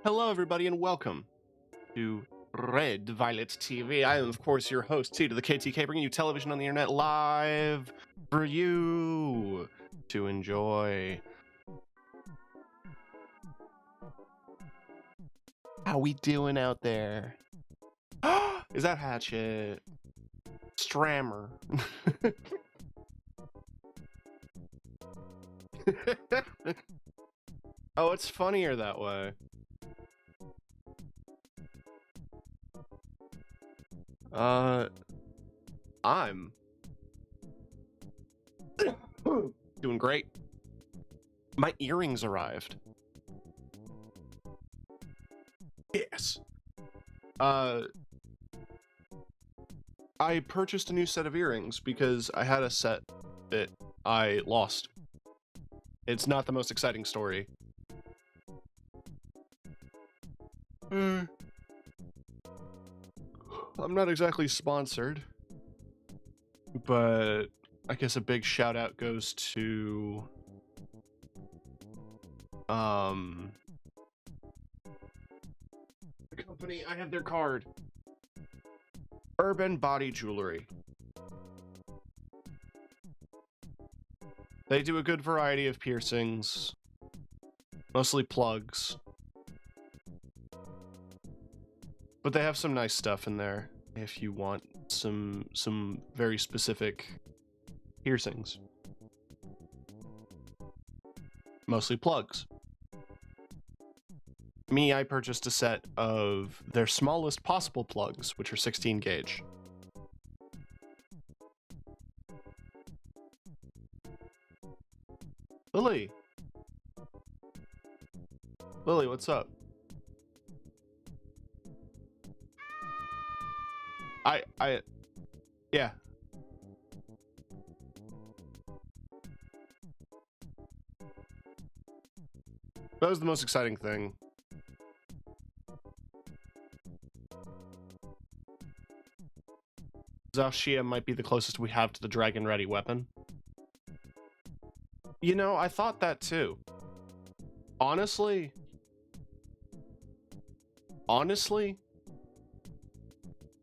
Hello, everybody, and welcome to Red Violet TV. I am, of course, your host, T to the KTK, bringing you television on the internet live for you to enjoy. How we doing out there? Is that Hatchet? Strammer. Oh, it's funnier that way. I'm doing great. My earrings arrived. Yes. I purchased a new set of earrings because I had a set that I lost. It's not the most exciting story. I'm not exactly sponsored, but I guess a big shout out goes to the company. I have their card. Urban Body Jewelry. They do a good variety of piercings, mostly plugs, but they have some nice stuff in there if you want some very specific piercings. Mostly plugs. Me, I purchased a set of their smallest possible plugs, which are 16 gauge. Lily, what's up? Yeah. That was the most exciting thing. Zaoxia might be the closest we have to the dragon ready weapon. You know, I thought that too. Honestly,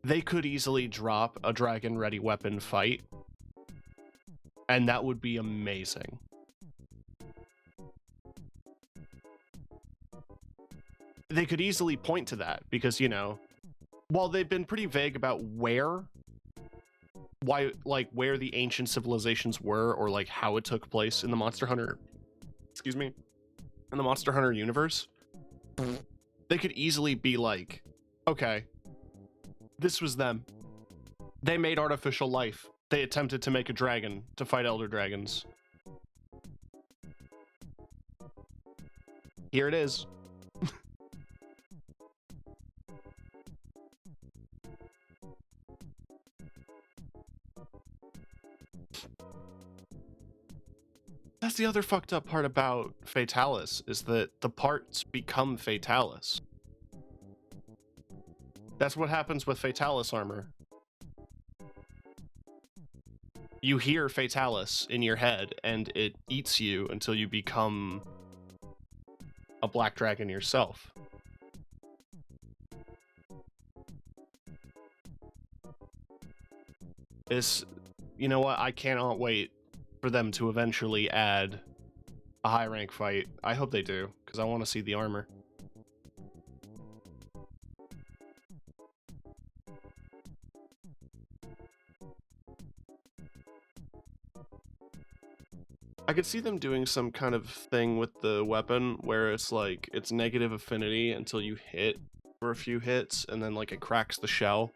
they could easily drop a dragon ready weapon fight, and that would be amazing. They could easily point to that because, you know, while they've been pretty vague about where the ancient civilizations were or like how it took place in the Monster Hunter, in the Monster Hunter universe, they could easily be like, okay, this was them. They made artificial life. They attempted to make a dragon to fight elder dragons. Here it is. That's the other fucked up part about Fatalis, is that the parts become Fatalis. That's what happens with Fatalis armor. You hear Fatalis in your head, and it eats you until you become a black dragon yourself. You know what? I cannot wait for them to eventually add a high rank fight. I hope they do, because I want to see the armor. I could see them doing some kind of thing with the weapon where it's like it's negative affinity until you hit for a few hits, and then like it cracks the shell.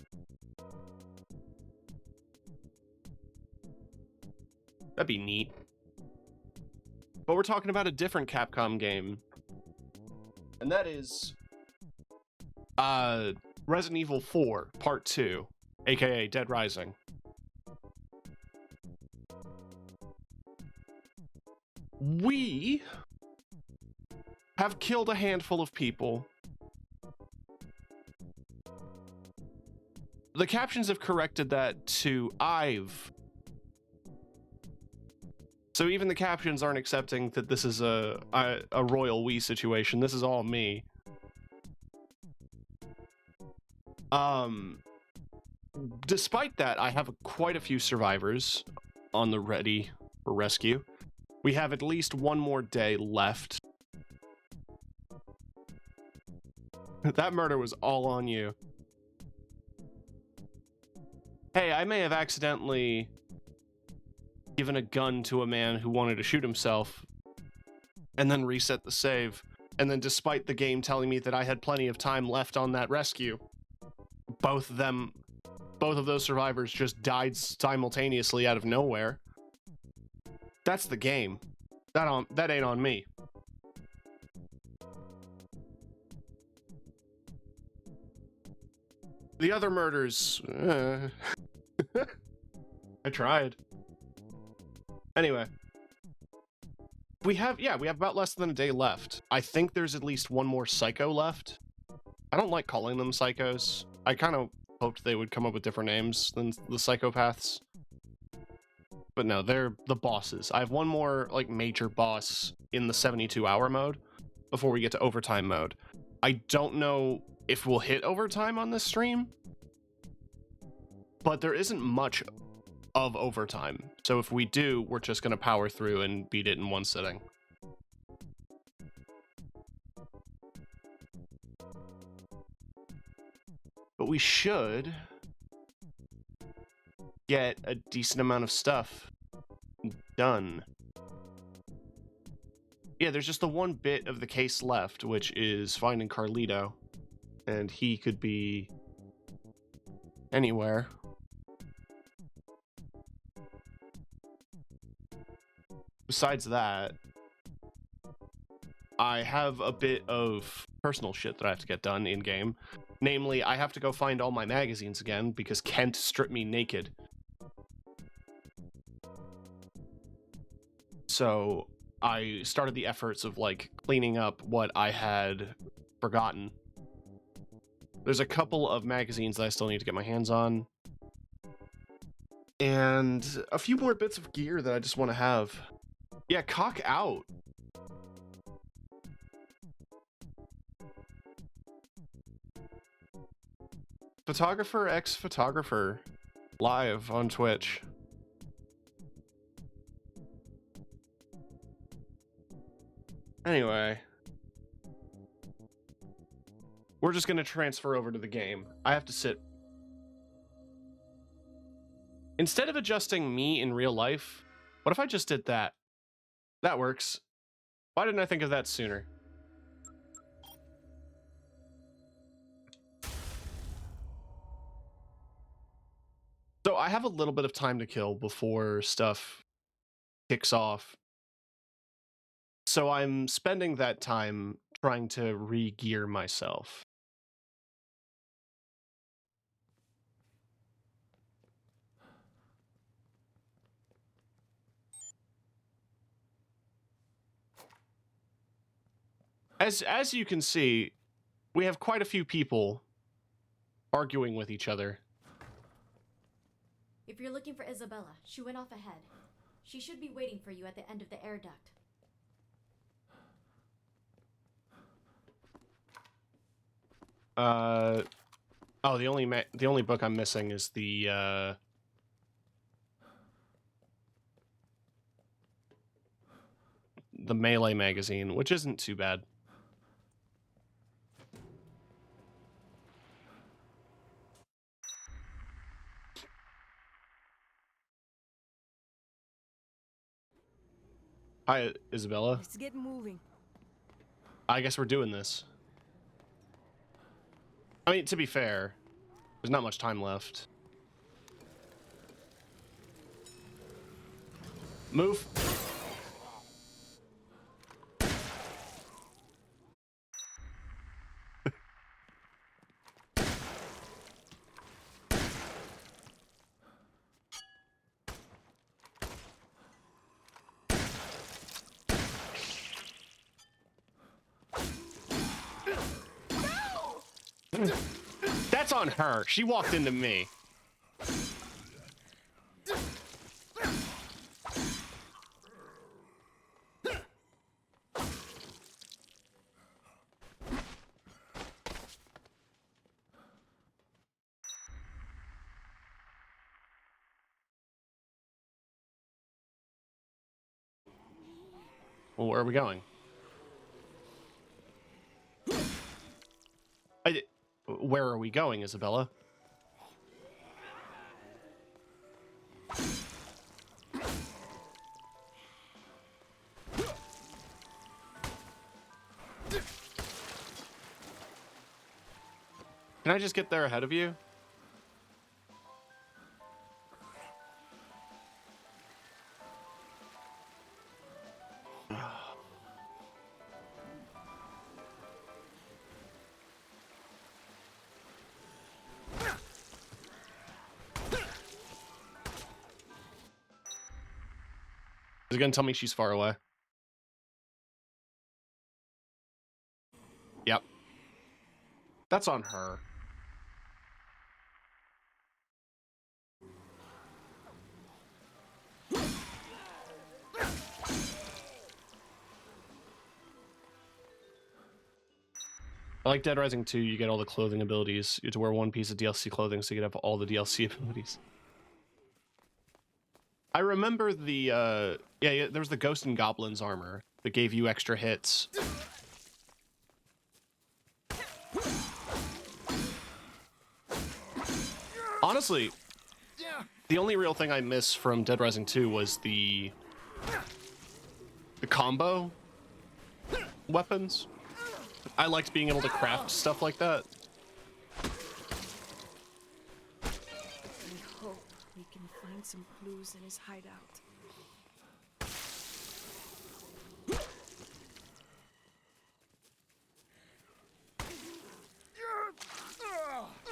That'd be neat. But we're talking about a different Capcom game, and that is Resident Evil 4 Part 2, aka DeadRising. We have killed a handful of people. The captions have corrected that to I've. So even the captions aren't accepting that this is a royal we situation. This is all me. Despite that, I have quite a few survivors on the ready for rescue. We have at least one more day left. That murder was all on you. Hey, I may have accidentally given a gun to a man who wanted to shoot himself and then reset the save. And then despite the game telling me that I had plenty of time left on that rescue, both of those survivors just died simultaneously out of nowhere. That's the game. That ain't on me. The other murders, I tried. Anyway, we have about less than a day left. I think there's at least one more psycho left. I don't like calling them psychos. I kind of hoped they would come up with different names than the psychopaths. But no, they're the bosses. I have one more like major boss in the 72-hour mode before we get to overtime mode. I don't know if we'll hit overtime on this stream, but there isn't much of overtime. So if we do, we're just going to power through and beat it in one sitting. But we should get a decent amount of stuff done. Yeah, there's just the one bit of the case left, which is finding Carlito. And he could be anywhere. Besides that, I have a bit of personal shit that I have to get done in-game. Namely, I have to go find all my magazines again because Kent stripped me naked. So I started the efforts of like cleaning up what I had forgotten. There's a couple of magazines that I still need to get my hands on. And a few more bits of gear that I just want to have. Yeah, cock out. Photographer X Photographer live on Twitch. Anyway, we're just gonna transfer over to the game. I have to sit. Instead of adjusting me in real life, what if I just did that? That works. Why didn't I think of that sooner? So I have a little bit of time to kill before stuff kicks off. So I'm spending that time trying to re-gear myself. As you can see, we have quite a few people arguing with each other. If you're looking for Isabella, she went off ahead. She should be waiting for you at the end of the air duct. Oh, the only book I'm missing is the Melee magazine, which isn't too bad. Hi, Isabella. Let's get moving. I guess we're doing this. I mean, to be fair, there's not much time left. Move. That's on her. She walked into me. Well, where are we going? Where are we going, Isabella? Can I just get there ahead of you? Is it gonna tell me she's far away? Yep. That's on her. I like Dead Rising 2, you get all the clothing abilities. You have to wear one piece of DLC clothing so you can have all the DLC abilities. I remember the, yeah, there was the Ghost and Goblins armor that gave you extra hits. Honestly, the only real thing I miss from Dead Rising 2 was the combo weapons. I liked being able to craft stuff like that. I hope we can find some clues in his hideout.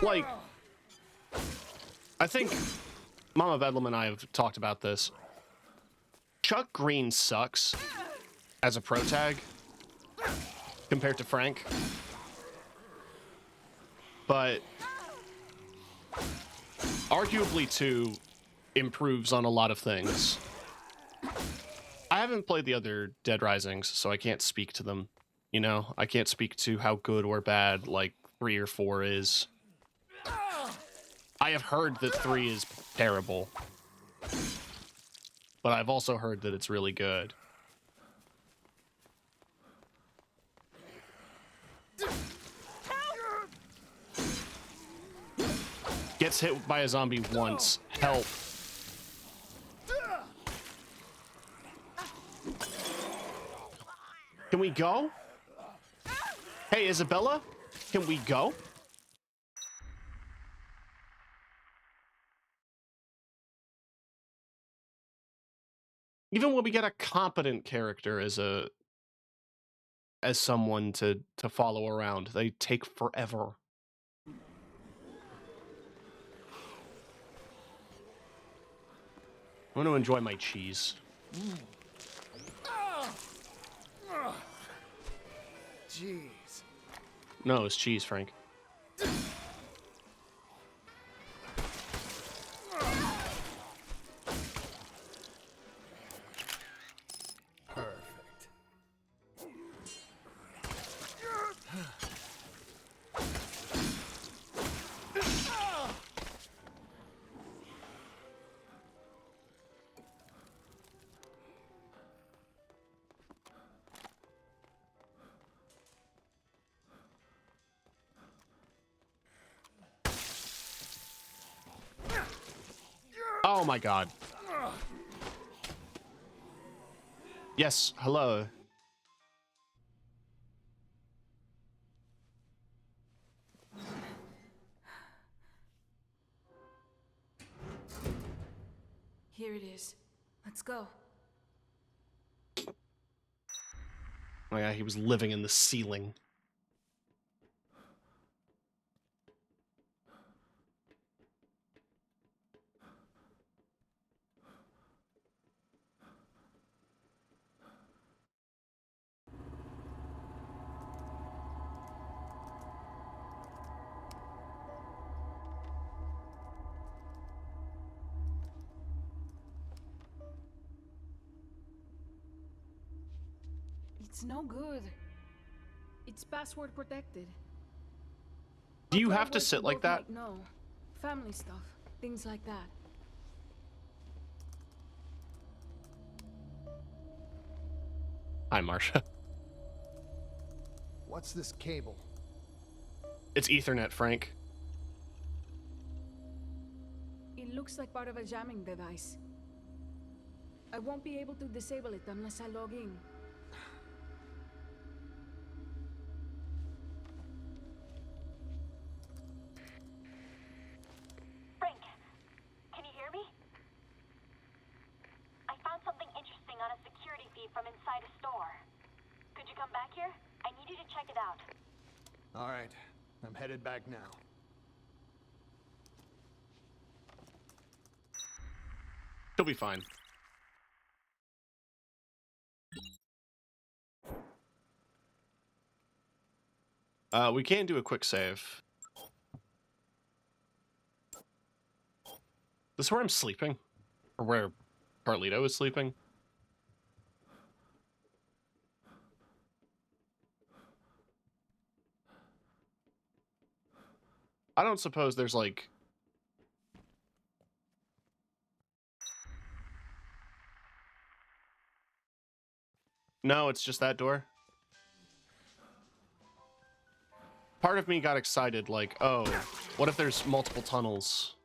Like, I think Mama Bedlam and I have talked about this. Chuck Green sucks as a pro tag compared to Frank, but arguably 2 improves on a lot of things. I haven't played the other Dead Risings, so I can't speak to them. You know, I can't speak to how good or bad, like, 3 or 4 is. I have heard that 3 is terrible, but I've also heard that it's really good. Gets hit by a zombie once. Help. Can we go? Hey, Isabella? Can we go? Even when we get a competent character as someone to follow around, they take forever. I'm gonna enjoy my cheese. Jeez. No, it's cheese, Frank. Perfect. Oh my god. Yes, hello. Here it is. Let's go. Oh yeah, he was living in the ceiling. It's no good. It's password protected. Do you I'll try have to words sit we like both that? might know. Family stuff, things like that. Hi, Marsha. What's this cable? It's Ethernet, Frank. It looks like part of a jamming device. I won't be able to disable it unless I log in. Frank, can you hear me? I found something interesting on a security feed from inside a store. Could you come back here? I need you to check it out. All right, I'm headed back now. She'll be fine. We can do a quick save. This is where I'm sleeping? Or where Carlito is sleeping? I don't suppose there's like... No, it's just that door. Part of me got excited, like, oh, what if there's multiple tunnels?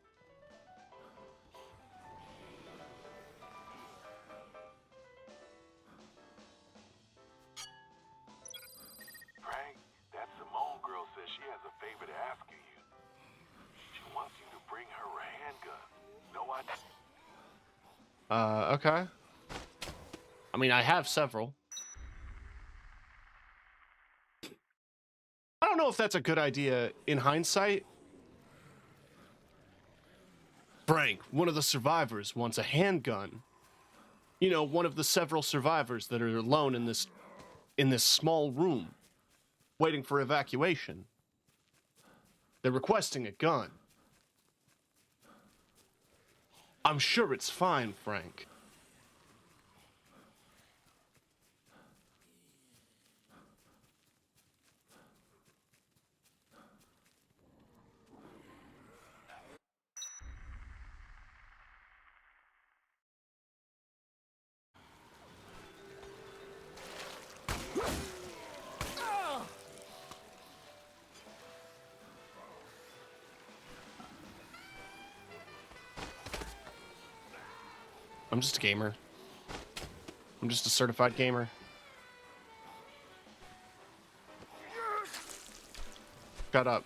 Frank, that Simone girl says she has a favor to ask of you. She wants you to bring her a handgun. No idea. Okay. I mean, I have several. I don't know if that's a good idea in hindsight. Frank, one of the survivors, wants a handgun. You know, one of the several survivors that are alone in this small room, waiting for evacuation. They're requesting a gun. I'm sure it's fine, Frank. I'm just a gamer. I'm just a certified gamer. Shut up.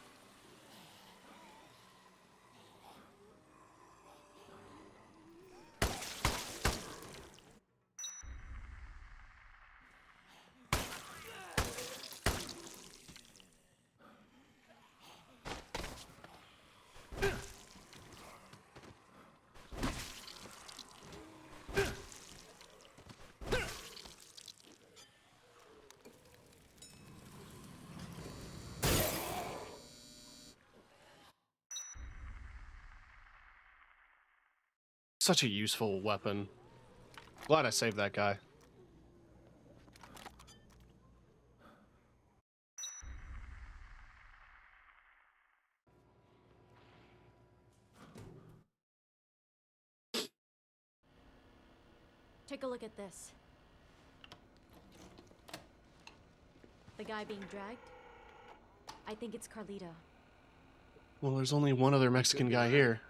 Such a useful weapon. Glad I saved that guy. Take a look at this. The guy being dragged? I think it's Carlito. Well, there's only one other Mexican guy here.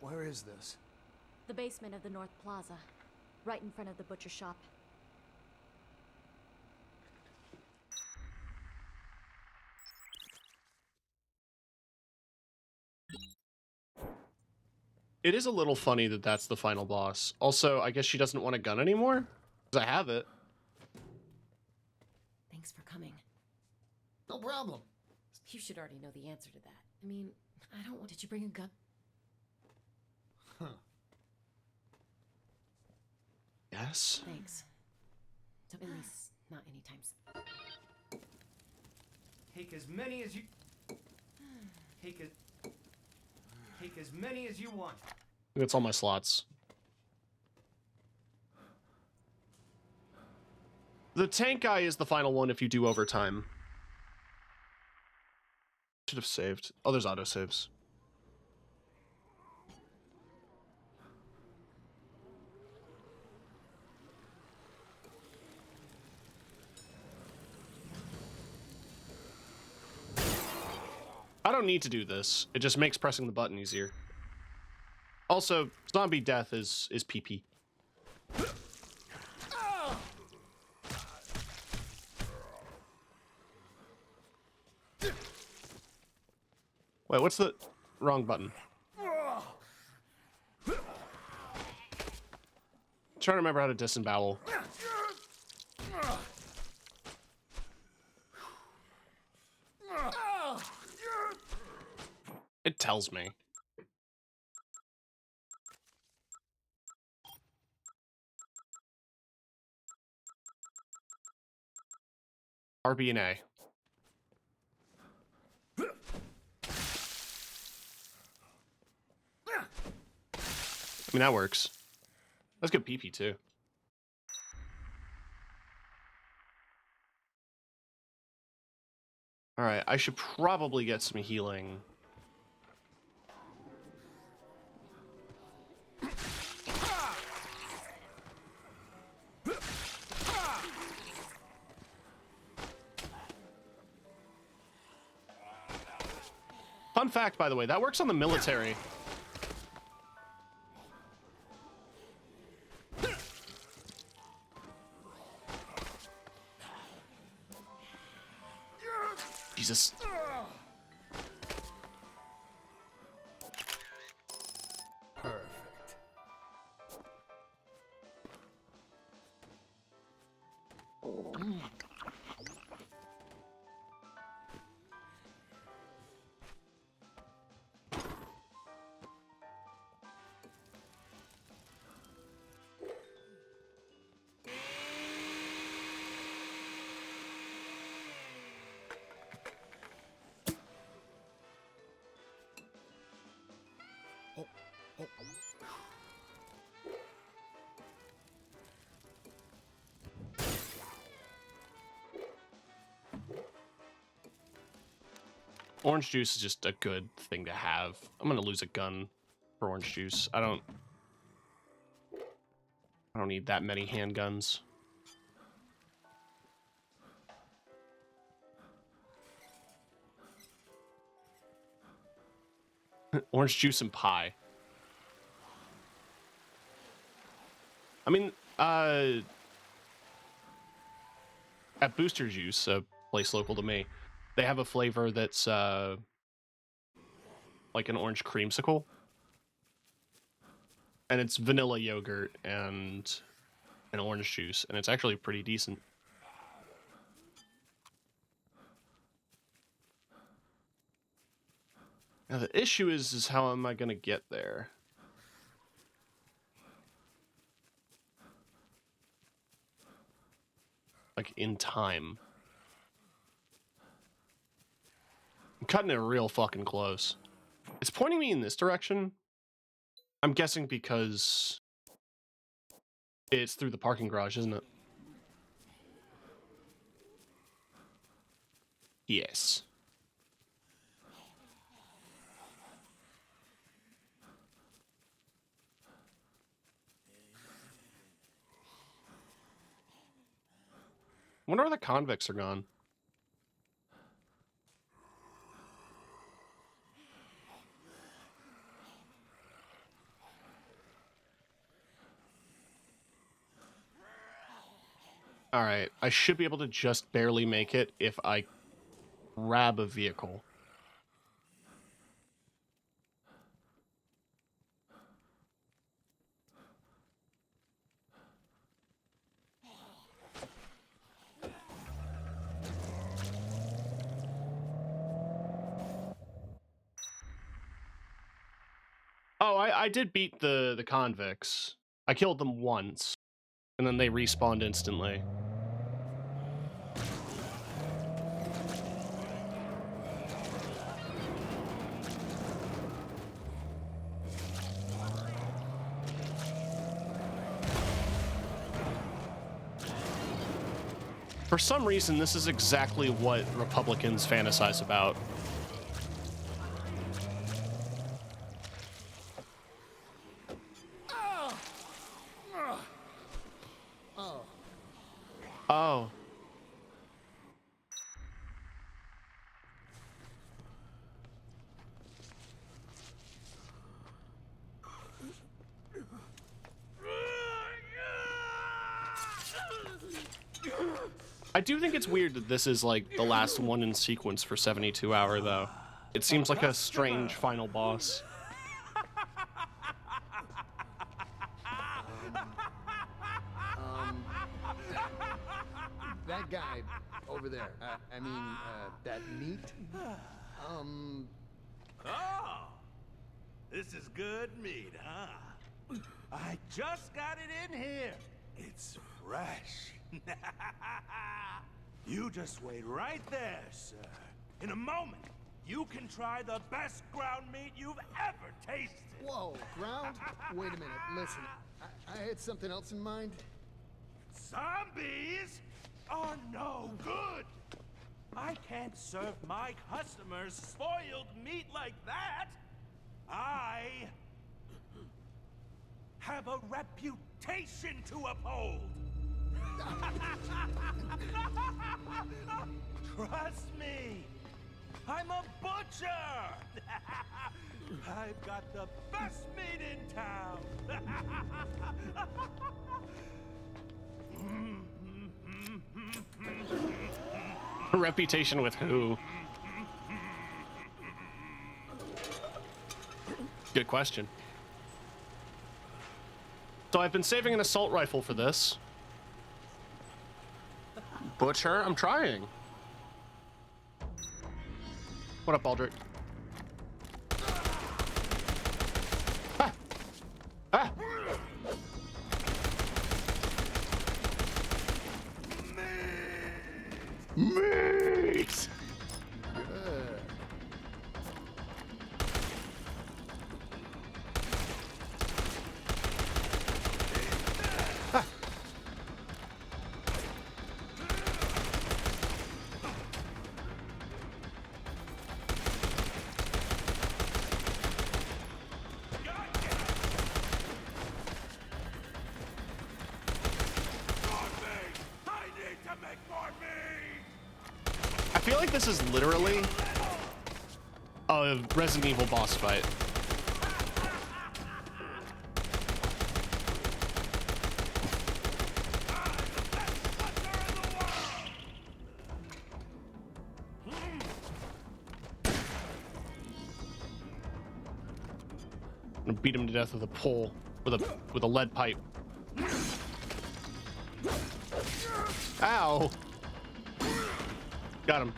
Where is this? The basement of the North Plaza. Right in front of the butcher shop. It is a little funny that that's the final boss. Also, I guess she doesn't want a gun anymore? Because I have it. Thanks for coming. No problem. You should already know the answer to that. I mean, I don't want... Did you bring a gun? Huh. Yes? Thanks. At least not anytime soon. Take as many as you... Take as many as you want. That's all my slots. The tank guy is the final one if you do overtime. Should have saved. Oh, there's autosaves. I don't need to do this. It just makes pressing the button easier. Also, zombie death is PP. Wait, what's the wrong button? I'm trying to remember how to disembowel. It tells me. RB and A. I mean, that works. Let's get PP too. Alright, I should probably get some healing. Fun fact, by the way, that works on the military. Jesus. Perfect. Orange juice is just a good thing to have. I'm gonna lose a gun for orange juice. I don't need that many handguns. Orange juice and pie. I mean, at Booster Juice, a place local to me, they have a flavor that's like an orange creamsicle. And it's vanilla yogurt and an orange juice, and it's actually pretty decent. Now the issue is how am I gonna get there? Like in time. I'm cutting it real fucking close. It's pointing me in this direction. I'm guessing because it's through the parking garage, isn't it? Yes. I wonder where the convicts are gone. Alright, I should be able to just barely make it if I grab a vehicle. Oh, I did beat the convicts. I killed them once, and then they respawned instantly. For some reason, this is exactly what Republicans fantasize about. Oh. I do think it's weird that this is like the last one in sequence for 72 Hour, though. It seems like a strange final boss. That guy over there. That meat. Oh, this is good meat, huh? I just got it in here. It's fresh. You just wait right there, sir. In a moment, you can try the best ground meat you've ever tasted. Whoa, ground? Wait a minute. Listen, I had something else in mind. Zombies are no good. I can't serve my customers spoiled meat like that. I have a reputation to uphold. Trust me, I'm a butcher. I've got the best meat in town. A reputation with who? Good question. So I've been saving an assault rifle for this. Butcher, I'm trying. What up, Aldrich? Ah! Ah! Meat! Good. I feel like this is literally a Resident Evil boss fight. I'm gonna beat him to death with a pole, with a lead pipe. Ow! Got him.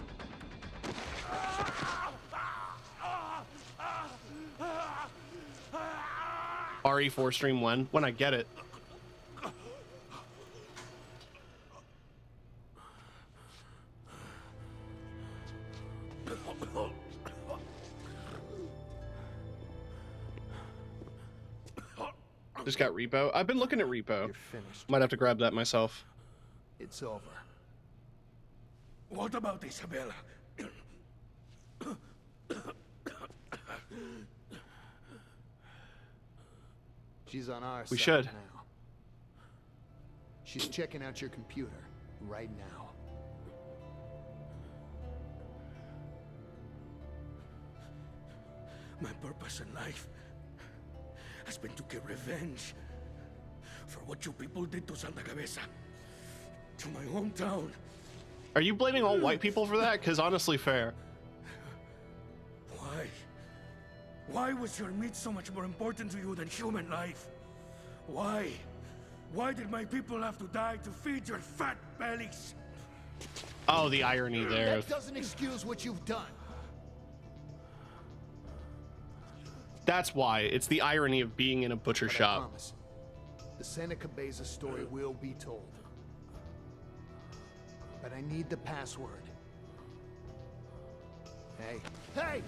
RE4 stream when I get it. Just got repo. I've been looking at repo. You're finished. Might have to grab that myself. It's over. What about Isabella? She's on our We side should. now. She's checking out your computer right now. My purpose in life has been to get revenge for what you people did to Santa Cabeza, to my hometown. Are you blaming all white people for that? Because honestly, fair. Why? Why was your meat so much more important to you than human life? Why? Why did my people have to die to feed your fat bellies? Oh, the irony there. That doesn't excuse what you've done. That's why. It's the irony of being in a butcher But I shop. promise, the Santa Cabeza story will be told. But I need the password. Hey. Hey!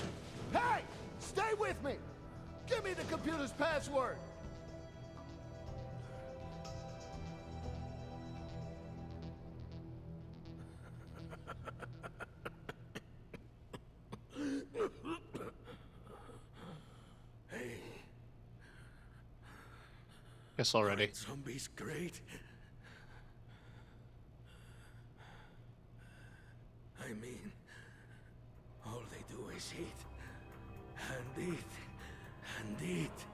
Hey! Stay with me! Give me the computer's password! Guess already. Zombies great. I mean, all they do is eat, and eat, and eat,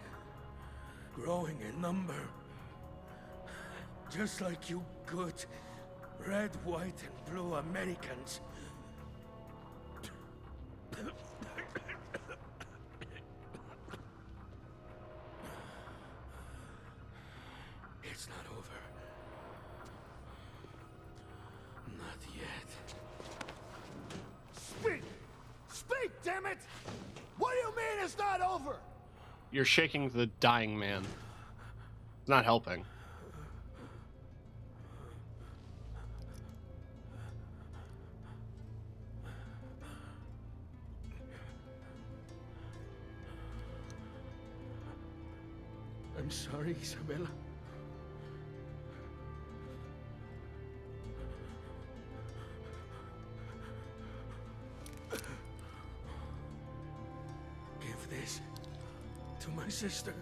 growing in number. Just like you good, Red, white, and blue Americans. It's not over. Not yet. Speak! Speak, damn it! What do you mean it's not over? You're shaking the dying man. It's not helping. I'm sorry, Isabella. Give this to my sister.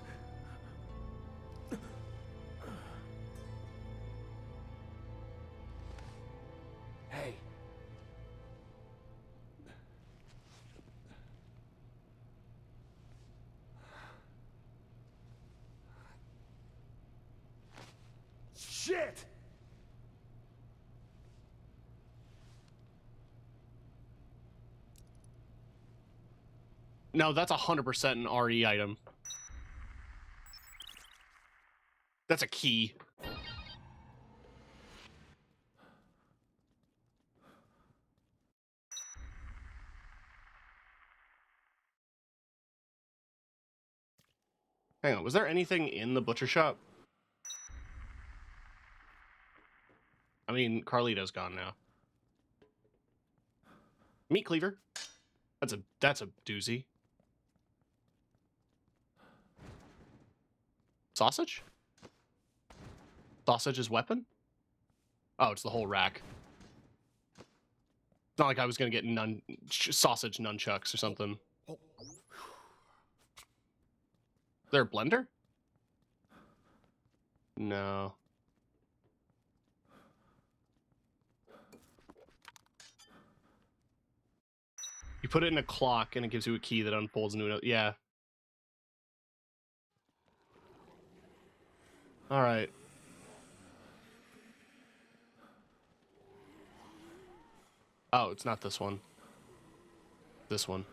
Hey. Shit! No, that's 100% an RE item. That's a key. Hang on, was there anything in the butcher shop? I mean, Carlito's gone now. Meat cleaver. That's a doozy. Sausage? Sausage's weapon? Oh, it's the whole rack. It's not like I was gonna get sausage nunchucks or something. Is there a blender? No. You put it in a clock and it gives you a key that unfolds into it. Yeah. All right. Oh, it's not this one. This one.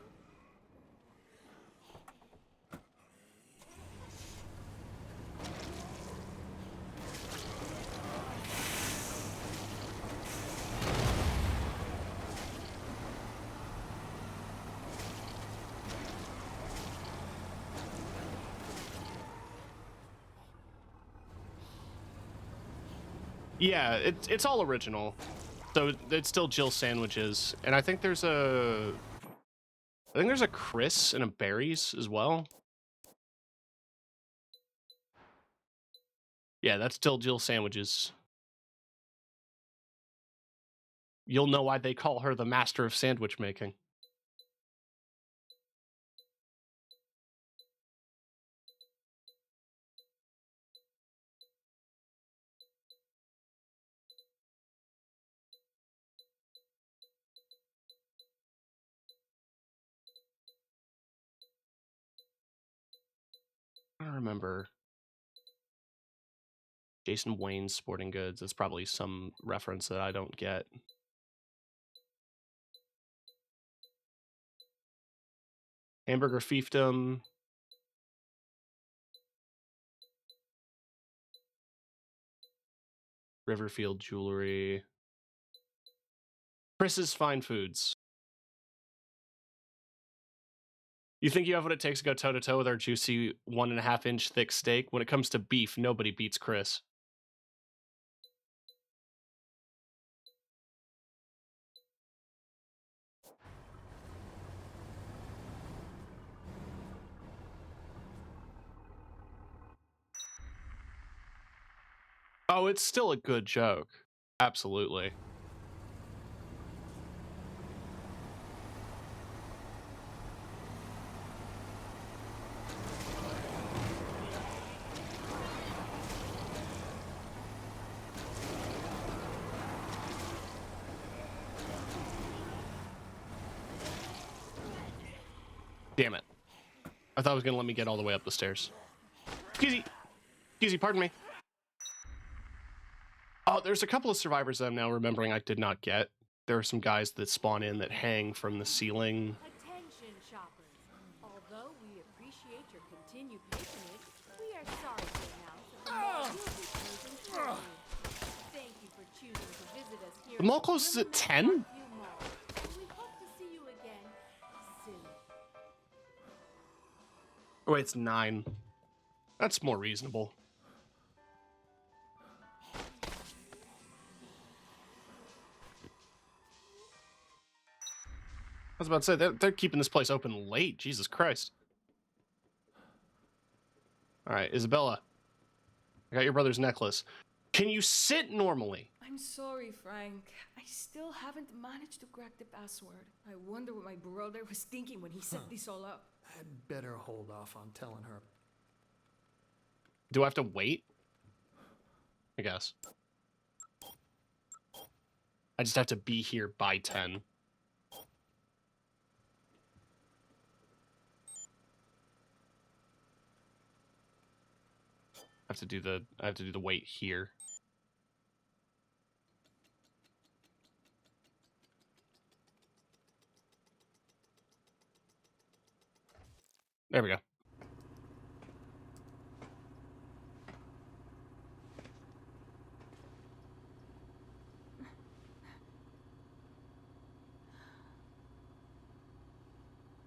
Yeah, it's all original. So it's still Jill sandwiches, and I think there's a Chris and a Barry's as well. Yeah, that's still Jill sandwiches. You'll know why they call her the master of sandwich making. I don't remember. Jason Wayne's Sporting Goods. That's probably some reference that I don't get. Hamburger Fiefdom. Riverfield Jewelry. Chris's Fine Foods. You think you have what it takes to go toe-to-toe with our juicy 1.5-inch thick steak? When it comes to beef, nobody beats Chris. Oh, it's still a good joke. Absolutely. Damn it. I thought it was going to let me get all the way up the stairs. Excuse me, pardon me. Oh, there's a couple of survivors that I'm now remembering I did not get. There are some guys that spawn in that hang from the ceiling. Attention, shoppers. Although we appreciate your continued patronage, we are sorry to announce that the mall will be closing shortly. Thank you for choosing to visit us here. The mall closes at 10? We hope to see you again soon. Oh, wait, it's 9. That's more reasonable. I was about to say, they're keeping this place open late. Jesus Christ. All right, Isabella. I got your brother's necklace. Can you sit normally? I'm sorry, Frank. I still haven't managed to crack the password. I wonder what my brother was thinking when he set this all up. I'd better hold off on telling her. Do I have to wait? I guess. I just have to be here by 10. I have to do the wait here. There we go.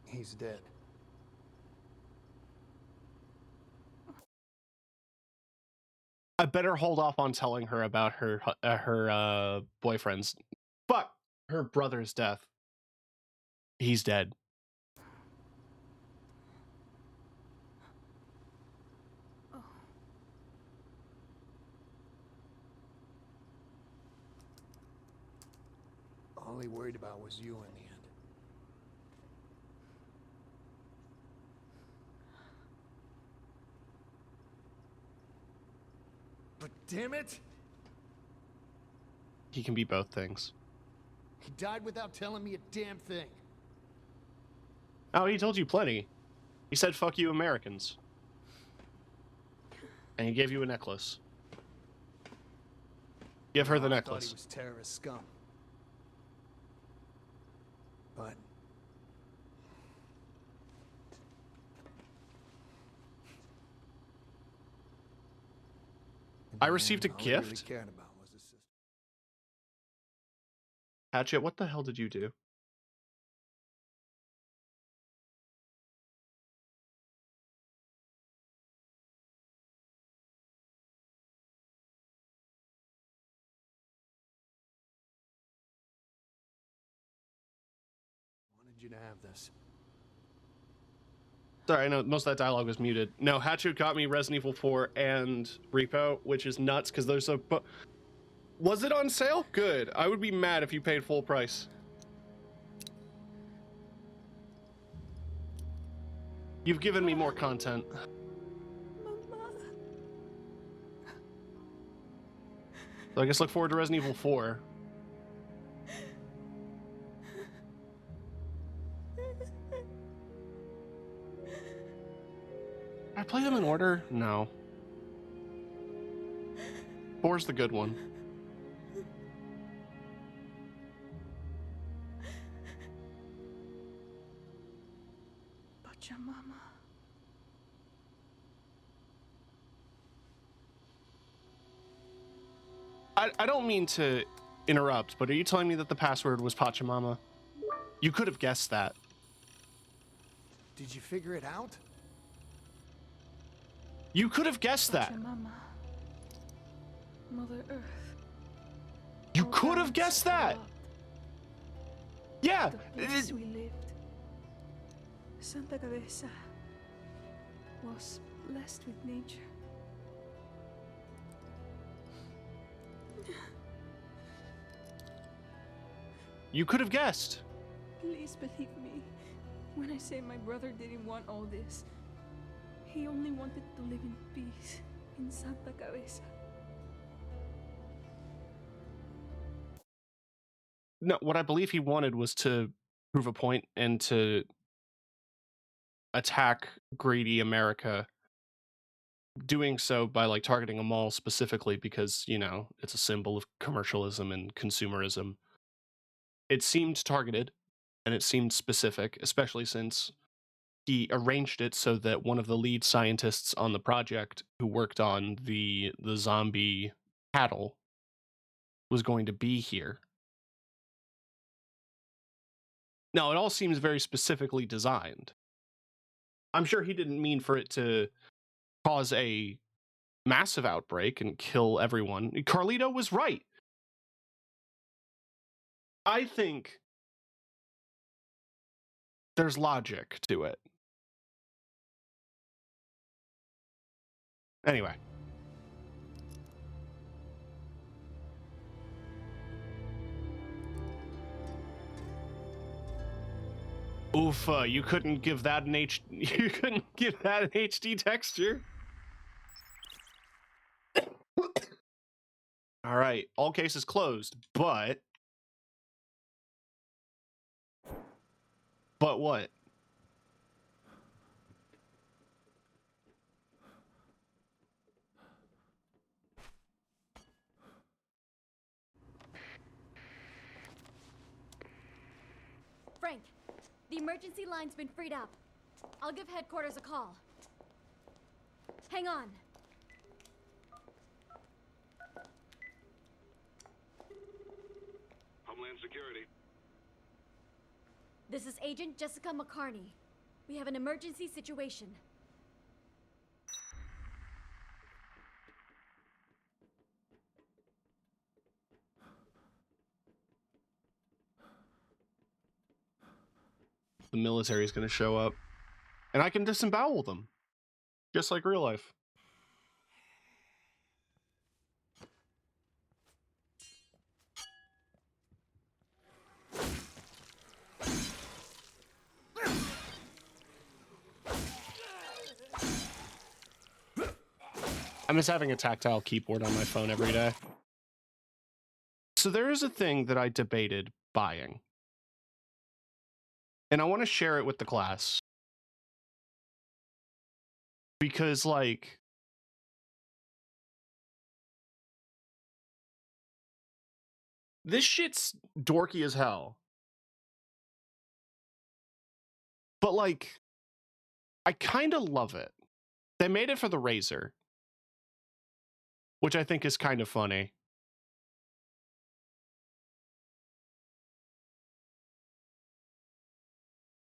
He's dead. I better hold off on telling her about her boyfriend's, her brother's death. He's dead. All he worried about was you in the end. But damn it! He can be both things. He died without telling me a damn thing. Oh, he told you plenty. He said, "Fuck you, Americans." And he gave you a necklace. Give her the I thought necklace. he was terrorist scum. But I received a all he really gift? cared about was his sister. Hatchet, what the hell did you do? Wanted you to have this. Sorry, I know most of that dialogue was muted. No, Hatchet got me Resident Evil 4 and Repo, which is nuts because there's a... Was it on sale? Good. I would be mad if you paid full price. You've given me more content. So I guess look forward to Resident Evil 4. I play them in order? No. 4's the good one. Pachamama. I don't mean to interrupt, but are you telling me that the password was Pachamama? You could have guessed that. Did you figure it out? You could have guessed that. Pachamama. Mother Earth. You All could have balance guessed and that. love. Yeah. The place we lived, Santa Cabeza, was blessed with nature. You could have guessed. Please believe me when I say my brother didn't want all this. He only wanted to live in peace in Santa Cabeza. No, what I believe he wanted was to prove a point and to attack greedy America doing so by like targeting a mall specifically because, you know, it's a symbol of commercialism and consumerism. It seemed targeted and it seemed specific, especially since he arranged it so that one of the lead scientists on the project who worked on the zombie cattle was going to be here. Now, it all seems very specifically designed. I'm sure he didn't mean for it to cause a massive outbreak and kill everyone. Carlito was right. I think there's logic to it. Anyway. Oof, you couldn't give that an you couldn't give that an HD texture. All right, all cases closed, but what? Frank, the emergency line's been freed up. I'll give headquarters a call. Hang on. Homeland Security. This is Agent Jessica McCarney. We have an emergency situation. The military is going to show up, and I can disembowel them, just like real life. I miss having a tactile keyboard on my phone every day. So there is a thing that I debated buying. And I want to share it with the class. Because, like, this shit's dorky as hell. But, like, I kind of love it. They made it for the Razer, which I think is kind of funny.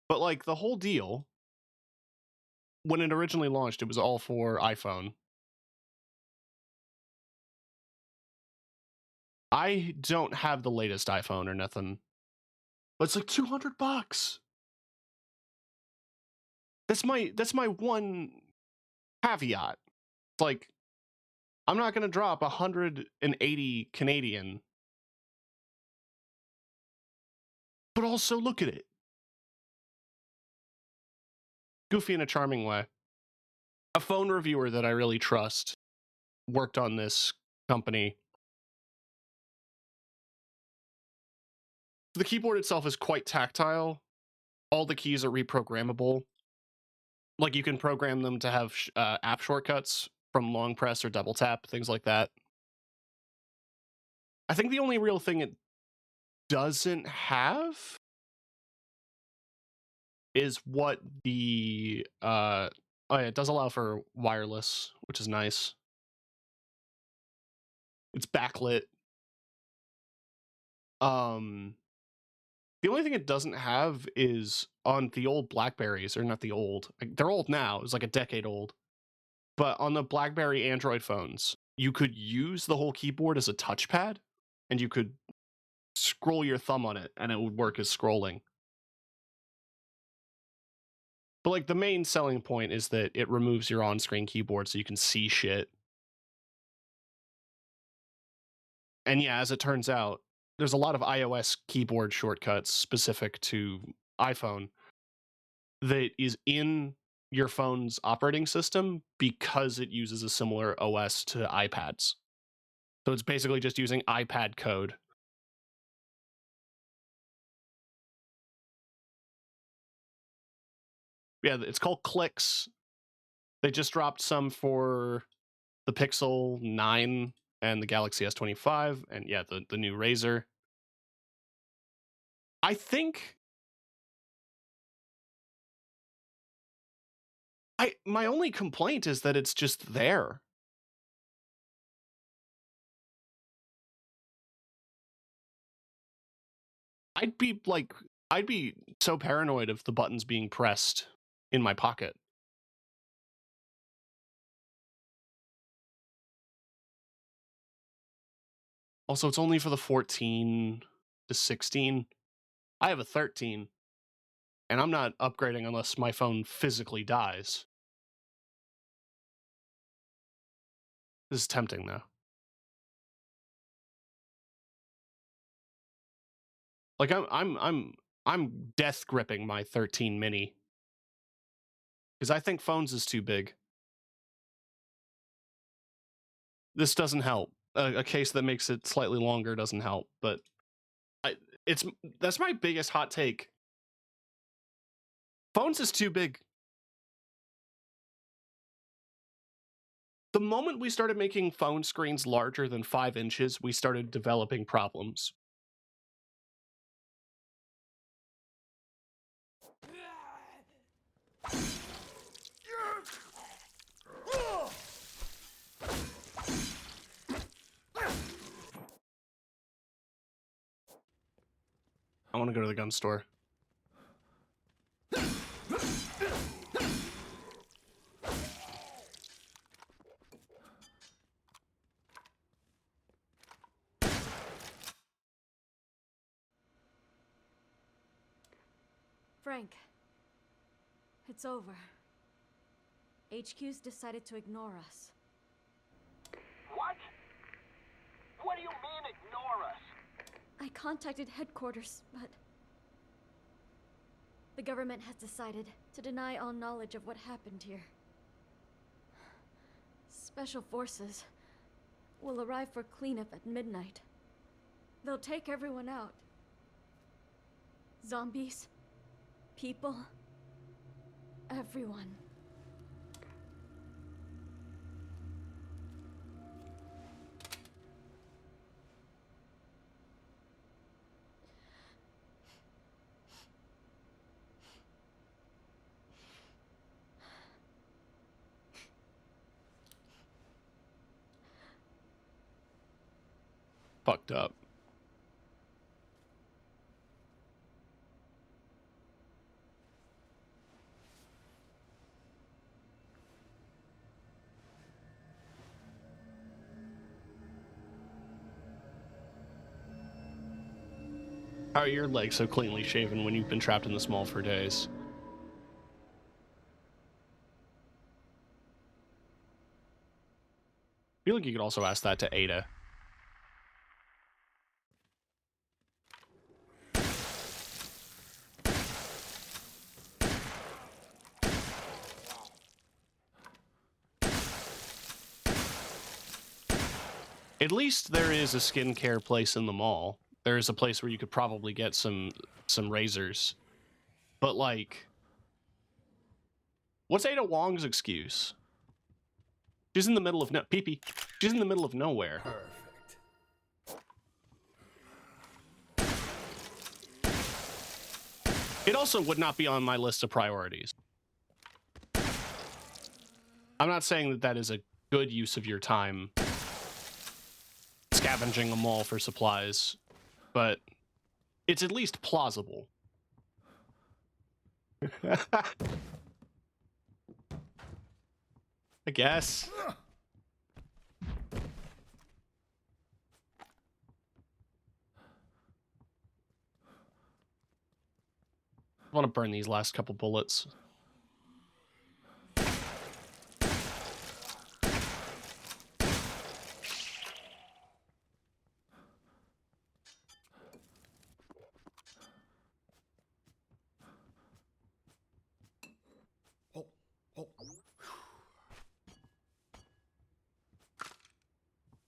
But, like, the whole deal, when it originally launched, it was all for iPhone. I don't have the latest iPhone or nothing. But it's like $200. That's my one caveat. It's like, I'm not going to drop 180 Canadian. But also look at it. Goofy in a charming way. A phone reviewer that I really trust worked on this company. The keyboard itself is quite tactile. All the keys are reprogrammable. Like, you can program them to have app shortcuts from long press or double tap, things like that. I think the only real thing it doesn't have is what the oh yeah, it does allow for wireless, which is nice. It's backlit. The only thing it doesn't have is on the old Blackberries, or not the old, like, they're old now, it's like a decade old. But on the BlackBerry Android phones, you could use the whole keyboard as a touchpad, and you could scroll your thumb on it, and it would work as scrolling. But, like, the main selling point is that it removes your on-screen keyboard so you can see shit. And yeah, as it turns out, there's a lot of iOS keyboard shortcuts specific to iPhone that is in your phone's operating system because it uses a similar OS to iPads. So it's basically just using iPad code. Yeah, it's called Clicks. They just dropped some for the Pixel 9 and the Galaxy S25, and yeah, the new Razer. I think my only complaint is that it's just there. I'd be so paranoid of the buttons being pressed in my pocket. Also, it's only for the 14 to 16. I have a 13, and I'm not upgrading unless my phone physically dies. This is tempting, though. Like I'm death gripping my 13 mini because I think phones is too big. This doesn't help. A case that makes it slightly longer doesn't help, but that's my biggest hot take. Phones is too big. The moment we started making phone screens larger than 5 inches, we started developing problems. I want to go to the gun store. Frank, it's over. HQ's decided to ignore us. What? What do you mean, ignore us? I contacted headquarters, but the government has decided to deny all knowledge of what happened here. Special forces will arrive for cleanup at midnight. They'll take everyone out. Zombies, people, everyone. Fucked up. How are your legs so cleanly shaven when you've been trapped in the small for days? I feel like you could also ask that to Ada. At least there is a skincare place in the mall. There is a place where you could probably get some razors. But like, what's Ada Wong's excuse? She's in the middle of pee-pee. She's in the middle of nowhere. It also would not be on my list of priorities. I'm not saying that that is a good use of your time scavenging a mall for supplies, but it's at least plausible. I guess. I want to burn these last couple bullets.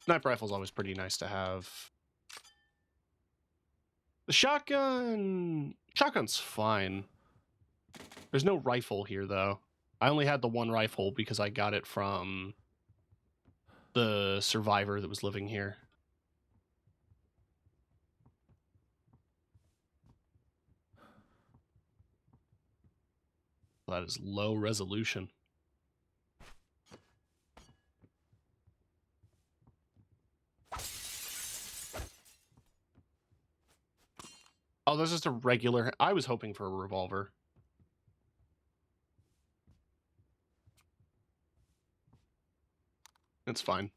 Sniper rifle's always pretty nice to have. The shotgun's fine. There's no rifle here, though. I only had the one rifle because I got it from the survivor that was living here. That is low resolution. Oh, there's just a regular... I was hoping for a revolver. It's fine.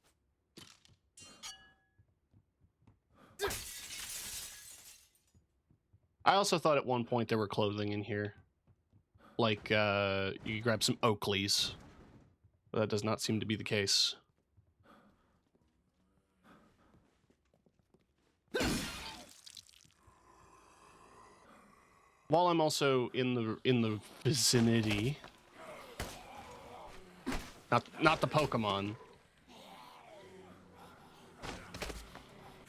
I also thought at one point there were clothing in here. Like, you grab some Oakleys. But that does not seem to be the case. While I'm also in the vicinity... Not the Pokemon.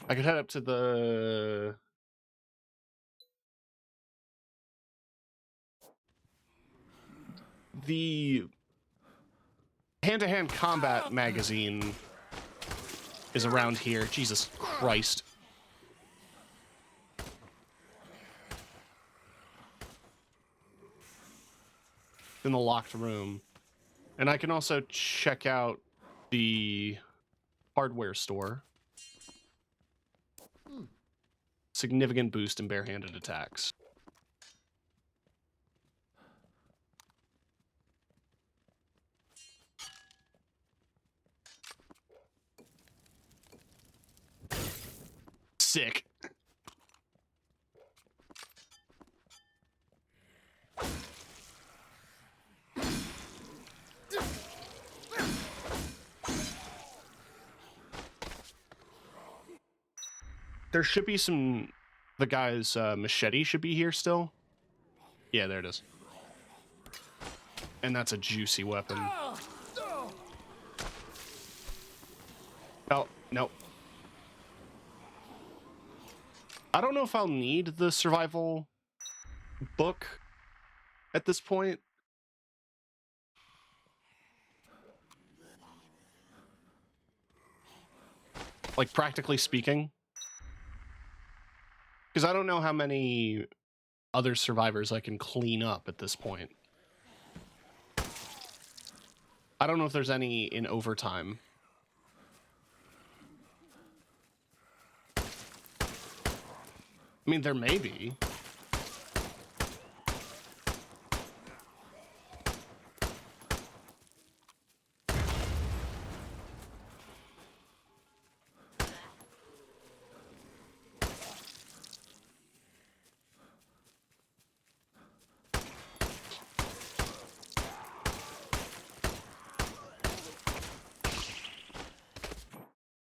I could head up to the hand-to-hand combat magazine is around here. Jesus Christ. In the locked room. And I can also check out the hardware store. Significant boost in barehanded attacks. Sick. There should be some... The guy's machete should be here still. Yeah, there it is. And that's a juicy weapon. Oh, no. I don't know if I'll need the survival book at this point. Like, practically speaking. Because I don't know how many other survivors I can clean up at this point. I don't know if there's any in overtime. I mean, there may be.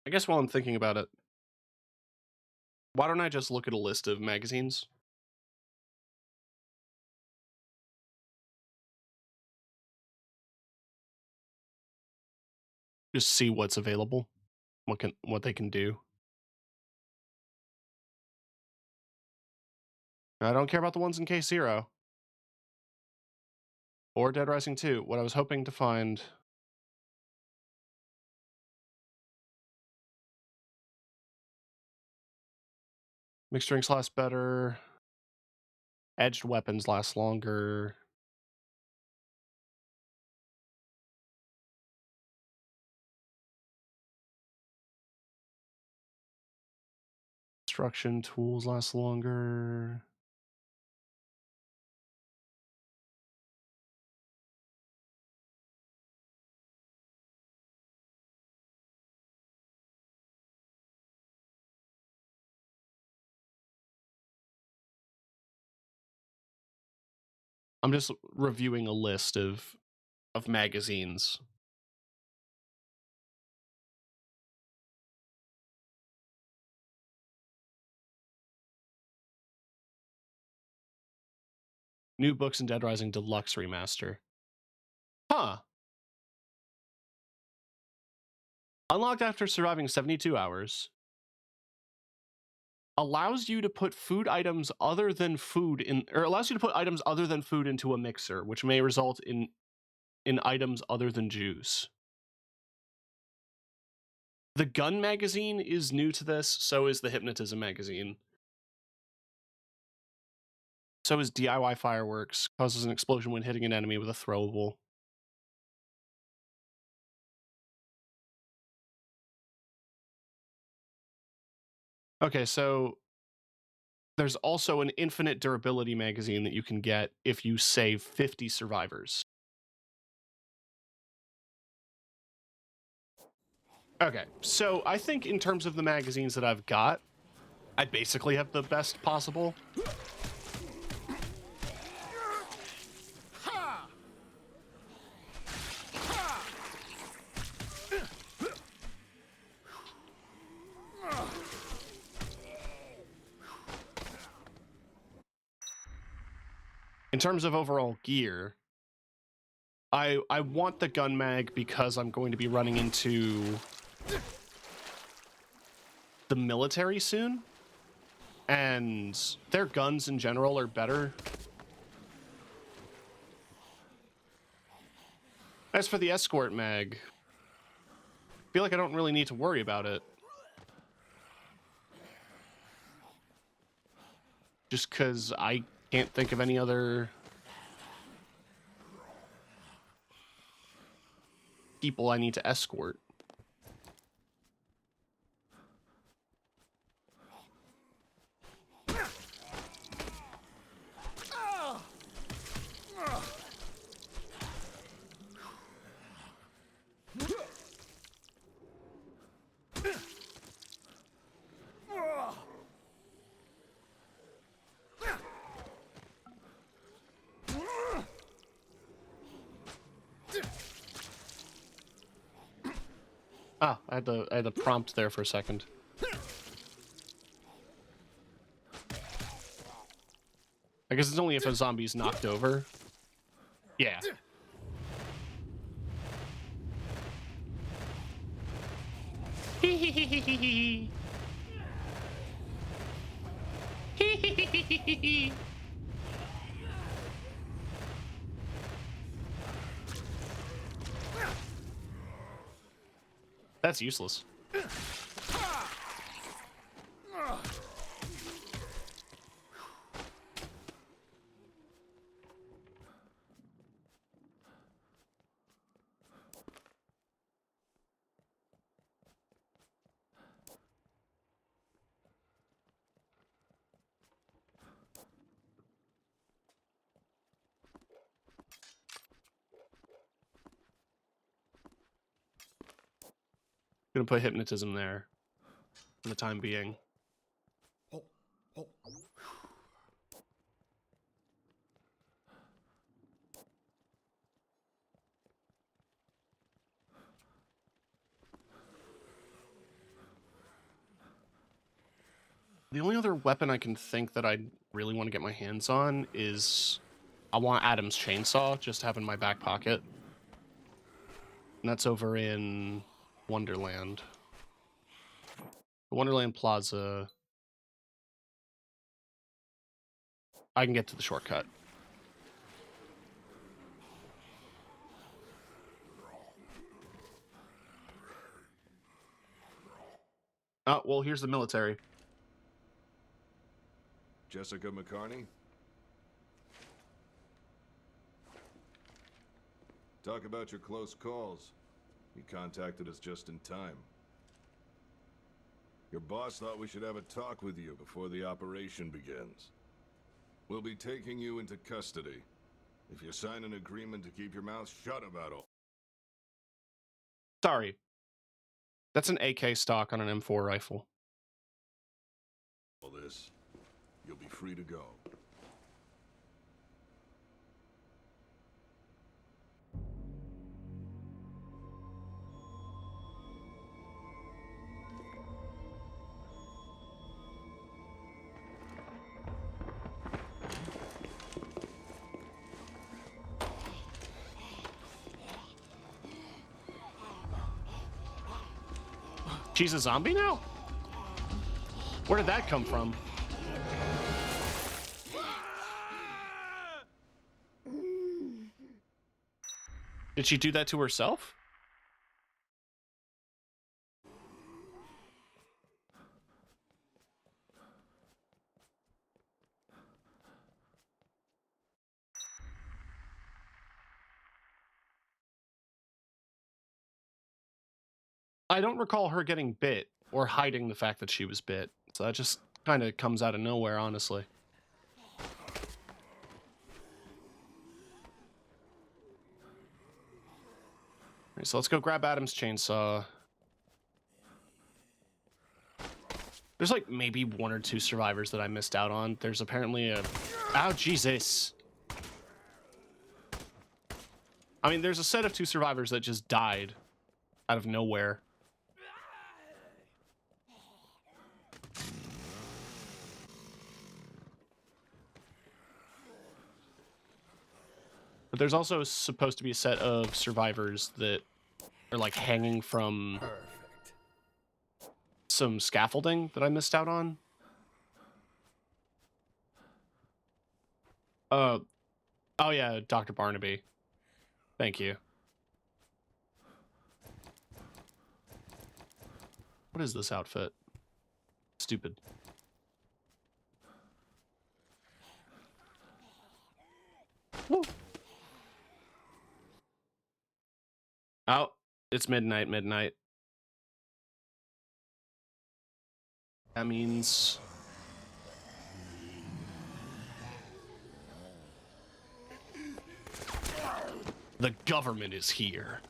I guess while I'm thinking about it, why don't I just look at a list of magazines? Just see what's available, what they can do. I don't care about the ones in Case Zero or Dead Rising 2. What I was hoping to find... Mixed drinks last better. Edged weapons last longer. Construction tools last longer. I'm just reviewing a list of magazines. New books in Dead Rising Deluxe Remaster. Huh. Unlocked after surviving 72 hours. Allows you to put food items other than food in, or allows you to put items other than food into a mixer, which may result in in items other than Jews. The gun magazine is new to this, so is the hypnotism magazine. So is DIY fireworks, causes an explosion when hitting an enemy with a throwable. Okay, so there's also an infinite durability magazine that you can get if you save 50 survivors. Okay, so I think in terms of the magazines that I've got, I basically have the best possible. In terms of overall gear, I want the gun mag because I'm going to be running into the military soon, and their guns in general are better. As for the escort mag, I feel like I don't really need to worry about it. Just because I can't think of any other people I need to escort. Ah, I had the prompt there for a second. I guess it's only if a zombie's knocked over. Yeah. That's useless. Gonna put hypnotism there for the time being. The only other weapon I can think that I really want to get my hands on is I want Adam's chainsaw just to have in my back pocket. And that's over in Wonderland. The Wonderland Plaza. I can get to the shortcut. Oh, well, here's the military. Jessica McCarney? Talk about your close calls. You contacted us just in time. Your boss thought we should have a talk with you before the operation begins. We'll be taking you into custody. If you sign an agreement to keep your mouth shut about all. Sorry. That's an AK stock on an M4 rifle. All this, you'll be free to go. She's a zombie now? Where did that come from? Did she do that to herself? I don't recall her getting bit or hiding the fact that she was bit. So that just kind of comes out of nowhere, honestly. Alright, so let's go grab Adam's chainsaw. There's like maybe 1 or 2 survivors that I missed out on. There's apparently a... Ow, Jesus! I mean, there's a set of 2 survivors that just died out of nowhere. But there's also supposed to be a set of survivors that are like hanging from some scaffolding that I missed out on. Oh yeah, Dr. Barnaby. Thank you. What is this outfit? Stupid. Woo. Oh, it's midnight. That means... the government is here.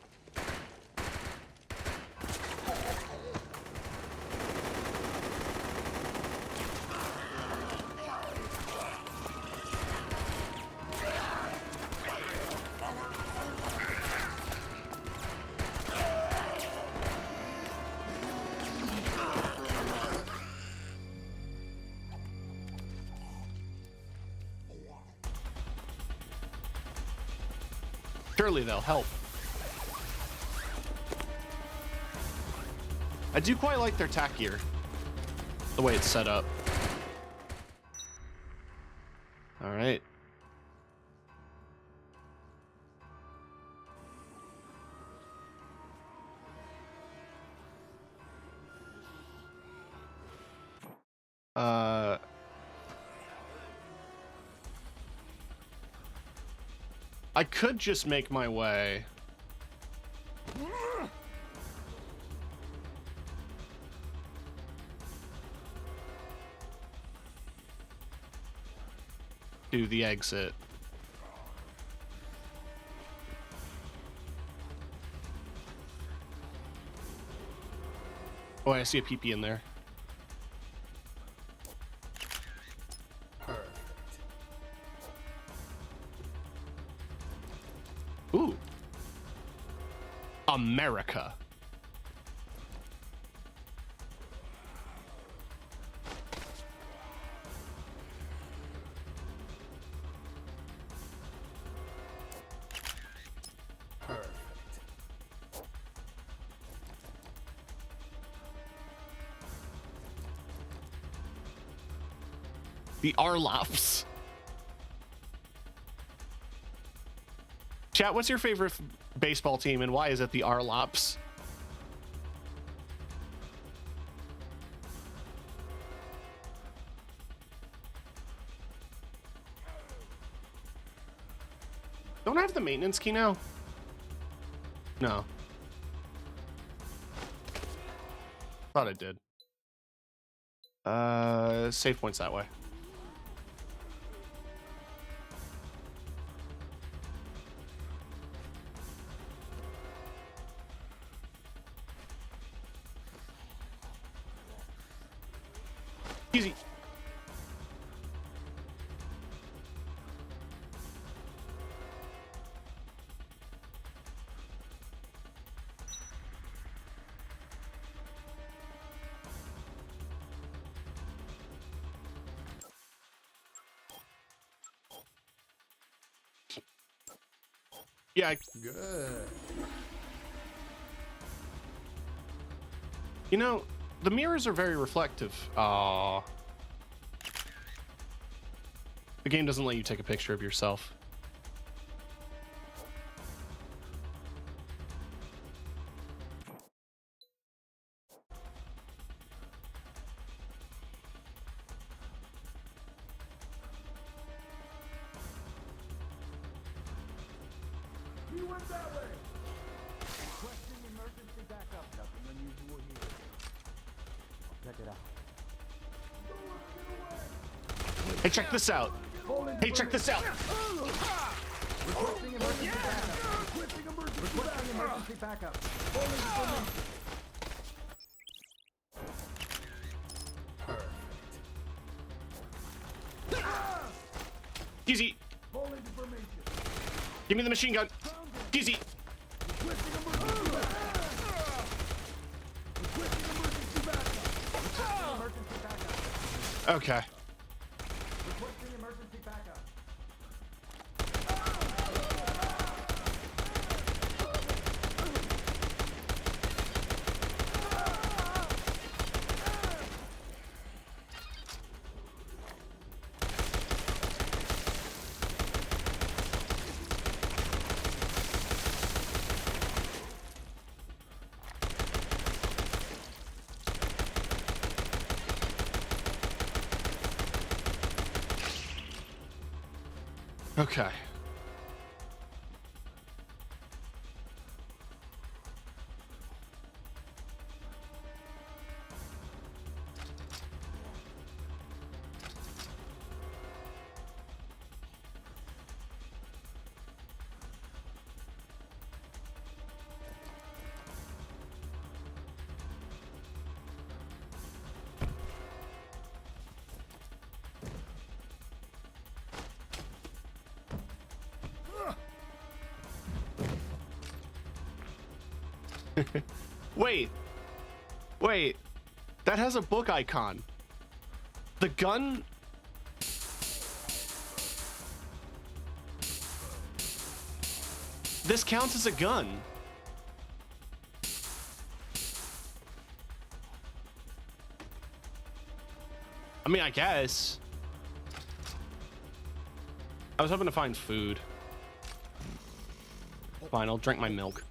Surely they'll help. I do quite like their tack gear, the way it's set up. All right. I could just make my way. To the exit. Oh, I see a PP in there. Ooh. America. The Arlops. Chat, what's your favorite baseball team and why is it the Arlops? Don't I have the maintenance key now? No. Thought I did. Save points that way. Easy. Yeah. Good. You know, the mirrors are very reflective. Aww. The game doesn't let you take a picture of yourself. Hey, check this out. Hey, check this out. Easy. Give me the machine gun. Easy. Okay. Okay. Wait, that has a book icon. The gun. This counts as a gun. I mean, I guess. I was hoping to find food. Fine, I'll drink my milk.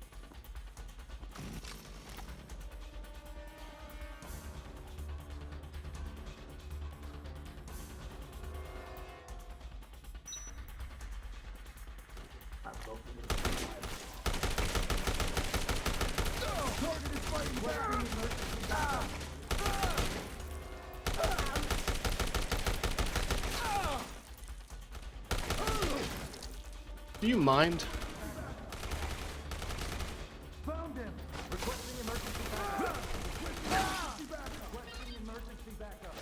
Do you mind? Found him. Requesting emergency backup. Requesting emergency backup.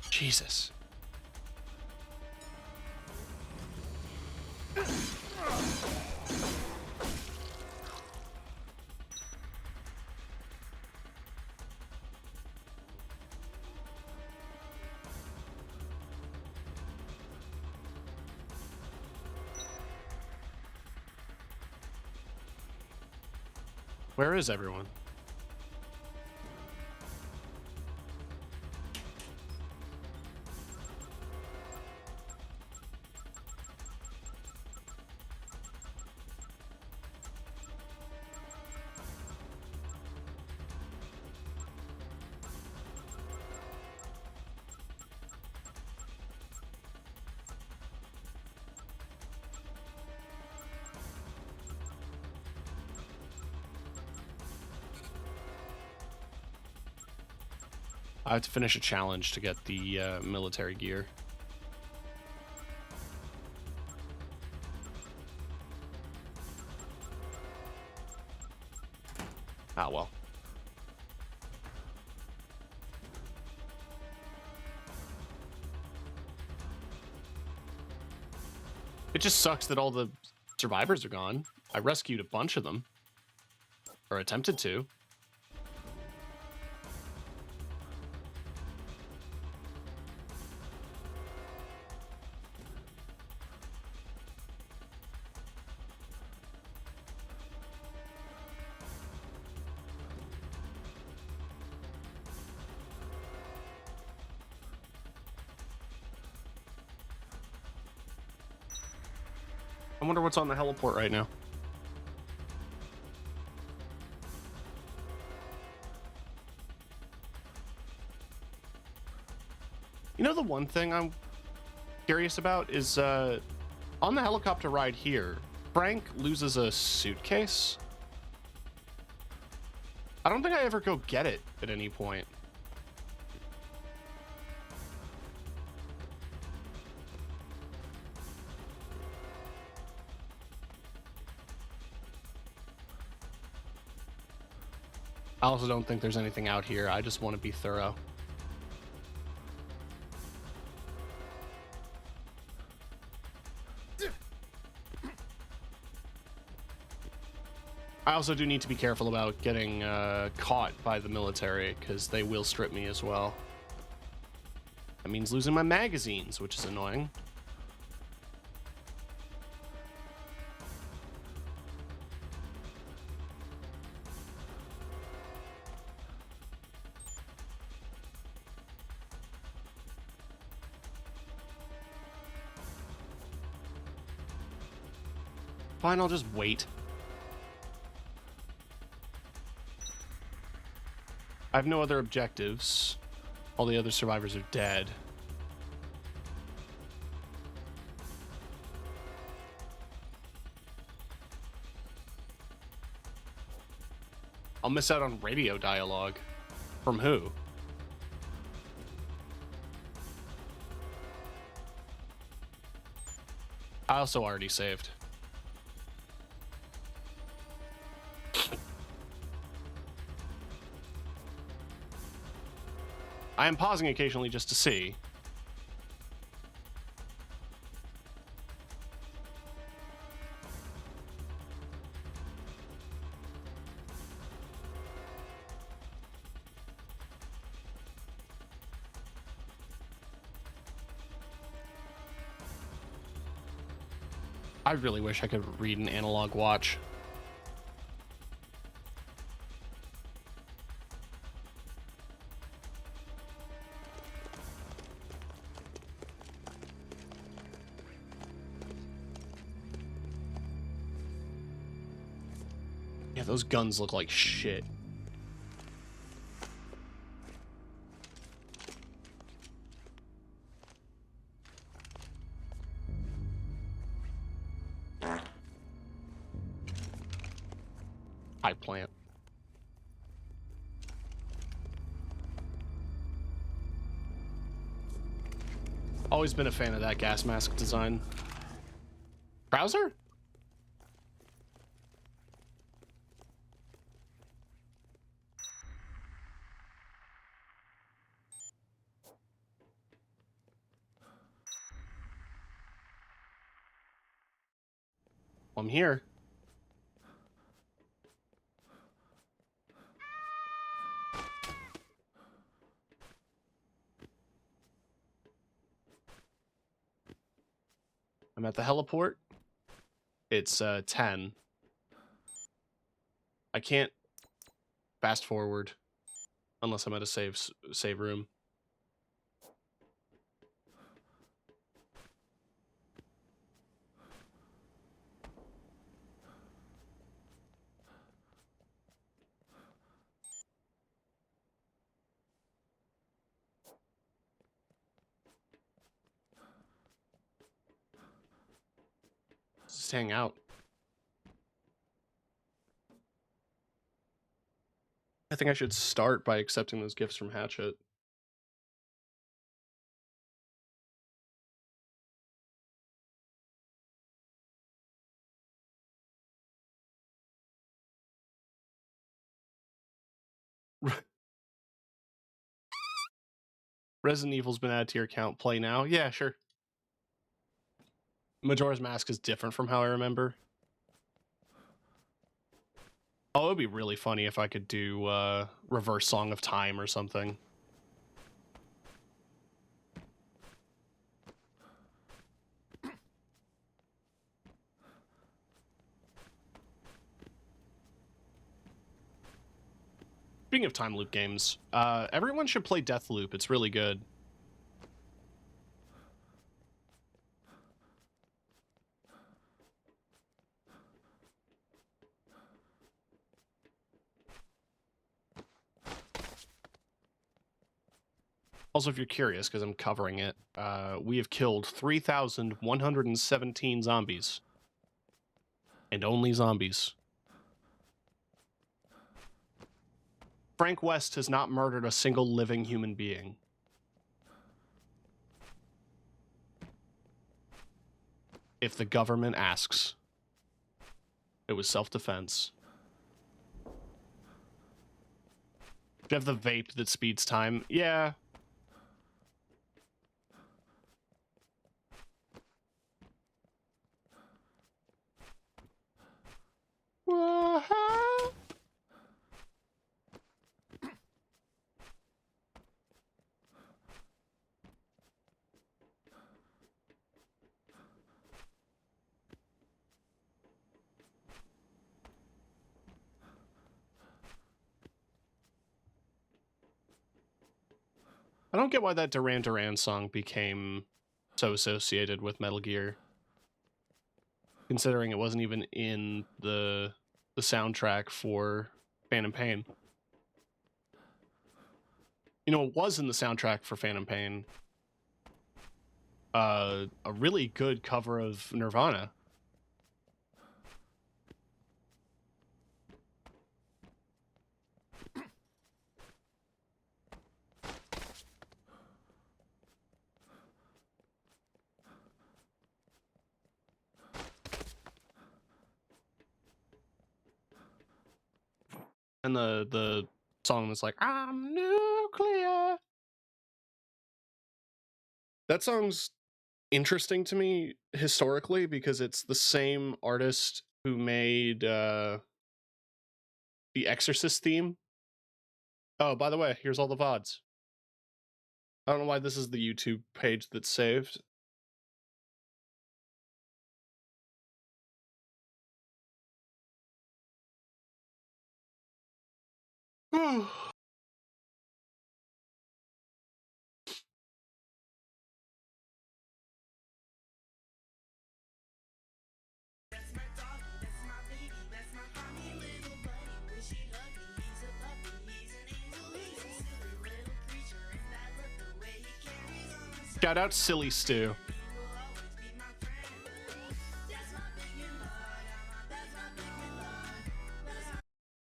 Jesus. Where is everyone? I have to finish a challenge to get the military gear. Ah, well. It just sucks that all the survivors are gone. I rescued a bunch of them. Or attempted to. I wonder what's on the heliport right now. You know, the one thing I'm curious about is on the helicopter ride here, Frank loses a suitcase. I don't think I ever go get it at any point. I also don't think there's anything out here. I just want to be thorough. I also do need to be careful about getting caught by the military, because they will strip me as well. That means losing my magazines, which is annoying. Fine, I'll just wait. I have no other objectives. All the other survivors are dead. I'll miss out on radio dialogue. From who? I also already saved. I am pausing occasionally just to see. I really wish I could read an analog watch. Yeah, those guns look like shit. High plant. Always been a fan of that gas mask design. Browser? I'm here. I'm at the heliport. It's 10. I can't fast forward unless I'm at a save room. Just hang out. I think I should start by accepting those gifts from Hatchet. Resident Evil's been added to your account. Play now? Yeah, sure. Majora's Mask is different from how I remember. Oh, it would be really funny if I could do reverse Song of Time or something. Speaking of time loop games, everyone should play Deathloop. It's really good. Also, if you're curious, because I'm covering it, we have killed 3,117 zombies. And only zombies. Frank West has not murdered a single living human being. If the government asks. It was self-defense. Do you have the vape that speeds time? Yeah. I don't get why that Duran Duran song became so associated with Metal Gear. Considering it wasn't even in the soundtrack for Phantom Pain. You know, it was in the soundtrack for Phantom Pain. A really good cover of Nirvana. And the song that's like, I'm nuclear. That song's interesting to me historically because it's the same artist who made the Exorcist theme. Oh, by the way, here's all the VODs. I don't know why this is the YouTube page that's saved. Shout out Silly Stew.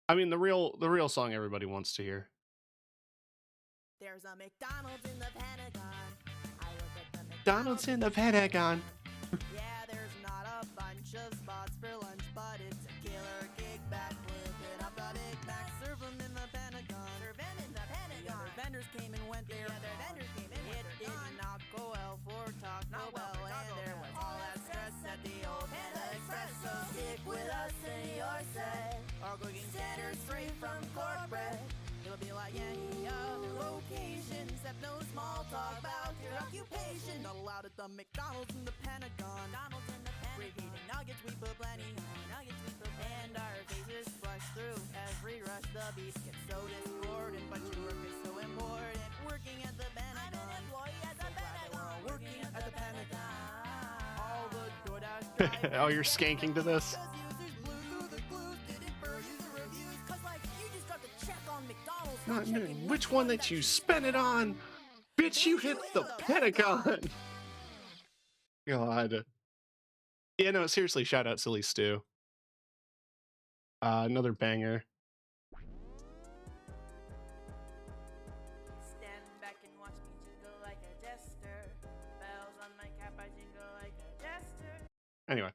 I mean the real song everybody wants to hear. There's a McDonald's in the Pentagon. I look at the McDonald's in the Pentagon. Yeah, there's not a bunch of spots for lunch, but it's a killer kickback. Flipping up the Big Mac, serve 'em in the Pentagon. Serve 'em in the Pentagon. The other vendors came and went there. It did not go well for Taco Bell, and there was all that stress at the old Panda Express. So stick with us in your set. Our cooking standards straight from corporate. It'll be like any other location, except no small talk about your occupation. Not allowed at the McDonald's in the Pentagon. Repeating nuggets, we put plenty on. And our faces flush through every rush. The beef gets so discordant, but your work is so important. Working at the Pentagon. I'm an employee at the Pentagon. Working at the Pentagon. All the DoorDash Oh, you're skanking to this? Which one that you spent it on? Bitch, you hit the Pentagon! God. Yeah, no, seriously, shout out Silly Stew. Another banger. Stand back and watch me jingle like a jester. Bells on my cap, I jingle like a jester. Anyway.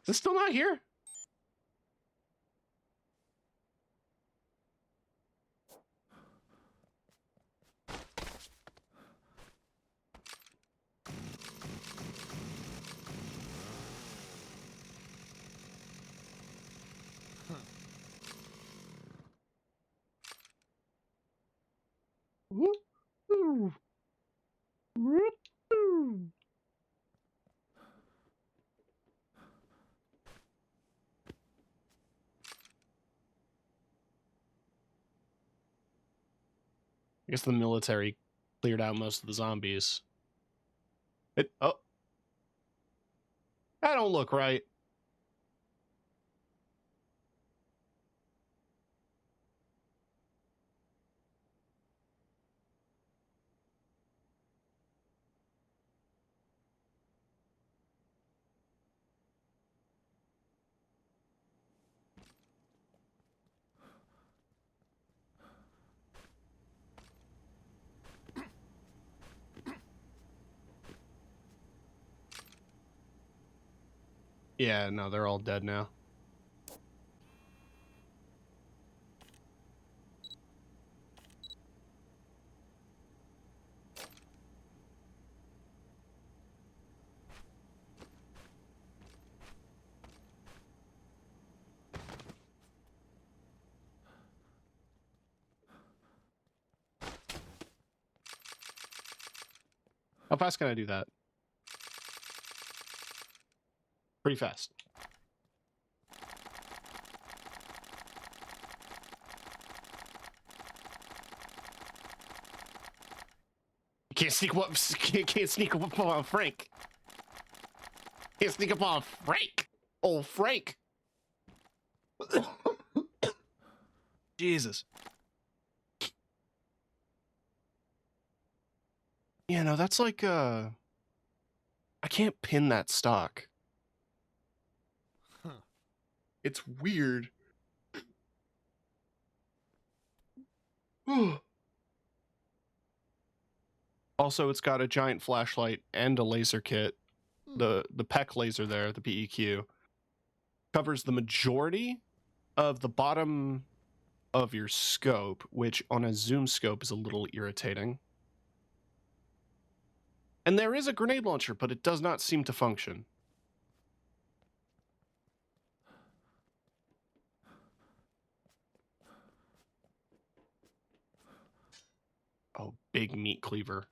Is it still not here? Woo-hoo. Woo-hoo. I guess the military cleared out most of the zombies. Oh. That don't look right. Yeah, no, they're all dead now. How fast can I do that? Pretty fast. Can't sneak up. Can't sneak up on Frank. Can't sneak up on Frank. Oh, Frank. Jesus. Yeah, no, that's like I can't pin that stock. Huh. It's weird. Also, it's got a giant flashlight and a laser kit. The PEC laser there, the PEQ, covers the majority of the bottom of your scope, which on a zoom scope is a little irritating. And there is a grenade launcher, but it does not seem to function. Oh, big meat cleaver.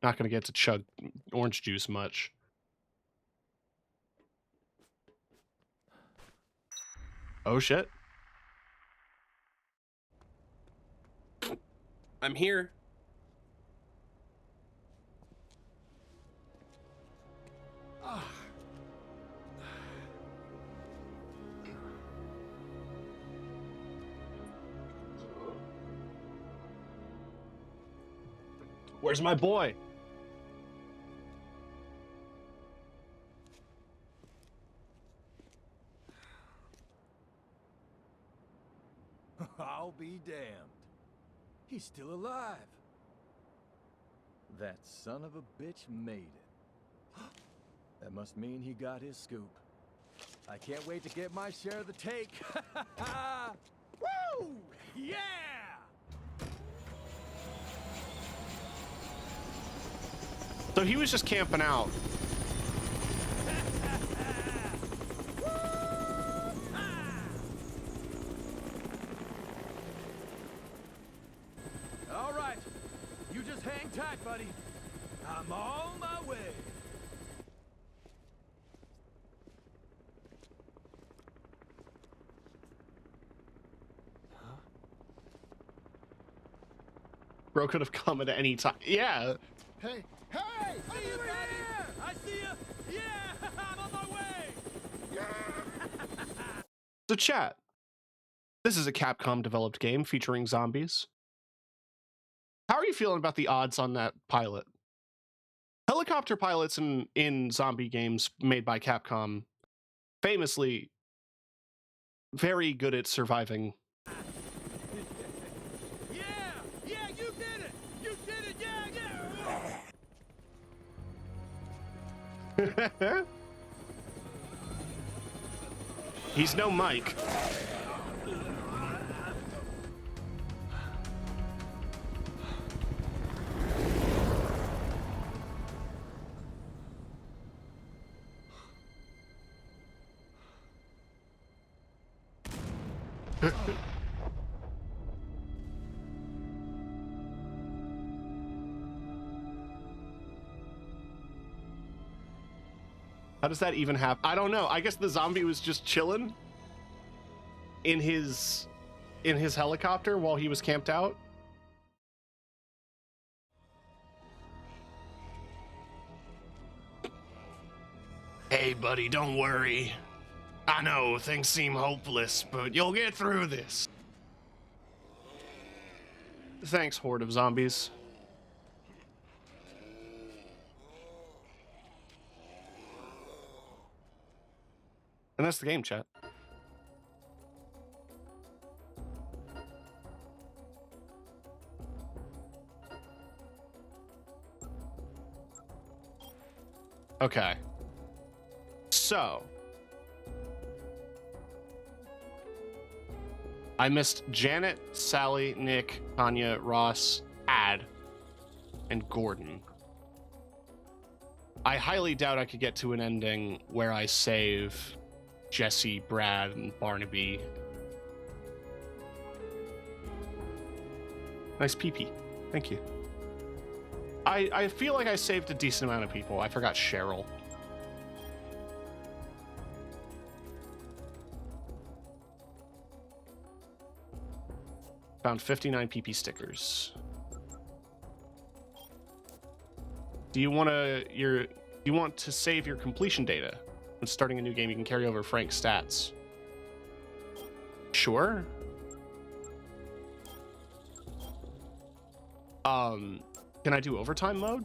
Not gonna get to chug orange juice much. Oh shit. I'm here. Where's my boy? I'll be damned. He's still alive. That son of a bitch made it. That must mean he got his scoop. I can't wait to get my share of the take. Woo! Yeah! So he was just camping out. All right, you just hang tight, buddy. I'm on my way. Bro could have come at any time. Yeah. Hey, hey! See you, buddy. I see you. Yeah, I'm on my way. So chat. This is a Capcom developed game featuring zombies. How are you feeling about the odds on that pilot? Helicopter pilots in zombie games made by Capcom famously very good at surviving. Yeah, you did it. You did it. Yeah. He's no Mike. How does that even happen? I don't know. I guess the zombie was just chilling in his helicopter while he was camped out. Hey, buddy, don't worry. I know things seem hopeless, but you'll get through this. Thanks, horde of zombies. And that's the game, chat. Okay. So. I missed Janet, Sally, Nick, Tanya, Ross, Ad, and Gordon. I highly doubt I could get to an ending where I save Jesse, Brad, and Barnaby. Nice PP. Thank you. I feel like I saved a decent amount of people. I forgot Cheryl. Found 59 PP stickers. Do you want to save your completion data? When starting a new game, you can carry over Frank's stats. Sure. Can I do overtime mode?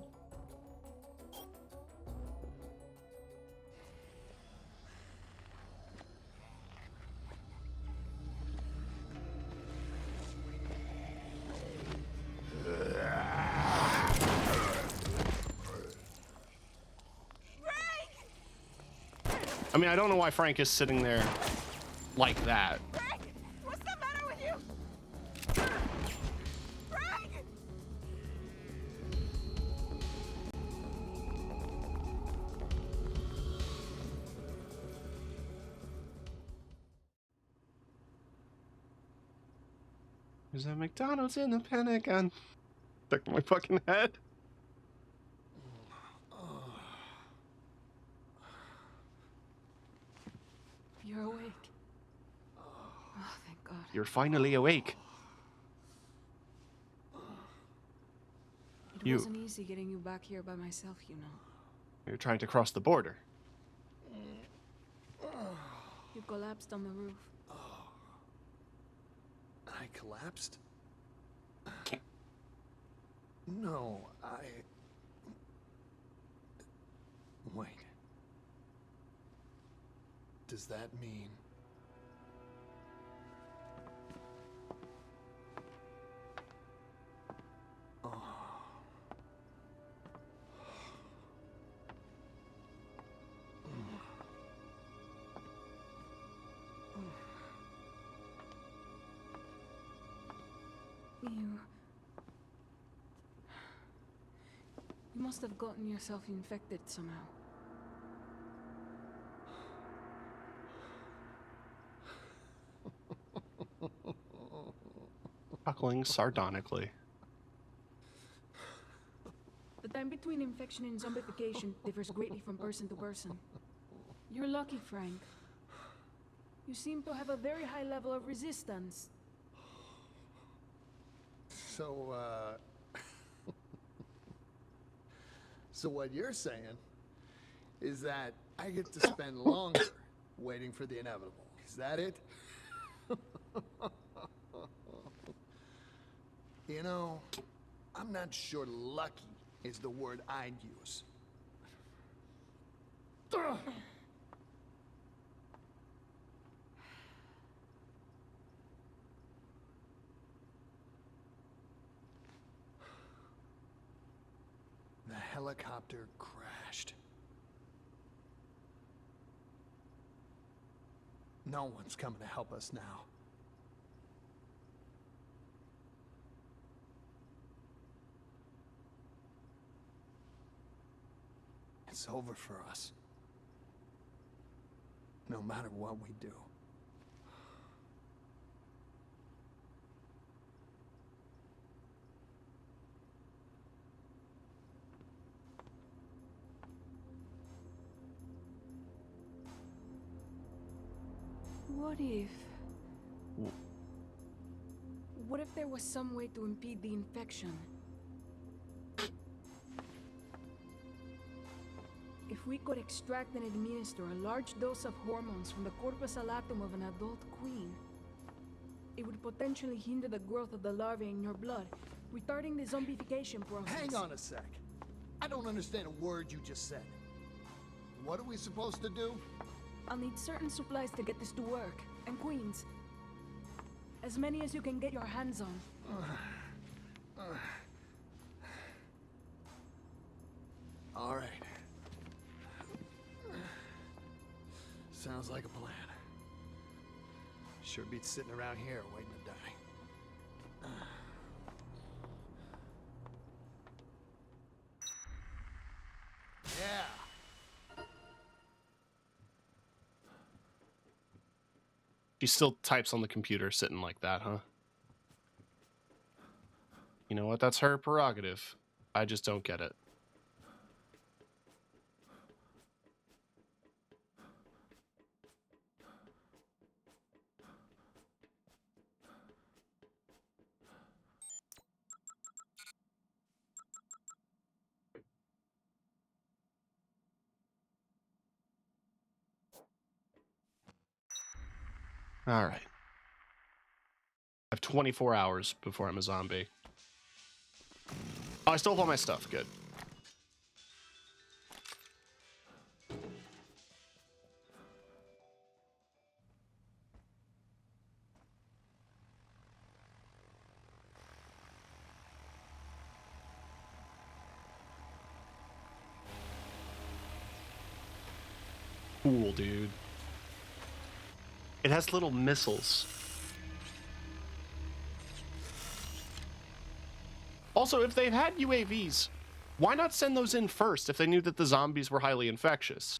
I mean, I don't know why Frank is sitting there like that. Frank! What's the matter with you? Frank! There's a McDonald's in the Pentagon. Stuck to my fucking head. You're awake. Oh, thank God. You're finally awake. It wasn't easy getting you back here by myself, you know. You're trying to cross the border. You collapsed on the roof. I collapsed? No, Wait. Does that mean... You must have gotten yourself infected somehow. Chuckling sardonically. The time between infection and zombification differs greatly from person to person. You're lucky, Frank. You seem to have a very high level of resistance. So, So what you're saying is that I get to spend longer waiting for the inevitable. Is that it? You know, I'm not sure lucky is the word I'd use. The helicopter crashed. No one's coming to help us now. It's over for us. No matter what we do. What if... What if there was some way to impede the infection? If we could extract and administer a large dose of hormones from the corpus allatum of an adult queen, it would potentially hinder the growth of the larvae in your blood, retarding the zombification process. Hang on a sec. I don't understand a word you just said. What are we supposed to do? I'll need certain supplies to get this to work, and queens. As many as you can get your hands on. All right. Sounds like a plan. Sure beats sitting around here waiting to die. Yeah. She still types on the computer sitting like that, huh? You know what? That's her prerogative. I just don't get it. All right. I have 24 hours before I'm a zombie. Oh, I stole all my stuff. Good. Cool, dude. It has little missiles. Also, if they've had UAVs, why not send those in first if they knew that the zombies were highly infectious?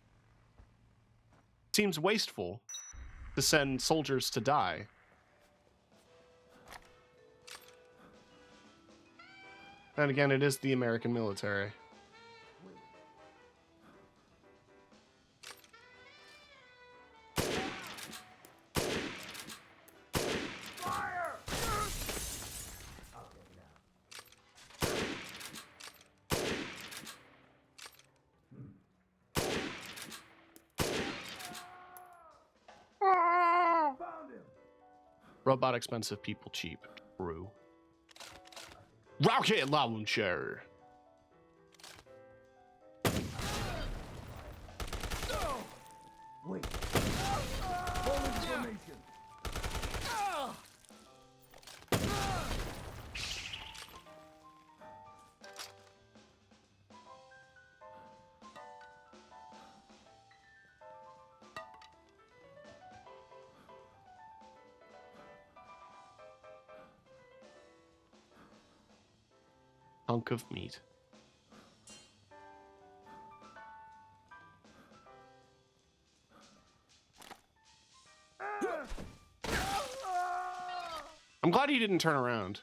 Seems wasteful to send soldiers to die. And again, it is the American military. Robot expensive, people cheap. True. Rocket launcher. Wait. Full information. Hunk of meat. I'm glad he didn't turn around.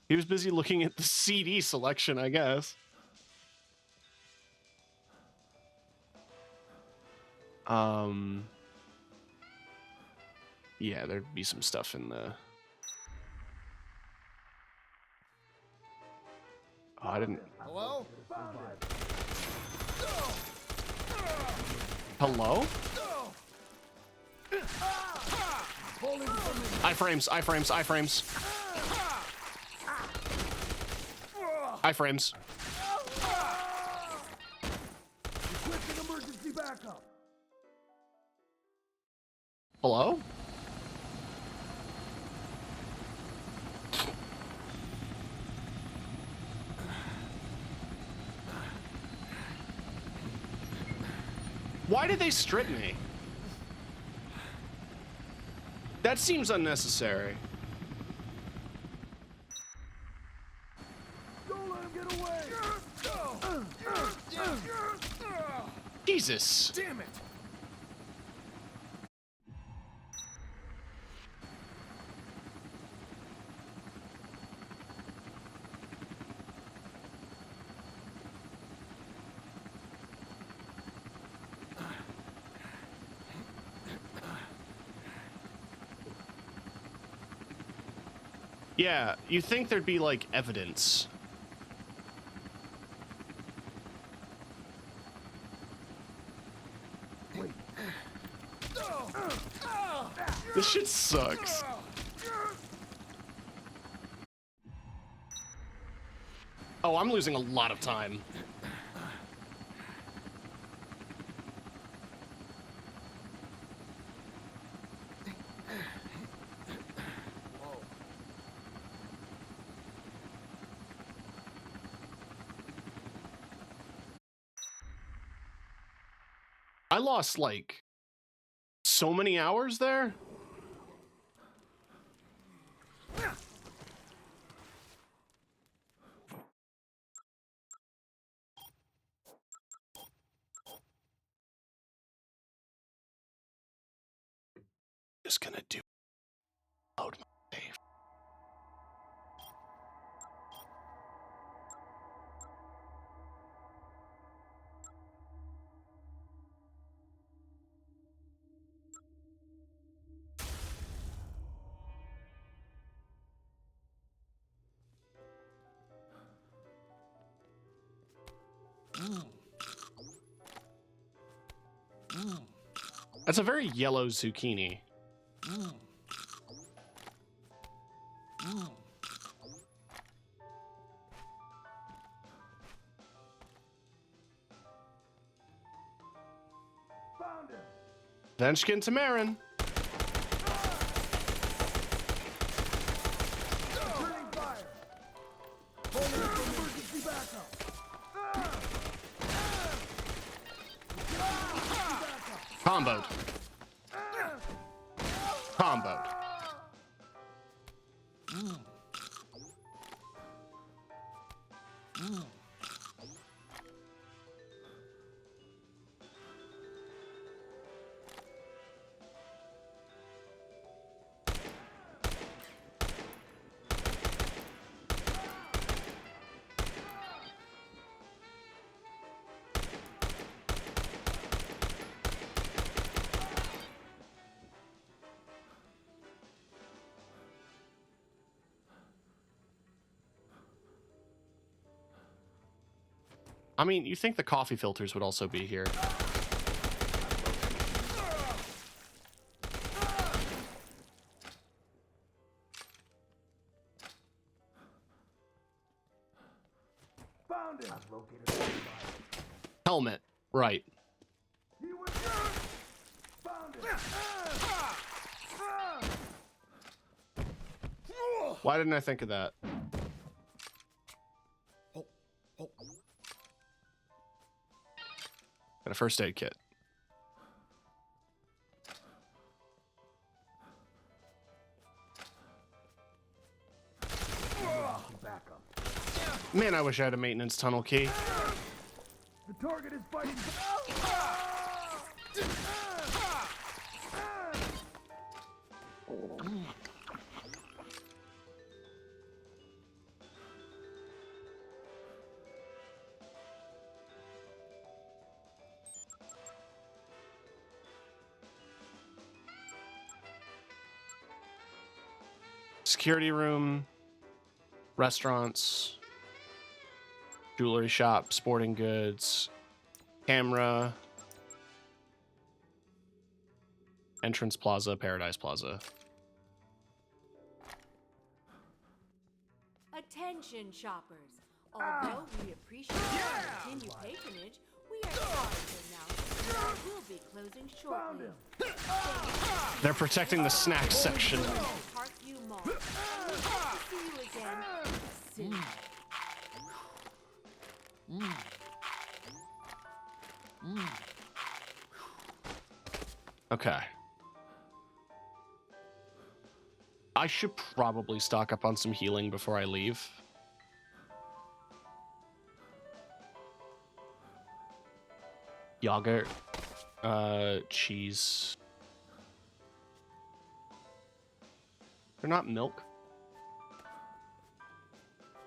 He was busy looking at the CD selection, I guess. Yeah, there'd be some stuff in the... Oh, I didn't... Hello? Hello? Iframes, iframes, iframes. Iframes. Requesting emergency backup. Hello? Why did they strip me? That seems unnecessary. Don't let him get away. Jesus. Damn it. Yeah, you think there'd be like evidence. This shit sucks. Oh, I'm losing a lot of time. I lost like so many hours there. Just gonna do load my save. That's a very yellow zucchini. Venchkin Tamarin. Comboed. Comboed. I mean, you think the coffee filters would also be here. Found it. Helmet. Right. Found it. Why didn't I think of that? Got a first aid kit. Man, I wish I had a maintenance tunnel key. The target is fighting. Security room, restaurants, jewelry shop, sporting goods, camera, entrance plaza, Paradise Plaza. Attention, shoppers. Although we appreciate your continued patronage, we are sorry to announce that we will be closing shortly. They're protecting the snack section. Parkview Mall. We hope to see you again soon. Okay. I should probably stock up on some healing before I leave. Yogurt, cheese. They're not milk.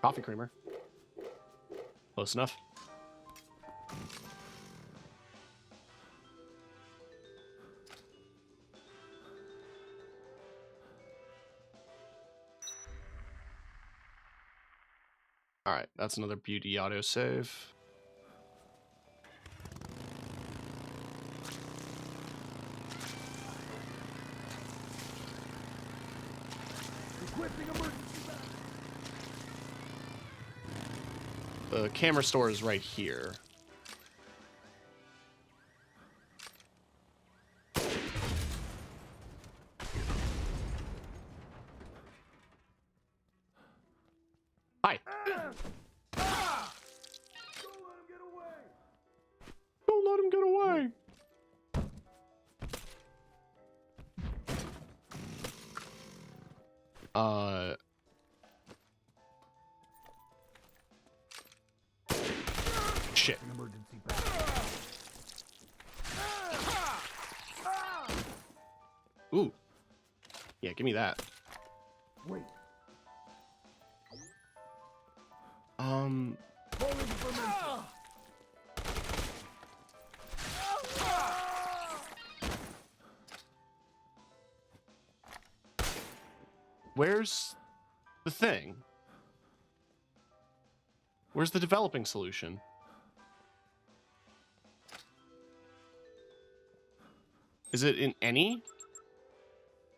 Coffee creamer. Close enough. All right, that's another beauty autosave. The camera store is right here. Hi. Don't let him get away. Shit. Ooh. Yeah, give me that. Wait. Where's the thing? Where's the developing solution? Is it in any?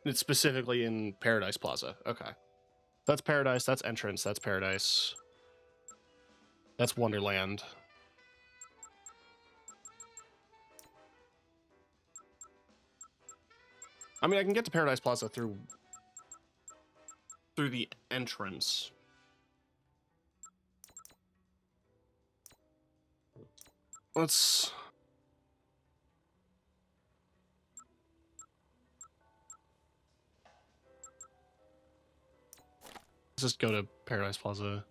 It's specifically in Paradise Plaza. Okay. That's Paradise, that's Entrance, that's Paradise. That's Wonderland. I mean, I can get to Paradise Plaza through the entrance. Let's just go to Paradise Plaza.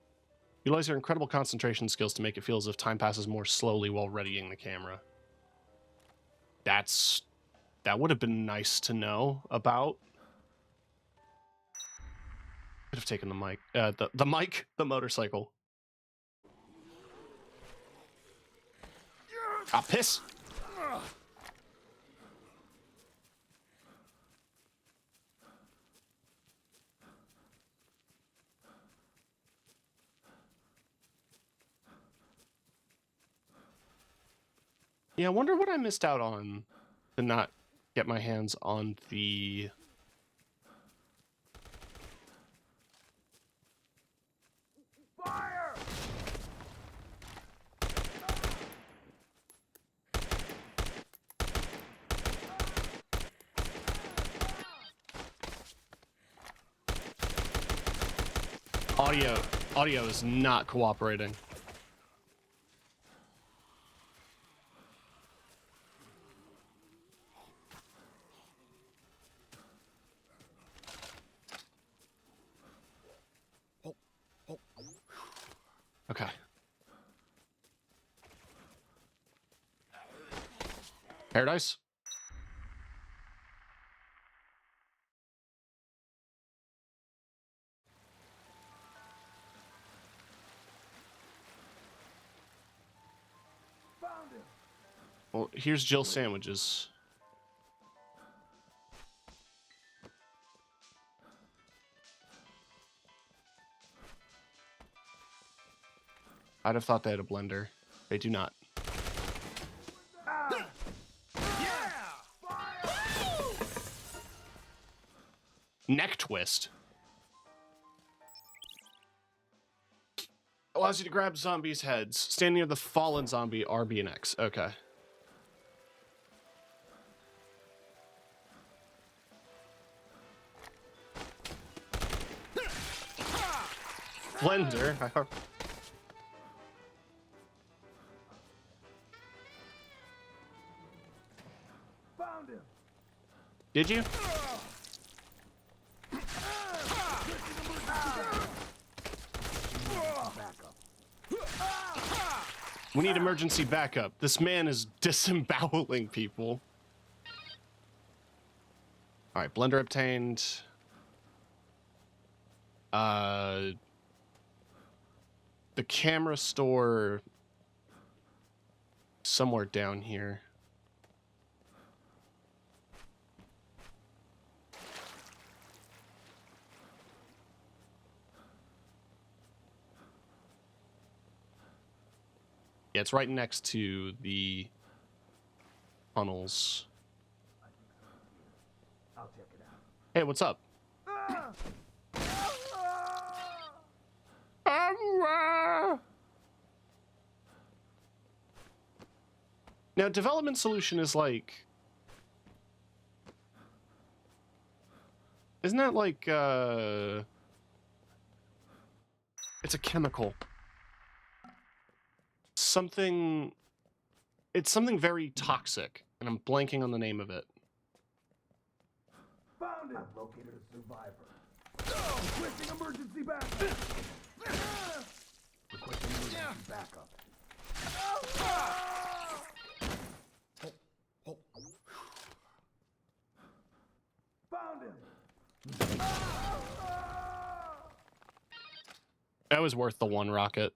Utilize your incredible concentration skills to make it feel as if time passes more slowly while readying the camera. That would have been nice to know about. Could have taken the mic. The mic, the motorcycle. Ah, piss! Yeah, I wonder what I missed out on to not get my hands on the... Fire! Audio is not cooperating. Okay. Paradise? Found him. Well, here's Jill's sandwiches. I'd have thought they had a blender. They do not. Neck twist. Allows you to grab zombies' heads. Stand near the fallen zombie, R, B, and X. Okay. Blender. Found him. Did you? We need emergency backup. This man is disemboweling people. All right, blender obtained. The camera store somewhere down here. it's right next to the tunnels. I'll check it out. Hey, what's up? Now, development solution is like... Isn't that like, It's a chemical. Something... It's something very toxic, and I'm blanking on the name of it. Found it! I've located a survivor. Requesting emergency backup! Requesting emergency backup. Found him! That was worth the one rocket.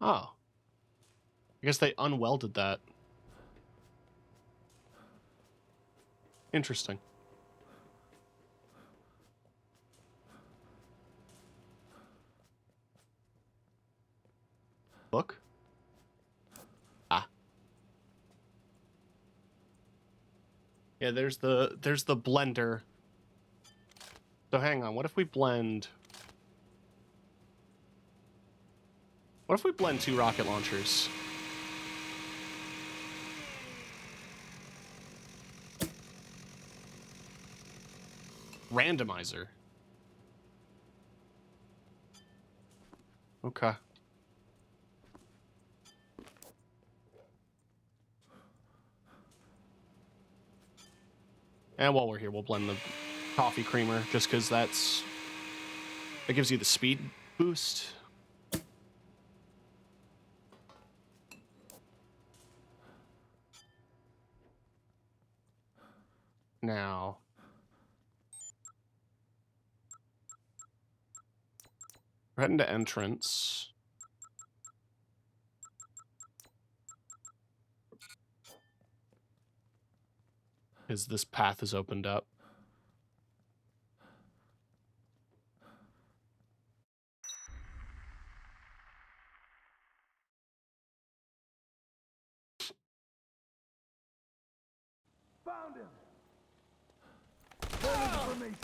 Oh. I guess they unwelded that. Interesting. Book? Ah. Yeah, there's the blender. So hang on, what if we blend... What if we blend 2 rocket launchers? Randomizer. Okay. And while we're here, we'll blend the coffee creamer, just because that gives you the speed boost. Now, we're heading to entrance. Because this path is opened up. Found him! Further information!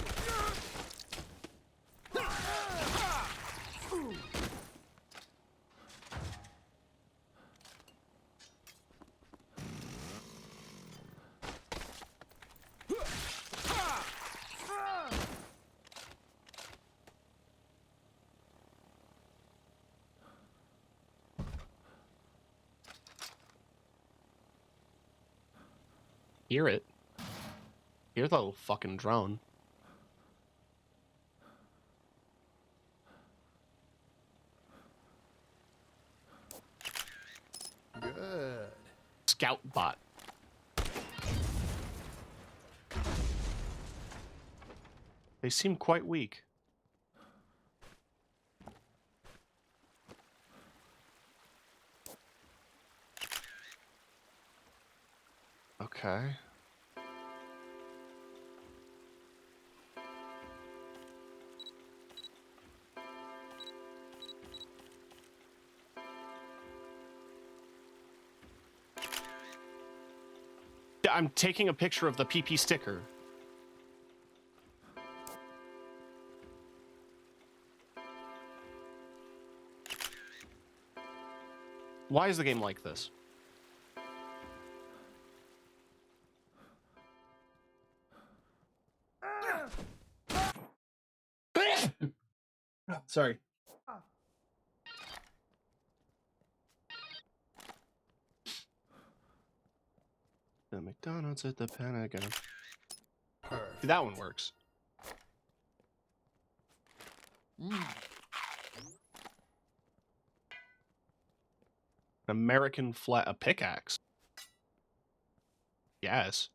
Hear it. Hear the little fucking drone. Good. Scout bot. They seem quite weak. Okay. I'm taking a picture of the PP sticker. Why is the game like this? Sorry. The McDonald's at the Pentagon. See, that one works. American flat, a pickaxe. Yes.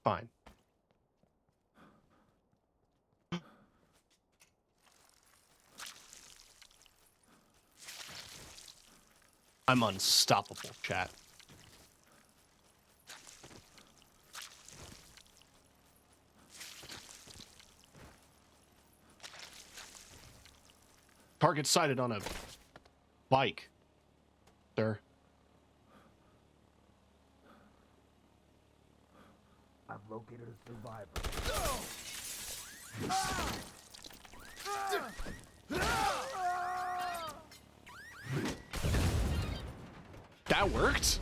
Fine. I'm unstoppable, chat. Target sighted on a bike, sir. I've located a survivor. That worked?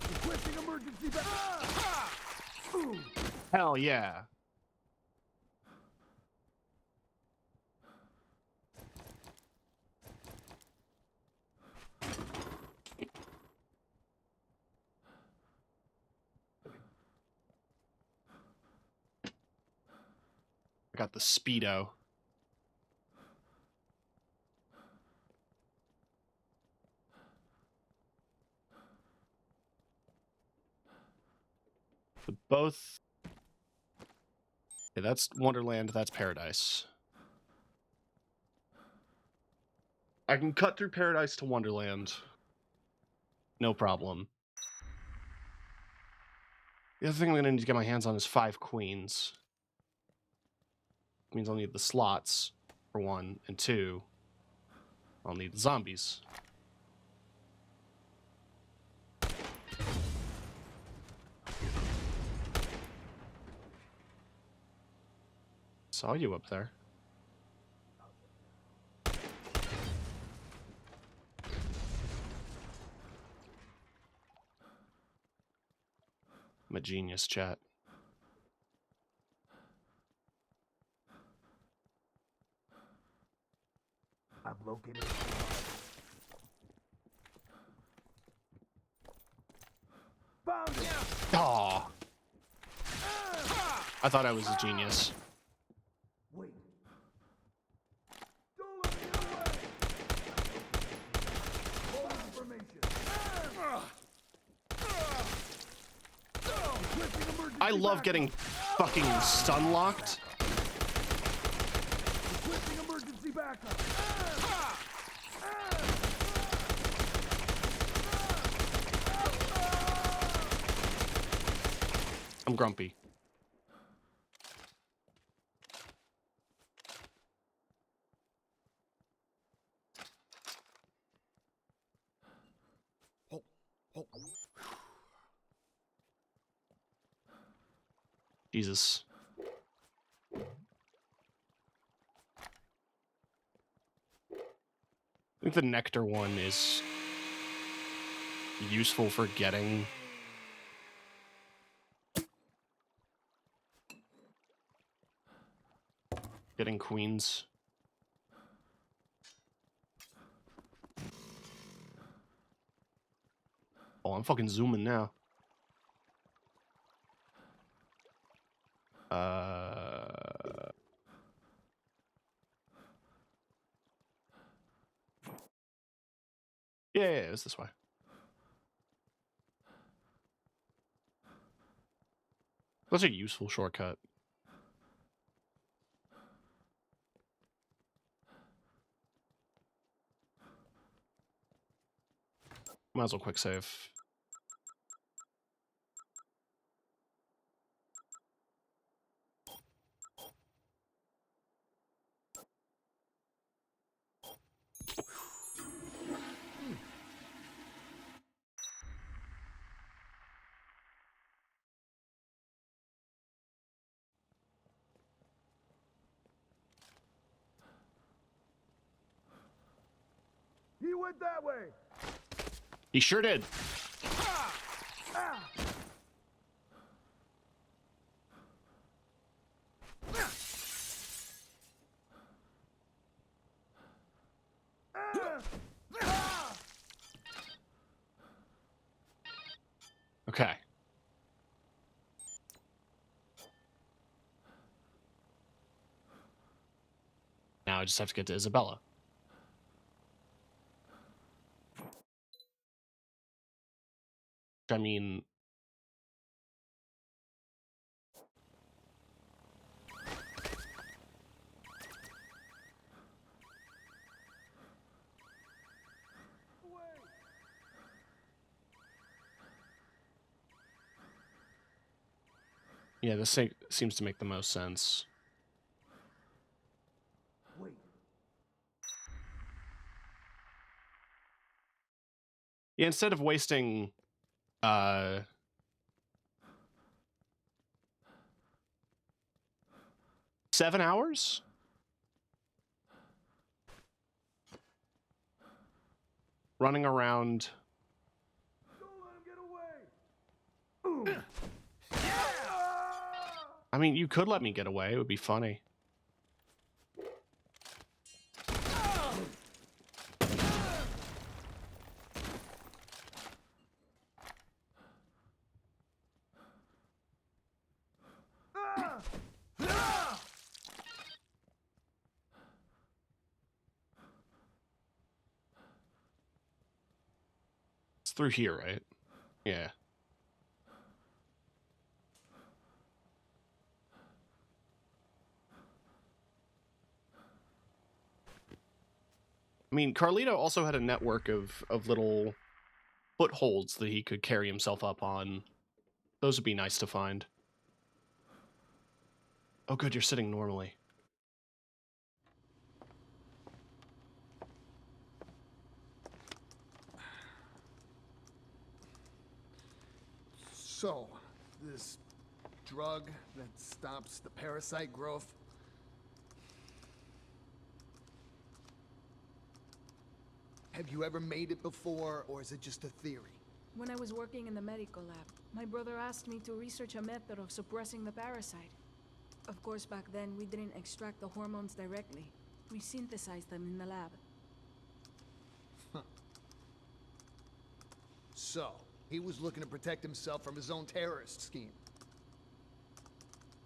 Requesting emergency back. Hell yeah. I got the speedo. Both. Okay, that's Wonderland, that's Paradise. I can cut through Paradise to Wonderland. No problem. The other thing I'm gonna need to get my hands on is 5 queens. Means I'll need the slots, for 1, and 2, I'll need the zombies. Saw you up there. I'm a genius, chat. I've located. Found it. Aw. I thought I was a genius. Wait. Don't let me get away. More information. I love getting fucking stun locked. Requesting emergency backup. I'm grumpy. Jesus. I think the nectar one is useful for getting queens. Oh, I'm fucking zooming now. Yeah, it's this way. That's a useful shortcut. Might as well quick save. you went that way. He sure did. Okay. Now I just have to get to Isabella. I mean, yeah, this seems to make the most sense. Wait. Yeah, instead of wasting 7 hours? Running around. Don't let him get away. I mean, you could let me get away. It would be funny. It's through here, right? Yeah. I mean, Carlito also had a network of little footholds that he could carry himself up on. Those would be nice to find. Oh, good, you're sitting normally. So, this drug that stops the parasite growth. Have you ever made it before, or is it just a theory? When I was working in the medical lab, my brother asked me to research a method of suppressing the parasite. Of course, back then, we didn't extract the hormones directly. We synthesized them in the lab. So, he was looking to protect himself from his own terrorist scheme.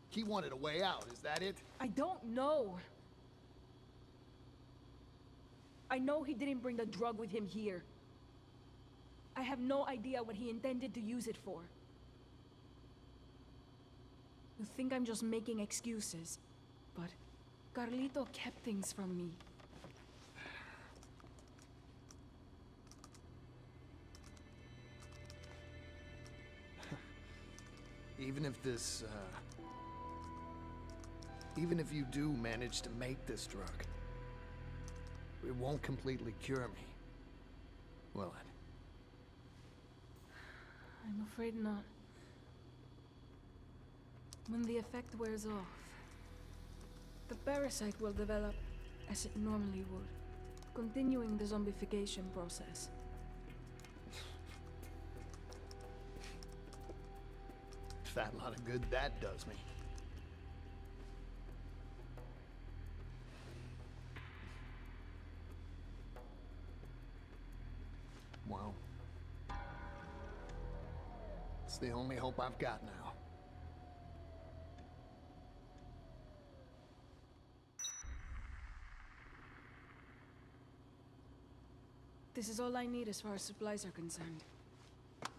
He wanted a way out, is that it? I don't know. I know he didn't bring the drug with him here. I have no idea what he intended to use it for. You think I'm just making excuses, but Carlito kept things from me. Even if this, even if you do manage to make this drug, it won't completely cure me, will it? I'm afraid not. When the effect wears off, the parasite will develop as it normally would, continuing the zombification process. Fat lot of good that does me. Well, it's the only hope I've got now. This is all I need as far as supplies are concerned.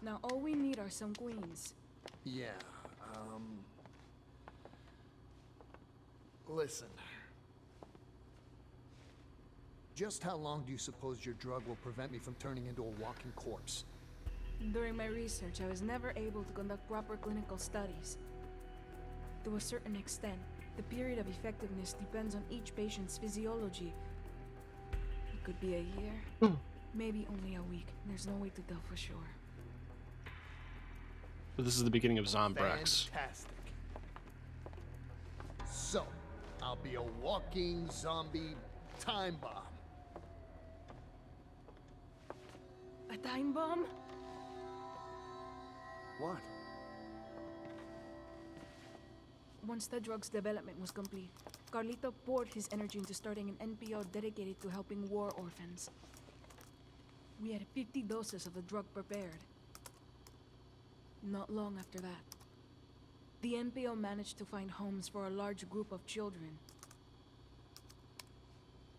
Now all we need are some queens. Yeah, listen. Just how long do you suppose your drug will prevent me from turning into a walking corpse? During my research, I was never able to conduct proper clinical studies. To a certain extent, the period of effectiveness depends on each patient's physiology. It could be a year, maybe only a week. There's no way to tell for sure. But this is the beginning of Zombrex. Fantastic. So, I'll be a walking zombie time bomb. A time bomb? What? Once the drug's development was complete, Carlito poured his energy into starting an NPO dedicated to helping war orphans. We had 50 doses of the drug prepared. Not long after that, the NPO managed to find homes for a large group of children.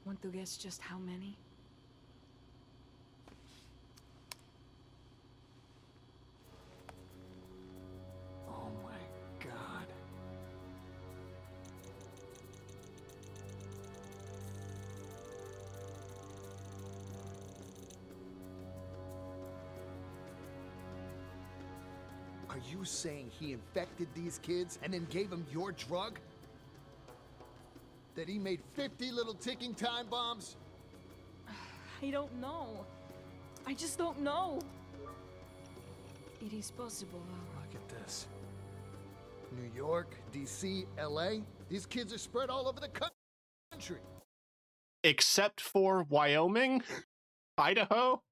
Want to guess just how many? Oh my God. Are you saying he infected these kids and then gave them your drug? That he made 50 little ticking time bombs? I don't know. I just don't know. It is possible, though. Look at this. New York, DC, LA. These kids are spread all over the country. Except for Wyoming, Idaho,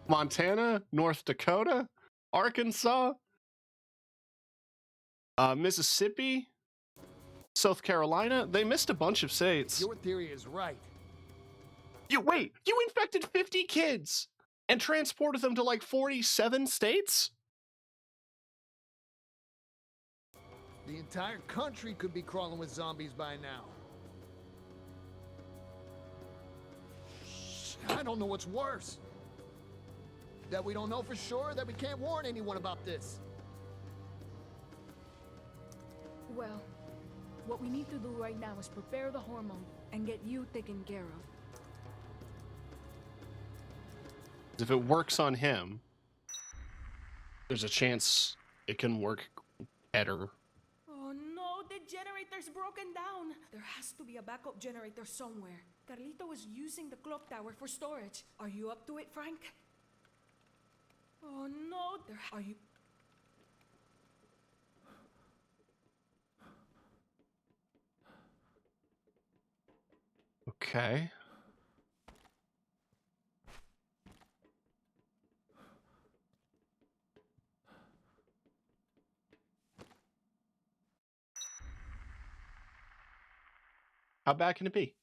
Montana, North Dakota, Arkansas, Mississippi, South Carolina. They missed a bunch of states. Your theory is right. You infected 50 kids and transported them to like 47 states? The entire country could be crawling with zombies by now. I don't know what's worse. That we don't know for sure, that we can't warn anyone about this. Well, what we need to do right now is prepare the hormone and get you taken care of. If it works on him, there's a chance it can work better. Oh no, the generator's broken down. There has to be a backup generator somewhere. Carlito was using the clock tower for storage. Are you up to it, Frank? Oh no, are you... Okay. How bad can it be?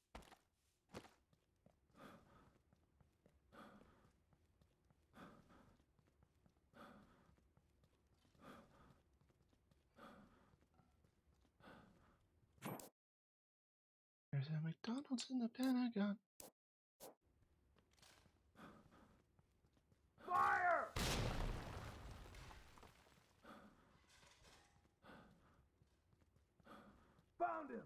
There's a McDonald's in the Pentagon. Fire! Found him!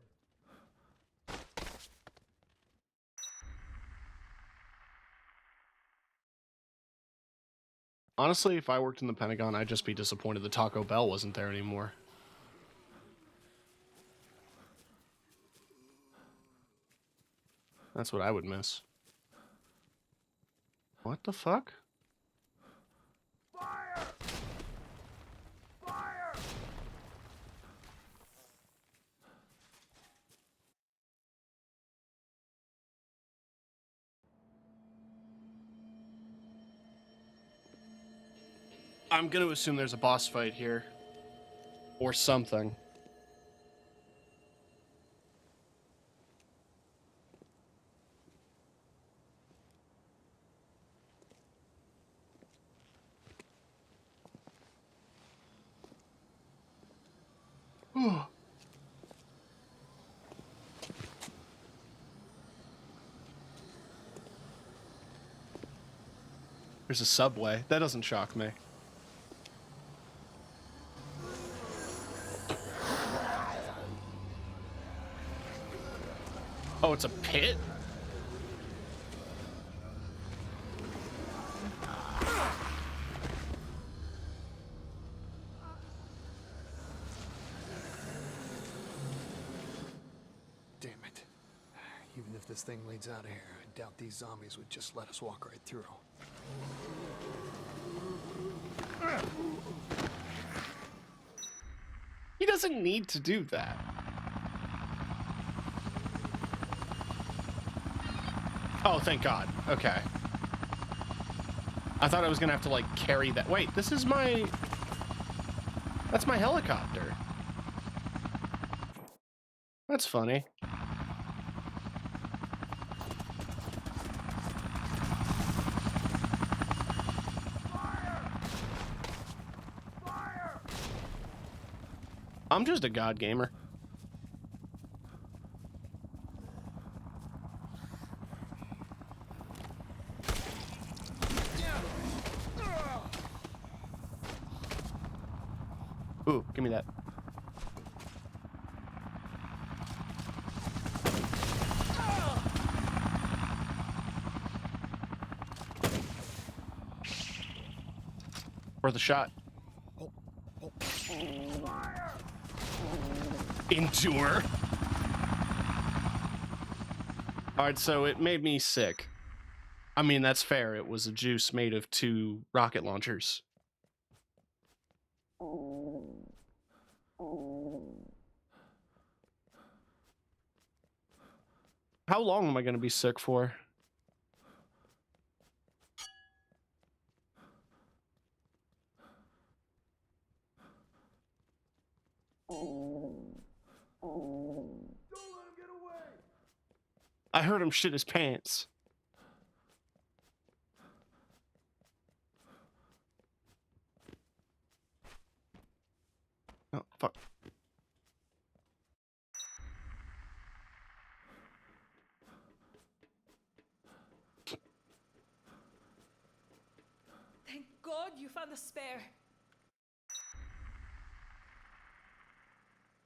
Honestly, if I worked in the Pentagon, I'd just be disappointed the Taco Bell wasn't there anymore. That's what I would miss. What the fuck? Fire! Fire! I'm gonna assume there's a boss fight here. Or something. There's a subway. That doesn't shock me. Oh, it's a pit? Damn it. Even if this thing leads out of here, I doubt these zombies would just let us walk right through. He doesn't need to do that. Oh, thank God. Okay. I thought I was gonna have to like carry that. Wait, this is my... That's my helicopter. That's funny. I'm just a god gamer. Ooh, give me that. Worth a shot. Endure. Alright, so it made me sick. I mean, that's fair. It was a juice made of 2 rocket launchers. How long am I going to be sick for? I heard him shit his pants. Oh, fuck. Thank God you found a spare.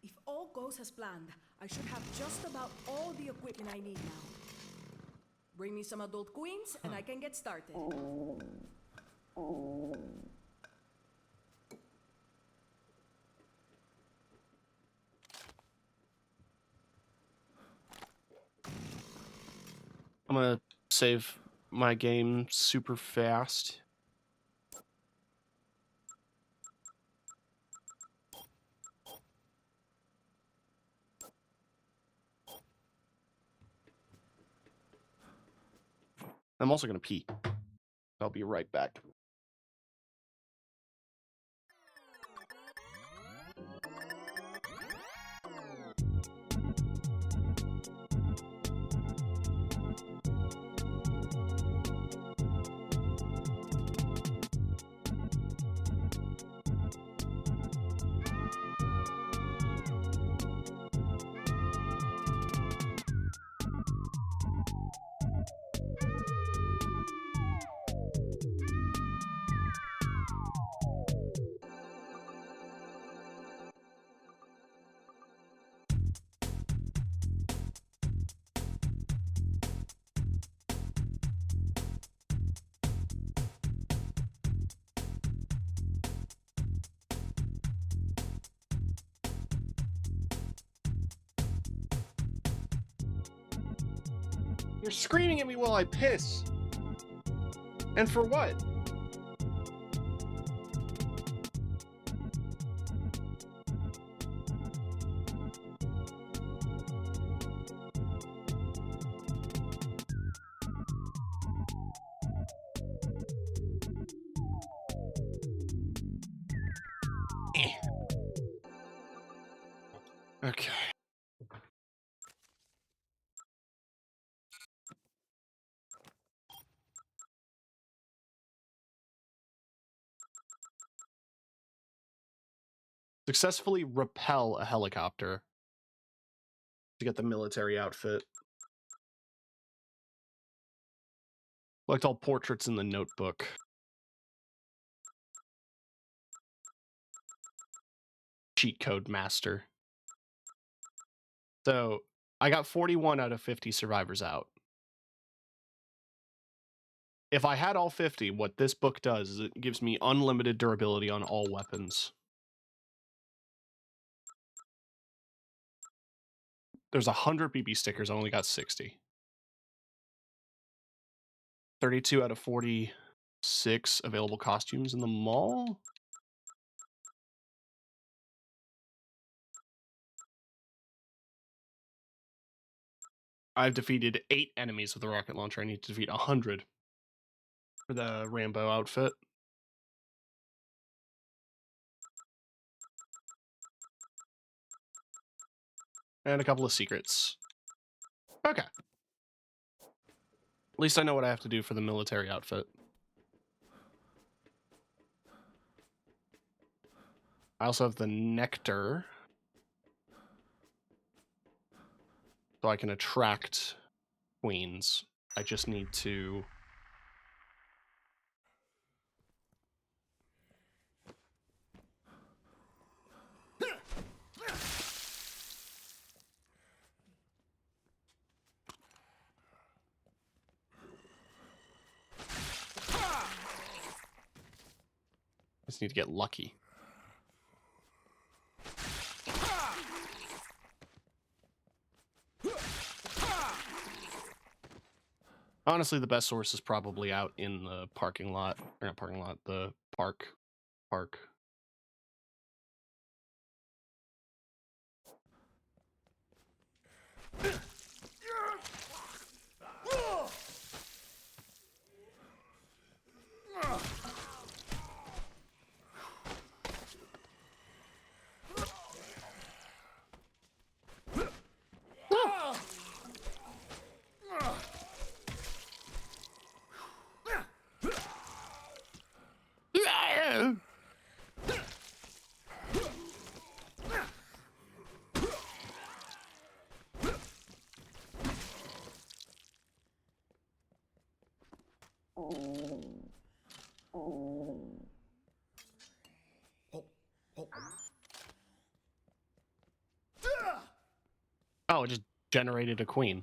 If all goes as planned, I should have just about all the equipment I need now. Bring me some adult queens and I can get started. I'm gonna save my game super fast. I'm also gonna pee. I'll be right back. You're screaming at me while I piss. And for what? Okay. Successfully repel a helicopter to get the military outfit. Collect all portraits in the notebook. Cheat code master. So I got 41 out of 50 survivors out. If I had all 50, what this book does is it gives me unlimited durability on all weapons. There's 100 BB stickers, I only got 60. 32 out of 46 available costumes in the mall. I've defeated 8 enemies with a rocket launcher. I need to defeat 100. For the Rambo outfit. And a couple of secrets. Okay. At least I know what I have to do for the military outfit. I also have the nectar. So I can attract queens. I just need to... I just need to get lucky. Honestly, the best source is probably out in the parking lot. Or not parking lot, the park. Park. Oh, it just generated a queen.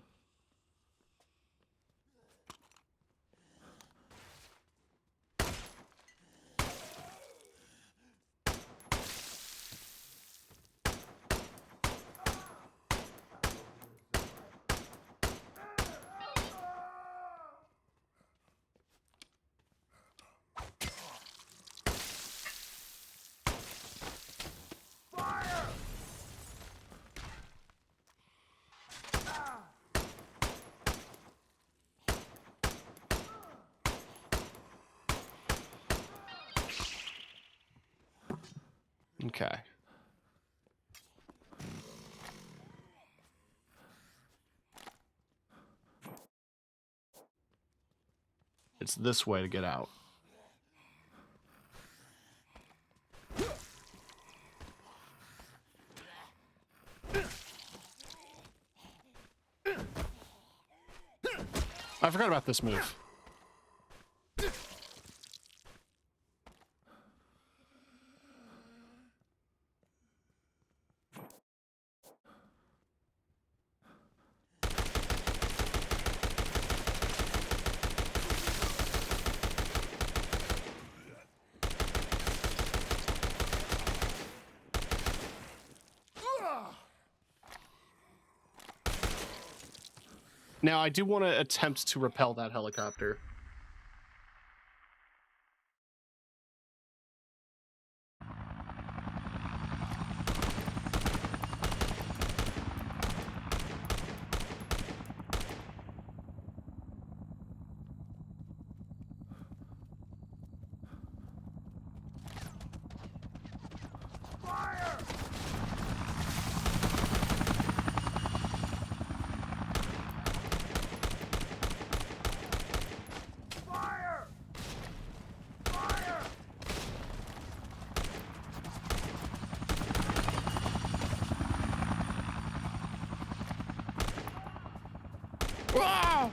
Okay. It's this way to get out. I forgot about this move. Now, I do want to attempt to repel that helicopter. Wow!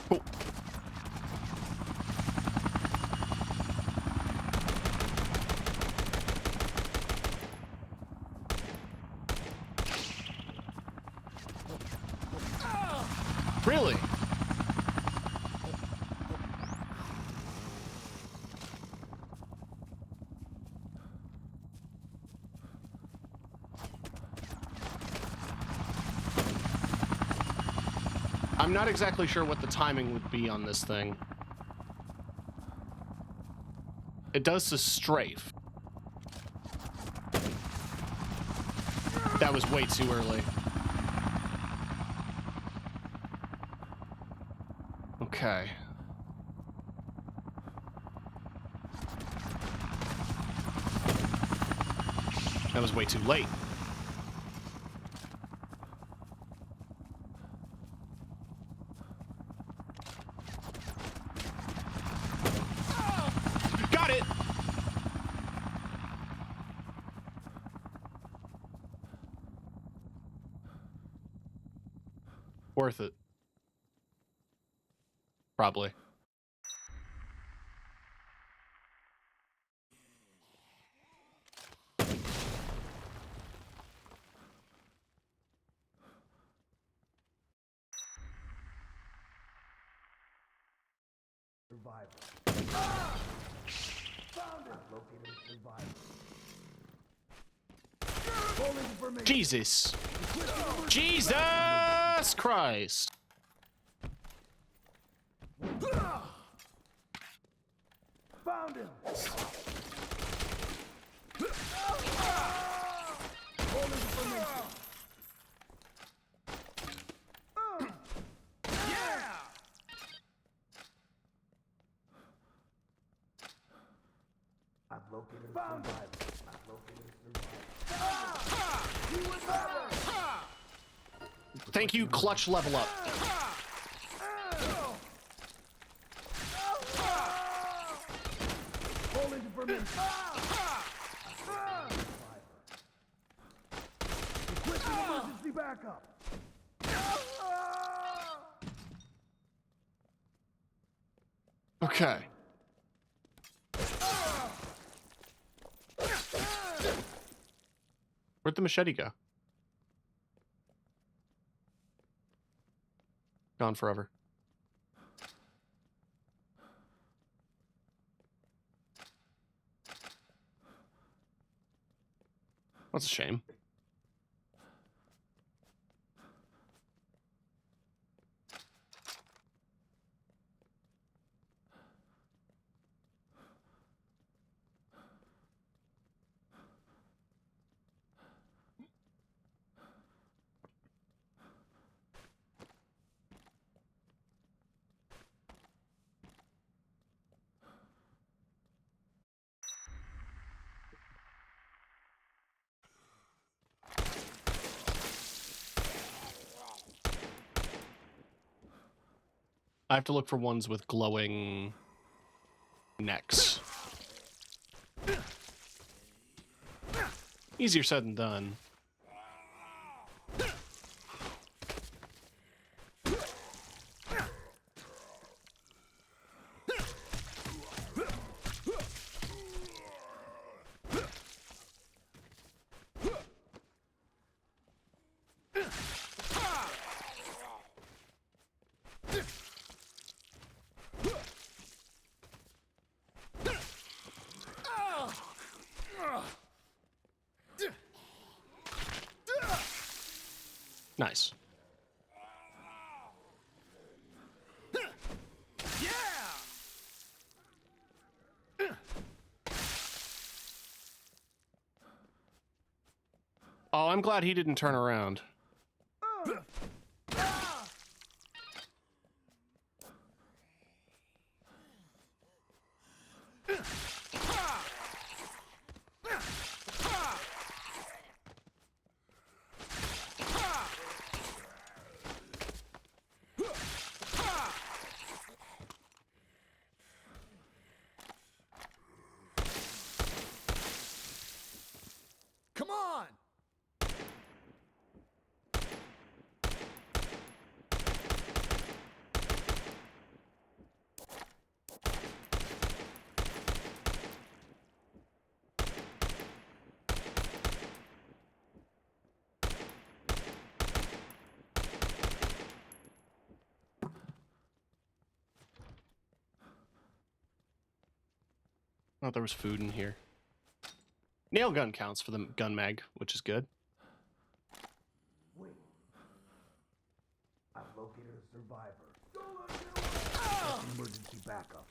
Cool. Really? I'm not exactly sure what the timing would be on this thing. It does to strafe. That was way too early. Okay. That was way too late. Got it! Worth it. Probably. Jesus. Jesus Christ. Found him! I've located a survivor. I've located a survivor. Thank you, clutch level up. Holding for me! Requesting emergency backup! Okay. Where'd the machete go? Gone forever. That's a shame. I have to look for ones with glowing necks. Easier said than done. Nice. Oh, I'm glad he didn't turn around. Come on! Oh, there was food in here. Nail gun counts for the gun mag, which is good. Wait. I've located a survivor. Emergency backup.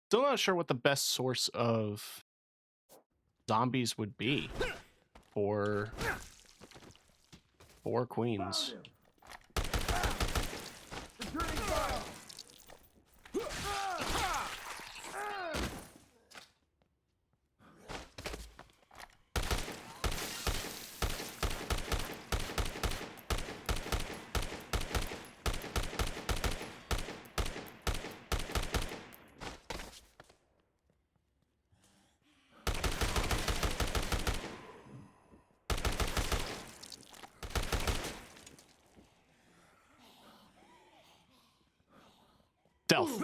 Still not sure what the best source of zombies would be for Queens. Stealth.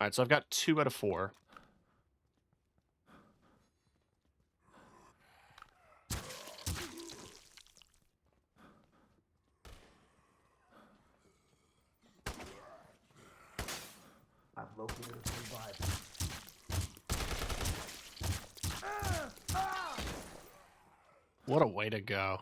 All right, so I've got 2 out of 4. I've located a survivor. What a way to go.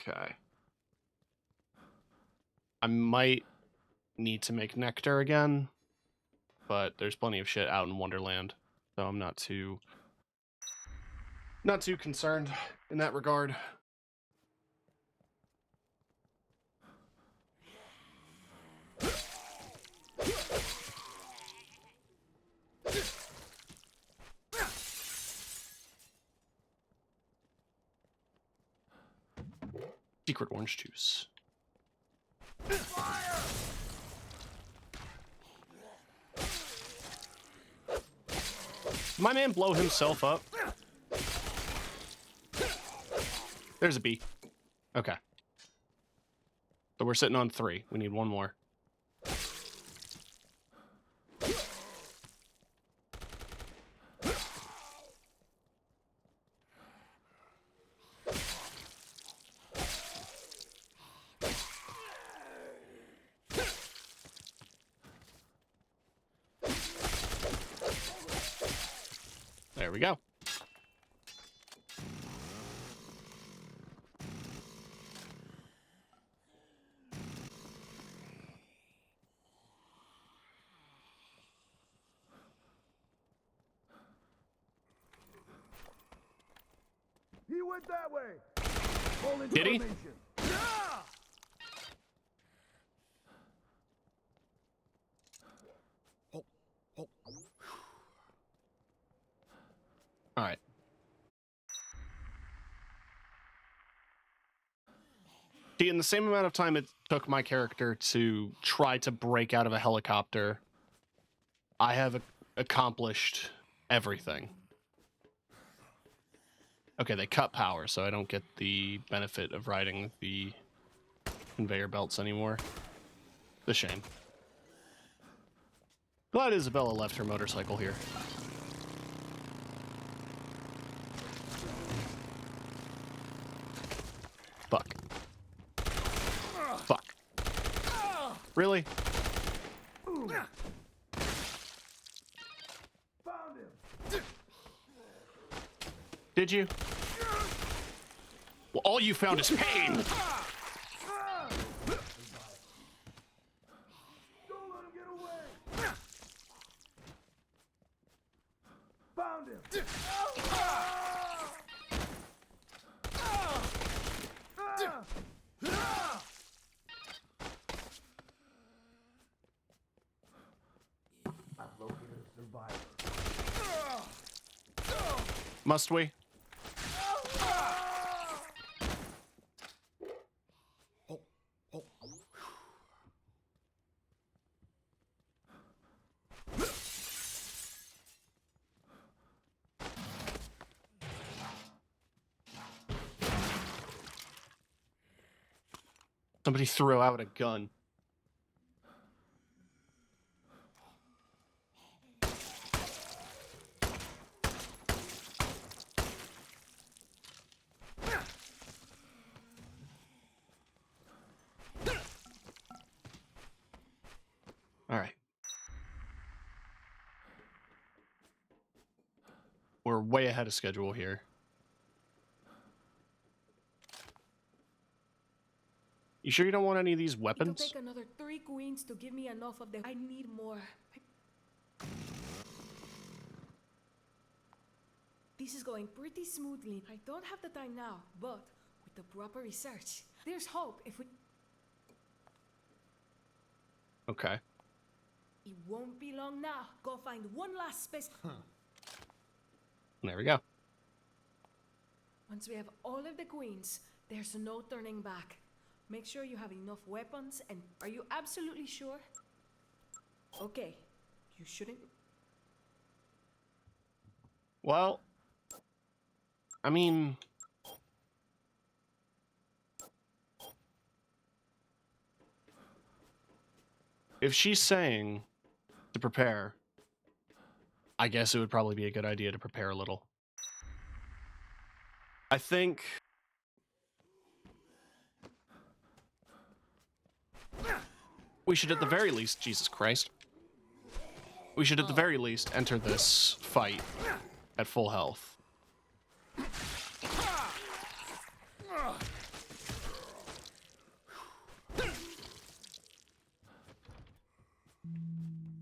Okay. I might need to make nectar again, but there's plenty of shit out in Wonderland, so I'm not too concerned in that regard. Secret orange juice. Did my man blow himself up? There's a bee. Okay. So we're sitting on 3. We need 1 more. There we go. He went that way. Did he? All right. See, in the same amount of time it took my character to try to break out of a helicopter, I have accomplished everything. Okay, they cut power, so I don't get the benefit of riding the conveyor belts anymore. It's a shame. Glad Isabella left her motorcycle here. Fuck. Really? Did you? Well, all you found is pain! Don't let him get away! Found him! I've located a survivor. Must we? Somebody threw out a gun. All right. We're way ahead of schedule here. You sure you don't want any of these weapons? It'll take another 3 queens to give me enough of the... I need more. This is going pretty smoothly. I don't have the time now, but with the proper research, there's hope if we... Okay. It won't be long now. Go find one last space. There we go. Once we have all of the queens, there's no turning back. Make sure you have enough weapons, and are you absolutely sure? Okay, you shouldn't... Well, I mean... if she's saying to prepare, I guess it would probably be a good idea to prepare a little. I think... we should at the very least, Jesus Christ. We should at the very least enter this fight at full health.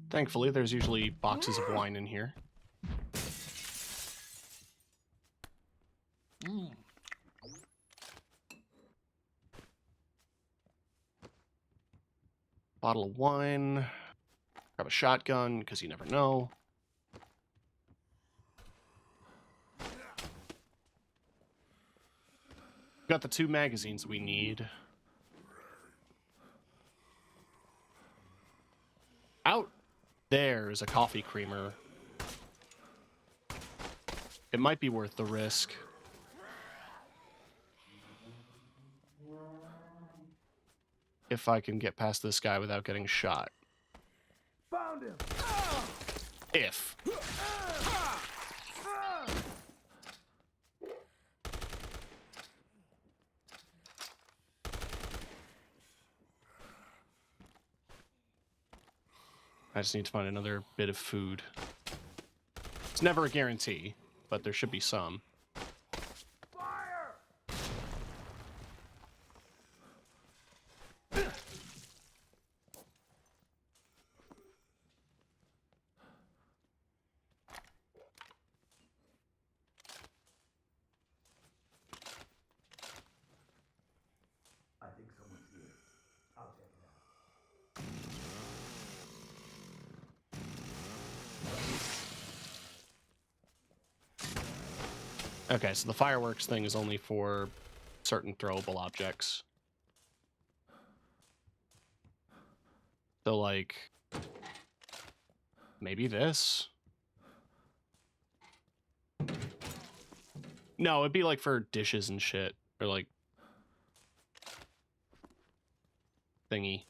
Thankfully, there's usually boxes of wine in here. Bottle of wine. Grab a shotgun, because you never know. Got the 2 magazines we need. Out there is a coffee creamer. It might be worth the risk. If I can get past this guy without getting shot. Found him! If. I just need to find another bit of food. It's never a guarantee, but there should be some. Fire! I think someone's here. I'll check it out. Okay, so the fireworks thing is only for certain throwable objects. So, like, maybe this? No, it'd be like for dishes and shit, or like thingy.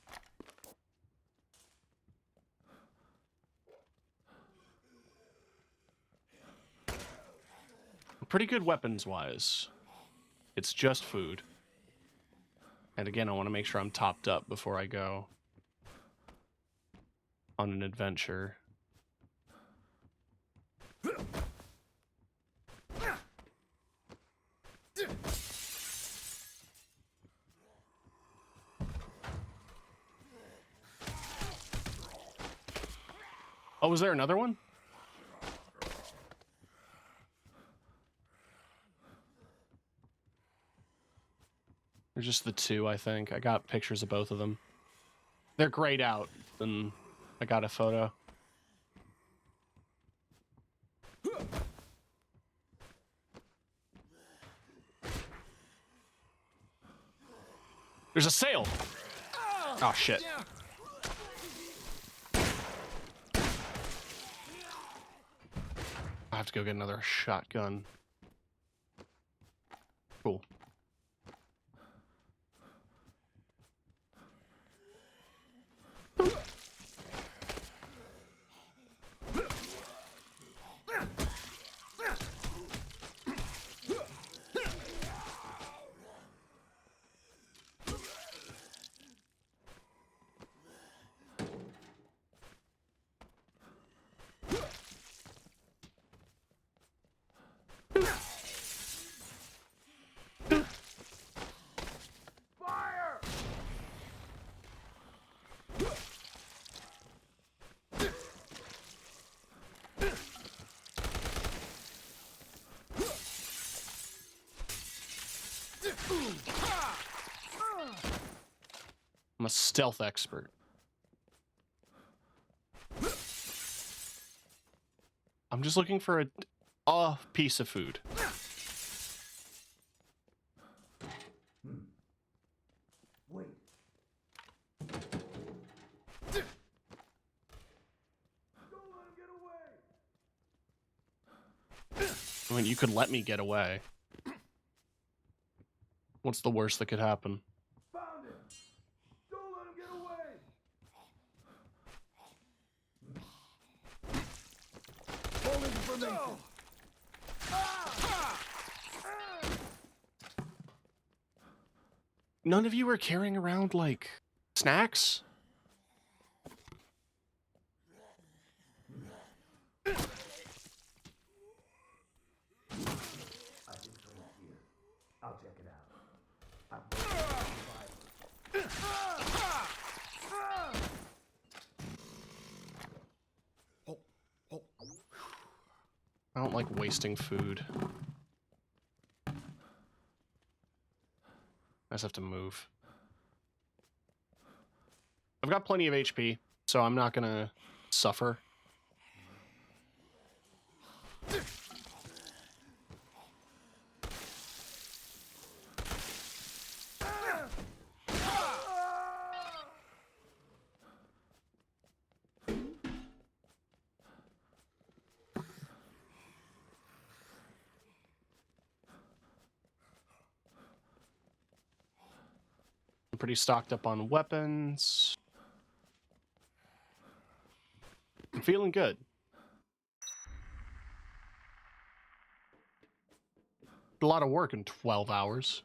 Pretty good weapons-wise. It's just food. And again, I want to make sure I'm topped up before I go. on an adventure. Oh, was there another one? There's just the two, I think. I got pictures of both of them. They're grayed out, and I got a photo. There's a sail! Oh, shit. I have to go get another shotgun. Cool. I'm a stealth expert. I'm just looking for a piece of food. Wait. I mean, you could let me get away. What's the worst that could happen? Found him. Don't let him get away. Full information. None of you are carrying around, like, snacks? I'll check it out. I don't like wasting food. I just have to move. I've got plenty of HP, so I'm not gonna suffer. I'm pretty stocked up on weapons. I'm feeling good. A lot of work in 12 hours.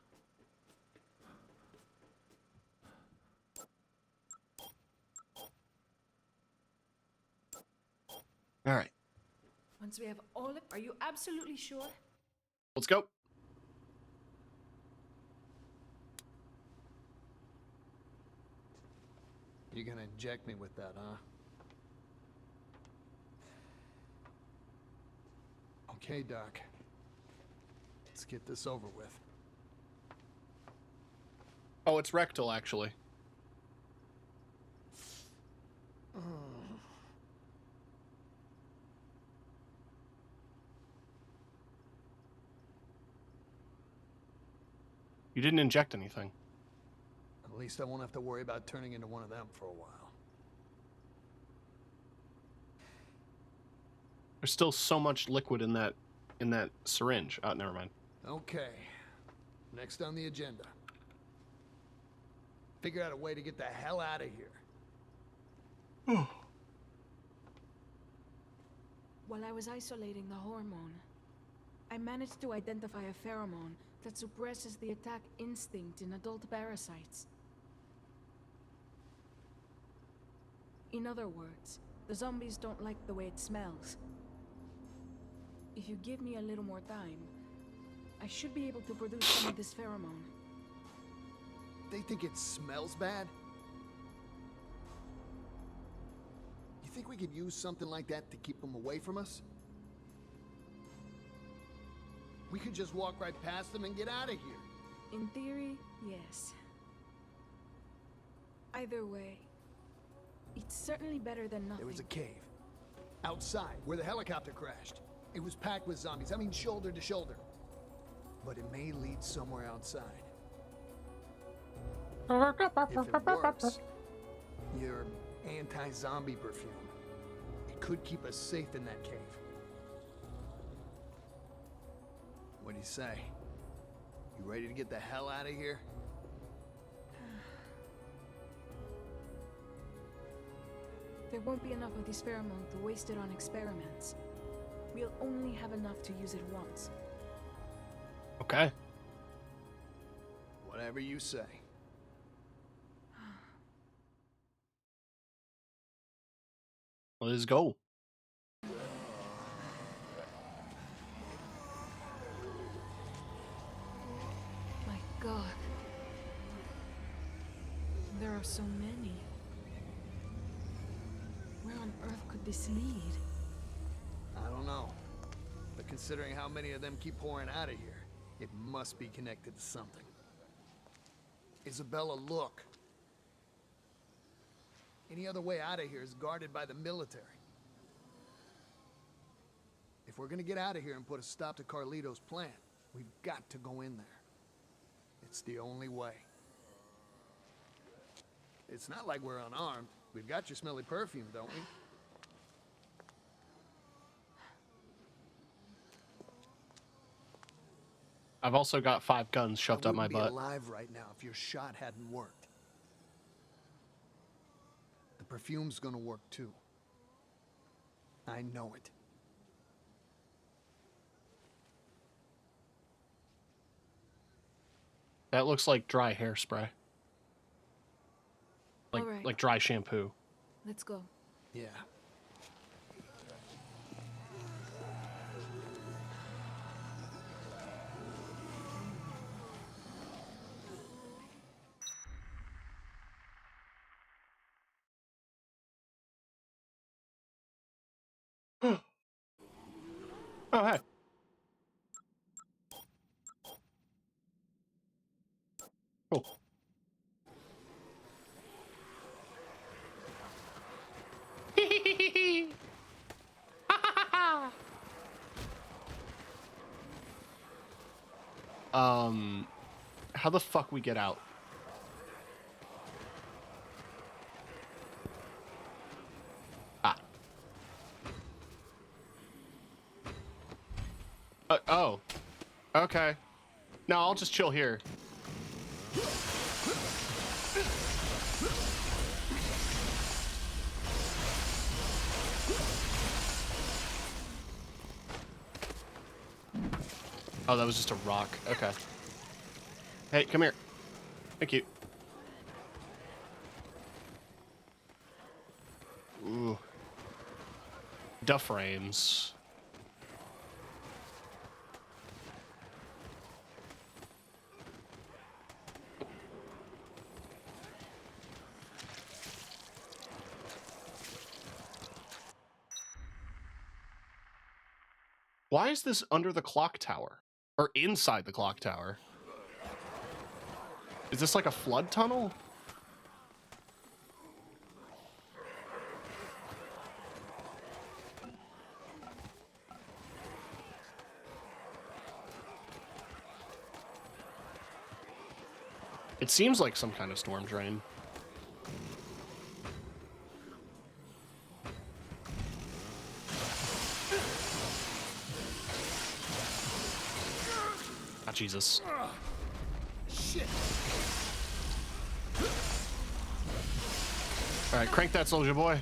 All right. Once we have all of... Are you absolutely sure? Let's go. You're gonna inject me with that, huh? Okay, Doc. Let's get this over with. Oh, it's rectal, actually. You didn't inject anything. At least I won't have to worry about turning into one of them for a while. There's still so much liquid in that syringe. Oh, never mind. Okay. Next on the agenda. Figure out a way to get the hell out of here. While I was isolating the hormone, I managed to identify a pheromone that suppresses the attack instinct in adult parasites. In other words, the zombies don't like the way it smells. If you give me a little more time, I should be able to produce some of this pheromone. They think it smells bad? You think we could use something like that to keep them away from us? We could just walk right past them and get out of here. In theory, yes. Either way, it's certainly better than nothing. There was a cave. Outside, where the helicopter crashed. It was packed with zombies, I mean shoulder to shoulder. But it may lead somewhere outside. If it works, your anti-zombie perfume, it could keep us safe in that cave. What do you say? You ready to get the hell out of here? There won't be enough of this pheromone to waste it on experiments. We'll only have enough to use it once. Okay. Whatever you say. Let's go. My God. There are so many. Where on earth could this lead? I don't know. But considering how many of them keep pouring out of here, it must be connected to something. Isabella, look. Any other way out of here is guarded by the military. If we're gonna get out of here and put a stop to Carlito's plan, we've got to go in there. It's the only way. It's not like we're unarmed. We've got your smelly perfume, don't we? I've also got 5 guns shoved up my I wouldn't butt. be alive right now if your shot hadn't worked. The perfume's gonna work too. I know it. That looks like dry hairspray. Like, All right. like dry shampoo. Let's go. Yeah. Oh, hey. Cool. How the fuck we get out? Ah. Oh. Okay. No, I'll just chill here. Oh, that was just a rock. Okay. Hey, come here. Thank you. Ooh. Duff frames. Why is this under the clock tower? Or inside the clock tower? Is this like a flood tunnel? It seems like some kind of storm drain. Ah, Jesus. Shit. All right, crank that soldier boy.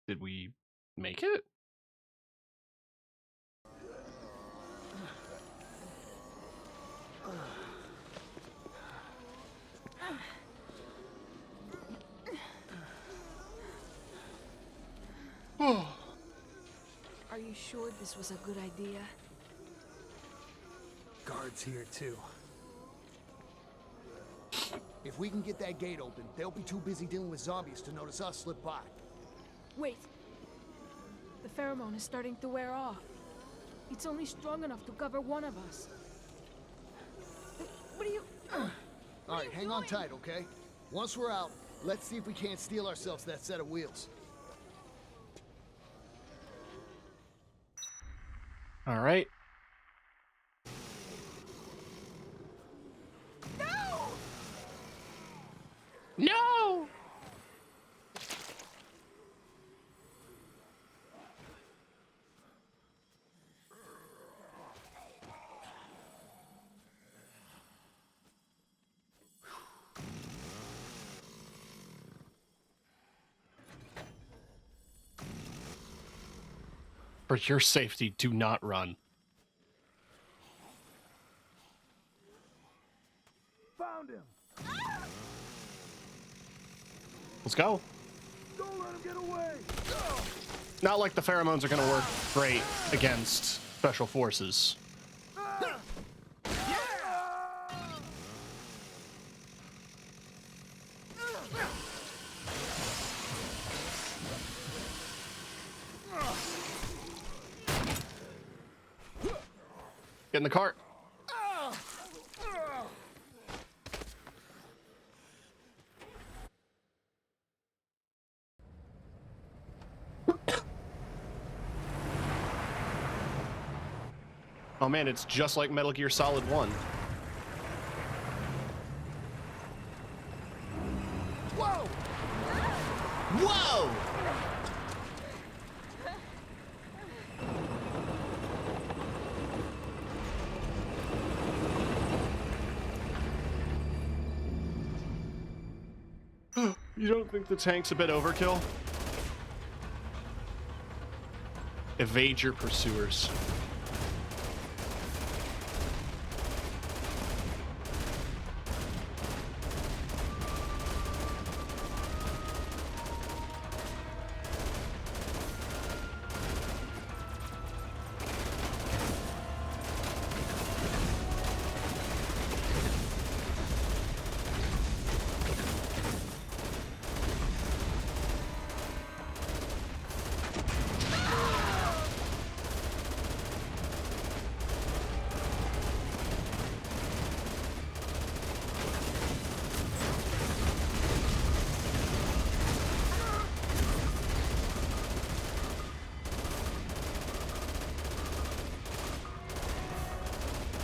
Did we make it? Are you sure this was a good idea? Guards here, too. If we can get that gate open, they'll be too busy dealing with zombies to notice us slip by. Wait. The pheromone is starting to wear off. It's only strong enough to cover one of us. What are you... All right, hang on tight, okay? Once we're out, let's see if we can't steal ourselves that set of wheels. All right. No! For your safety, do not run. Found him. Let's go. Don't let him get away. Not like the pheromones are going to work great against special forces. Get in the cart. Oh man, it's just like Metal Gear Solid 1. Whoa! Whoa! You don't think the tank's a bit overkill? Evade your pursuers.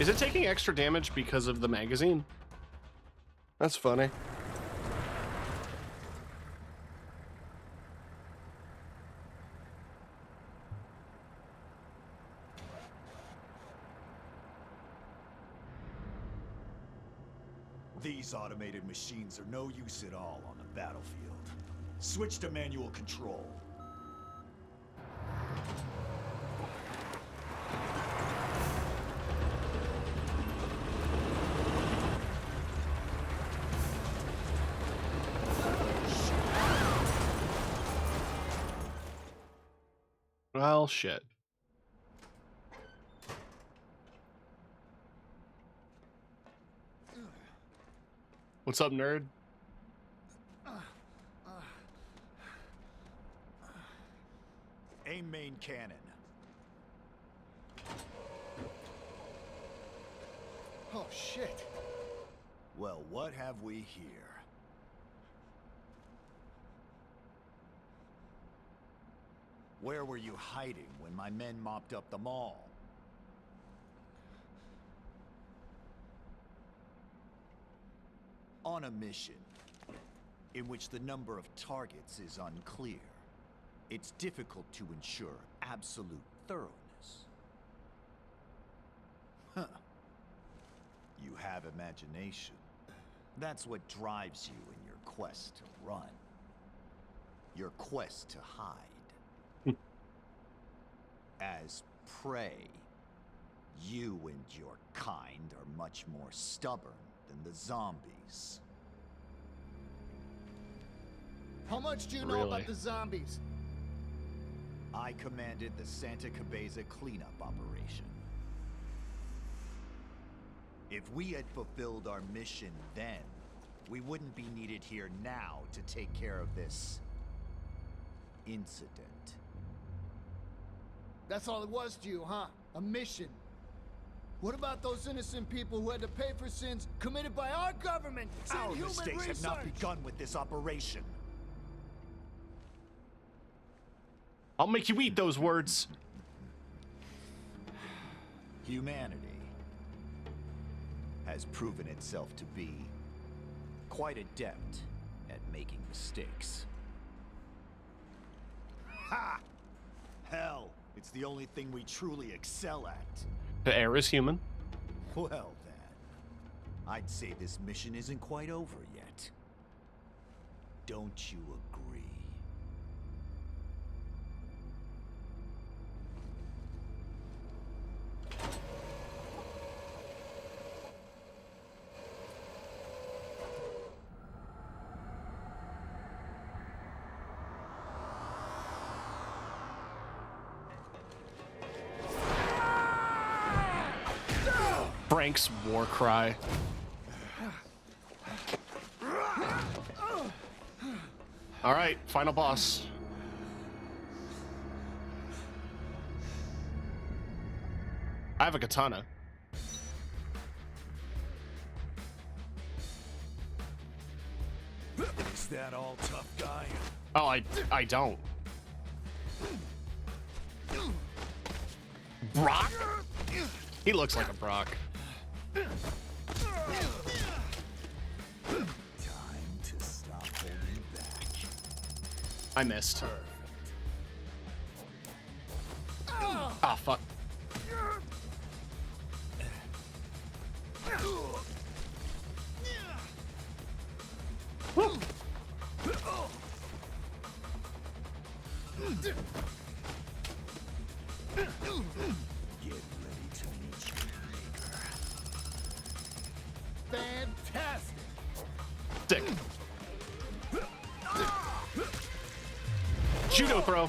Is it taking extra damage because of the magazine? That's funny. These automated machines are no use at all on the battlefield. Switch to manual control. Well, shit. What's up, nerd? Aim main cannon. Oh, shit. Well, what have we here? Where were you hiding when my men mopped up the mall? On a mission, in which the number of targets is unclear, it's difficult to ensure absolute thoroughness. Huh. You have imagination. That's what drives you in your quest to run. Your quest to hide. as prey. You and your kind are much more stubborn than the zombies. How much do you know Really? about the zombies? I commanded the Santa Cabeza cleanup operation. If we had fulfilled our mission then, we wouldn't be needed here now to take care of this incident. That's all it was to you, huh? A mission. What about those innocent people who had to pay for sins committed by our government? Our and human mistakes research? have not begun with this operation. I'll make you eat those words. Humanity has proven itself to be quite adept at making mistakes. Ha! Hell, it's the only thing we truly excel at. The air is human. Well then, I'd say this mission isn't quite over yet. Don't you agree? Frank's war cry. All right, final boss. I have a katana. Is that all, tough guy? Oh, I don't. Brock? He looks like a Brock. Time to stop holding back. I missed. Ah, fuck. Woo. Get ready to meet your maker. Fantastic. Sick. Judo throw.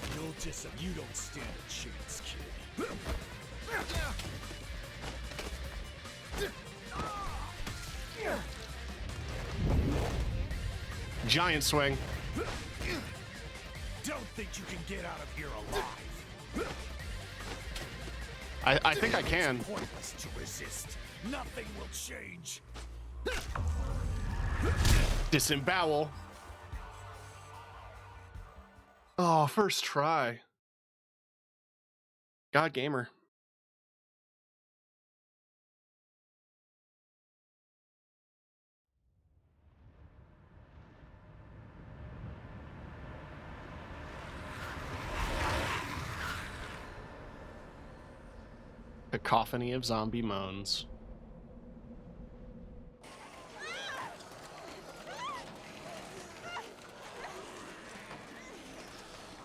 You don't stand a chance, kid. Giant swing. Don't think you can get out of here alive. I think I can. Pointless to resist. Nothing will change. Disembowel. Oh, first try. God gamer. Cacophony of zombie moans.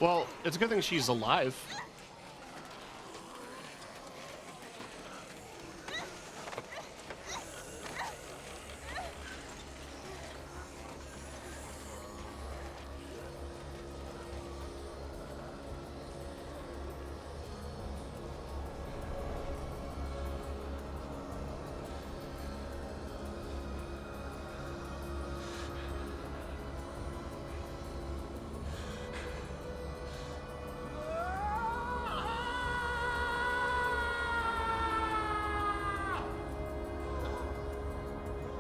Well, it's a good thing she's alive.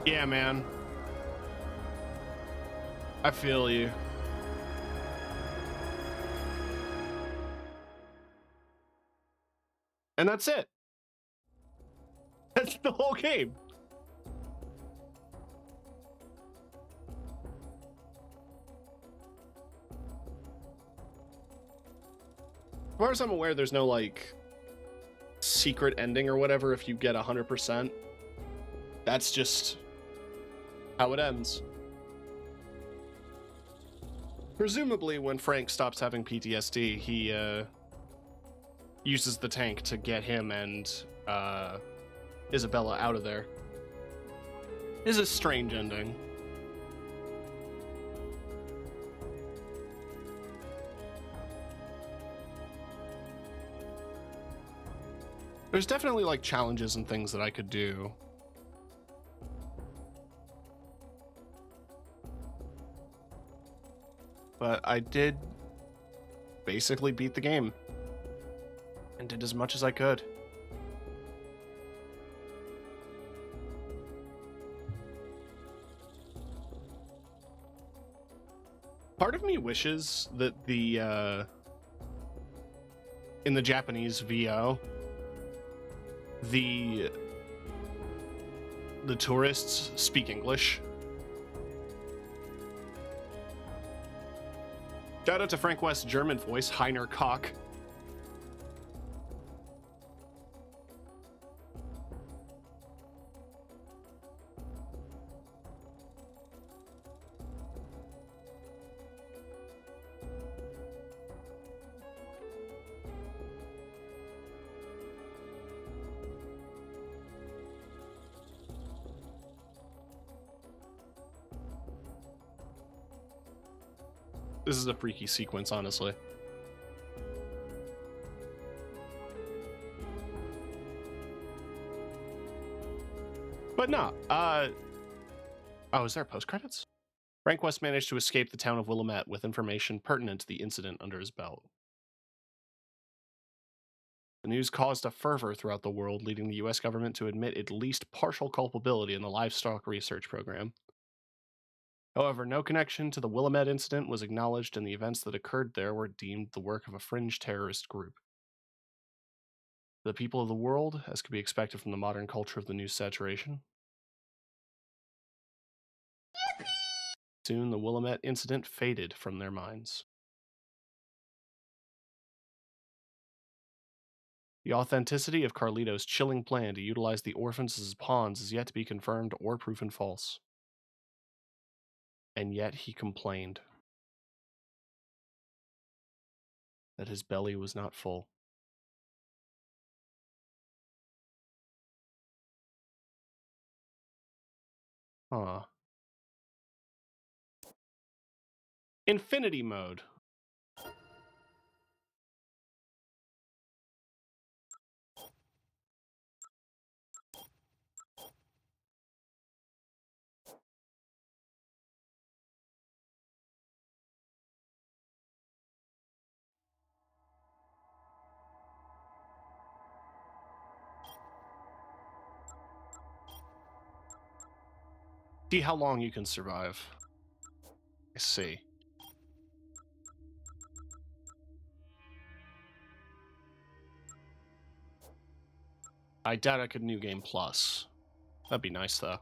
Yeah, man. I feel you. And that's it. That's the whole game. As far as I'm aware, there's no, like, secret ending or whatever if you get 100%. That's just how it ends. Presumably, when Frank stops having PTSD, he uses the tank to get him and Isabella out of there. Is a strange ending. There's definitely like challenges and things that I could do. But I did basically beat the game and did as much as I could. Part of me wishes that the in the Japanese VO, the tourists speak English. Shout out to Frank West's German voice, Heiner Koch. This is a freaky sequence, honestly. But no, oh, is there post-credits? Frank West managed to escape the town of Willamette with information pertinent to the incident under his belt. The news caused a fervor throughout the world, leading the US government to admit at least partial culpability in the livestock research program. However, no connection to the Willamette incident was acknowledged, and the events that occurred there were deemed the work of a fringe terrorist group. The people of the world, as could be expected from the modern culture of the news saturation. Soon, the Willamette incident faded from their minds. The authenticity of Carlito's chilling plan to utilize the orphans as pawns is yet to be confirmed or proven false. And yet he complained that his belly was not full. Huh. Infinity mode. See how long you can survive. I see. I doubt I could New Game Plus. That'd be nice, though.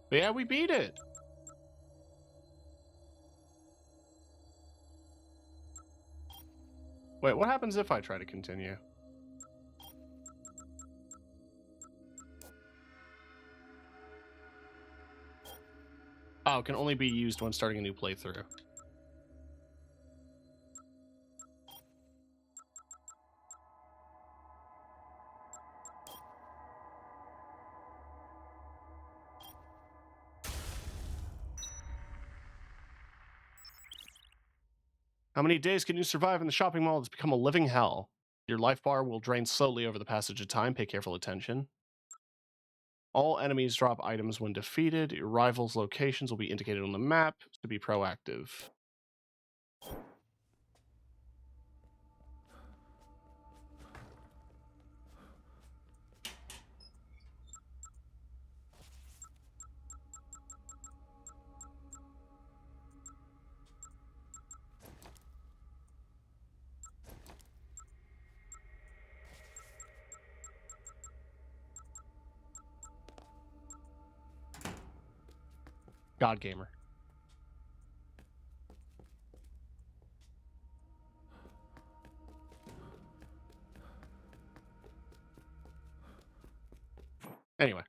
But yeah, we beat it! Wait, what happens if I try to continue? Oh, it can only be used when starting a new playthrough. How many days can you survive in the shopping mall that's become a living hell? Your life bar will drain slowly over the passage of time. Pay careful attention. All enemies drop items when defeated. Your rivals' locations will be indicated on the map to be proactive. God Gamer. Anyway.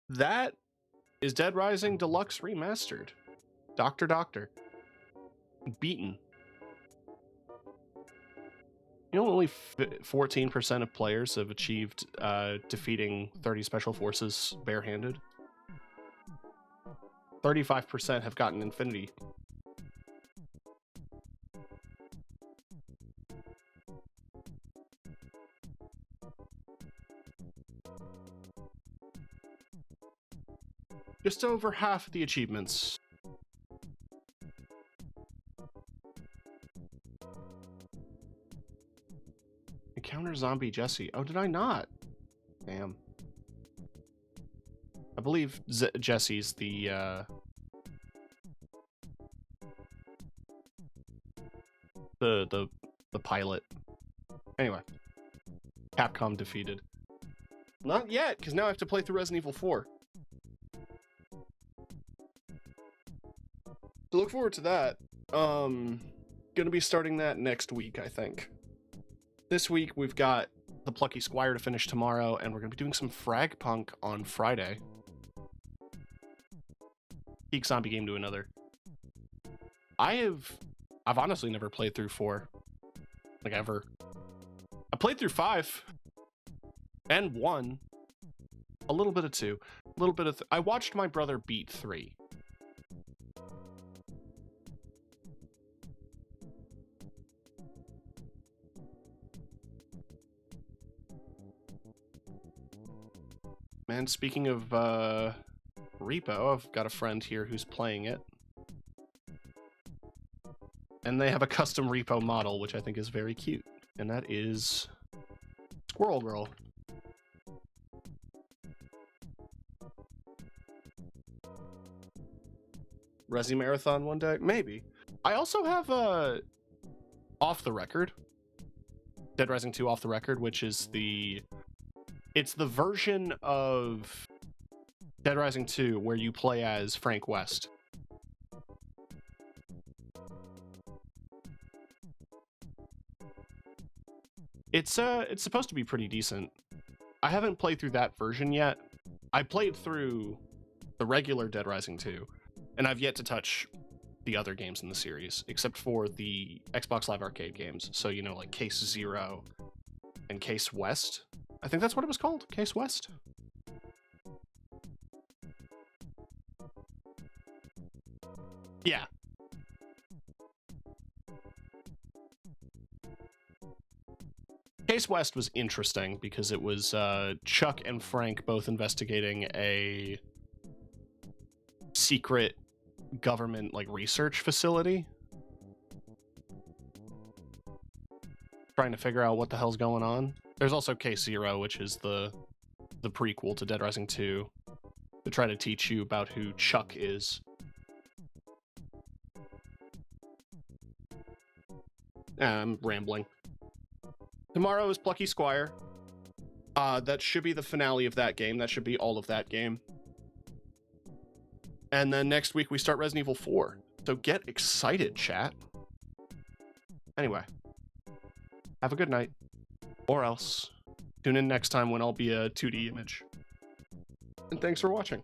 that is Dead Rising Deluxe Remastered. Doctor. Beaten. You know, only 14% of players have achieved defeating 30 special forces barehanded. 35% have gotten Infinity. Just over half of the achievements. Encounter zombie Jesse. Oh, did I not? Damn. I believe Jesse's the pilot. Anyway. Capcom defeated. Not yet, because now I have to play through Resident Evil 4. So look forward to that. Gonna be starting that next week, I think. This week we've got the Plucky Squire to finish tomorrow, and we're gonna be doing some Frag Punk on Friday. Peak zombie game to another. I've honestly never played through 4. Like, ever. I played through 5. And 1. A little bit of 2. A little bit of... I watched my brother beat 3. Man, speaking of Repo, I've got a friend here who's playing it. And they have a custom Repo model, which I think is very cute. And that is Squirrel Girl. Resi Marathon one day? Maybe. I also have Off the Record. Dead Rising 2 Off the Record, which is it's the version of Dead Rising 2 where you play as Frank West. It's supposed to be pretty decent. I haven't played through that version yet. I played through the regular Dead Rising 2, and I've yet to touch the other games in the series, except for the Xbox Live Arcade games. So, you know, like Case Zero and Case West. I think that's what it was called, Case West. Yeah. Case West was interesting because it was Chuck and Frank both investigating a secret government like research facility, trying to figure out what the hell's going on. There's also Case Zero, which is the prequel to Dead Rising 2, to try to teach you about who Chuck is. I'm rambling. Tomorrow is Plucky Squire. That should be the finale of that game. That should be all of that game. And then next week we start Resident Evil 4. So get excited, chat. Anyway. Have a good night. Or else. Tune in next time when I'll be a 2D image. And thanks for watching.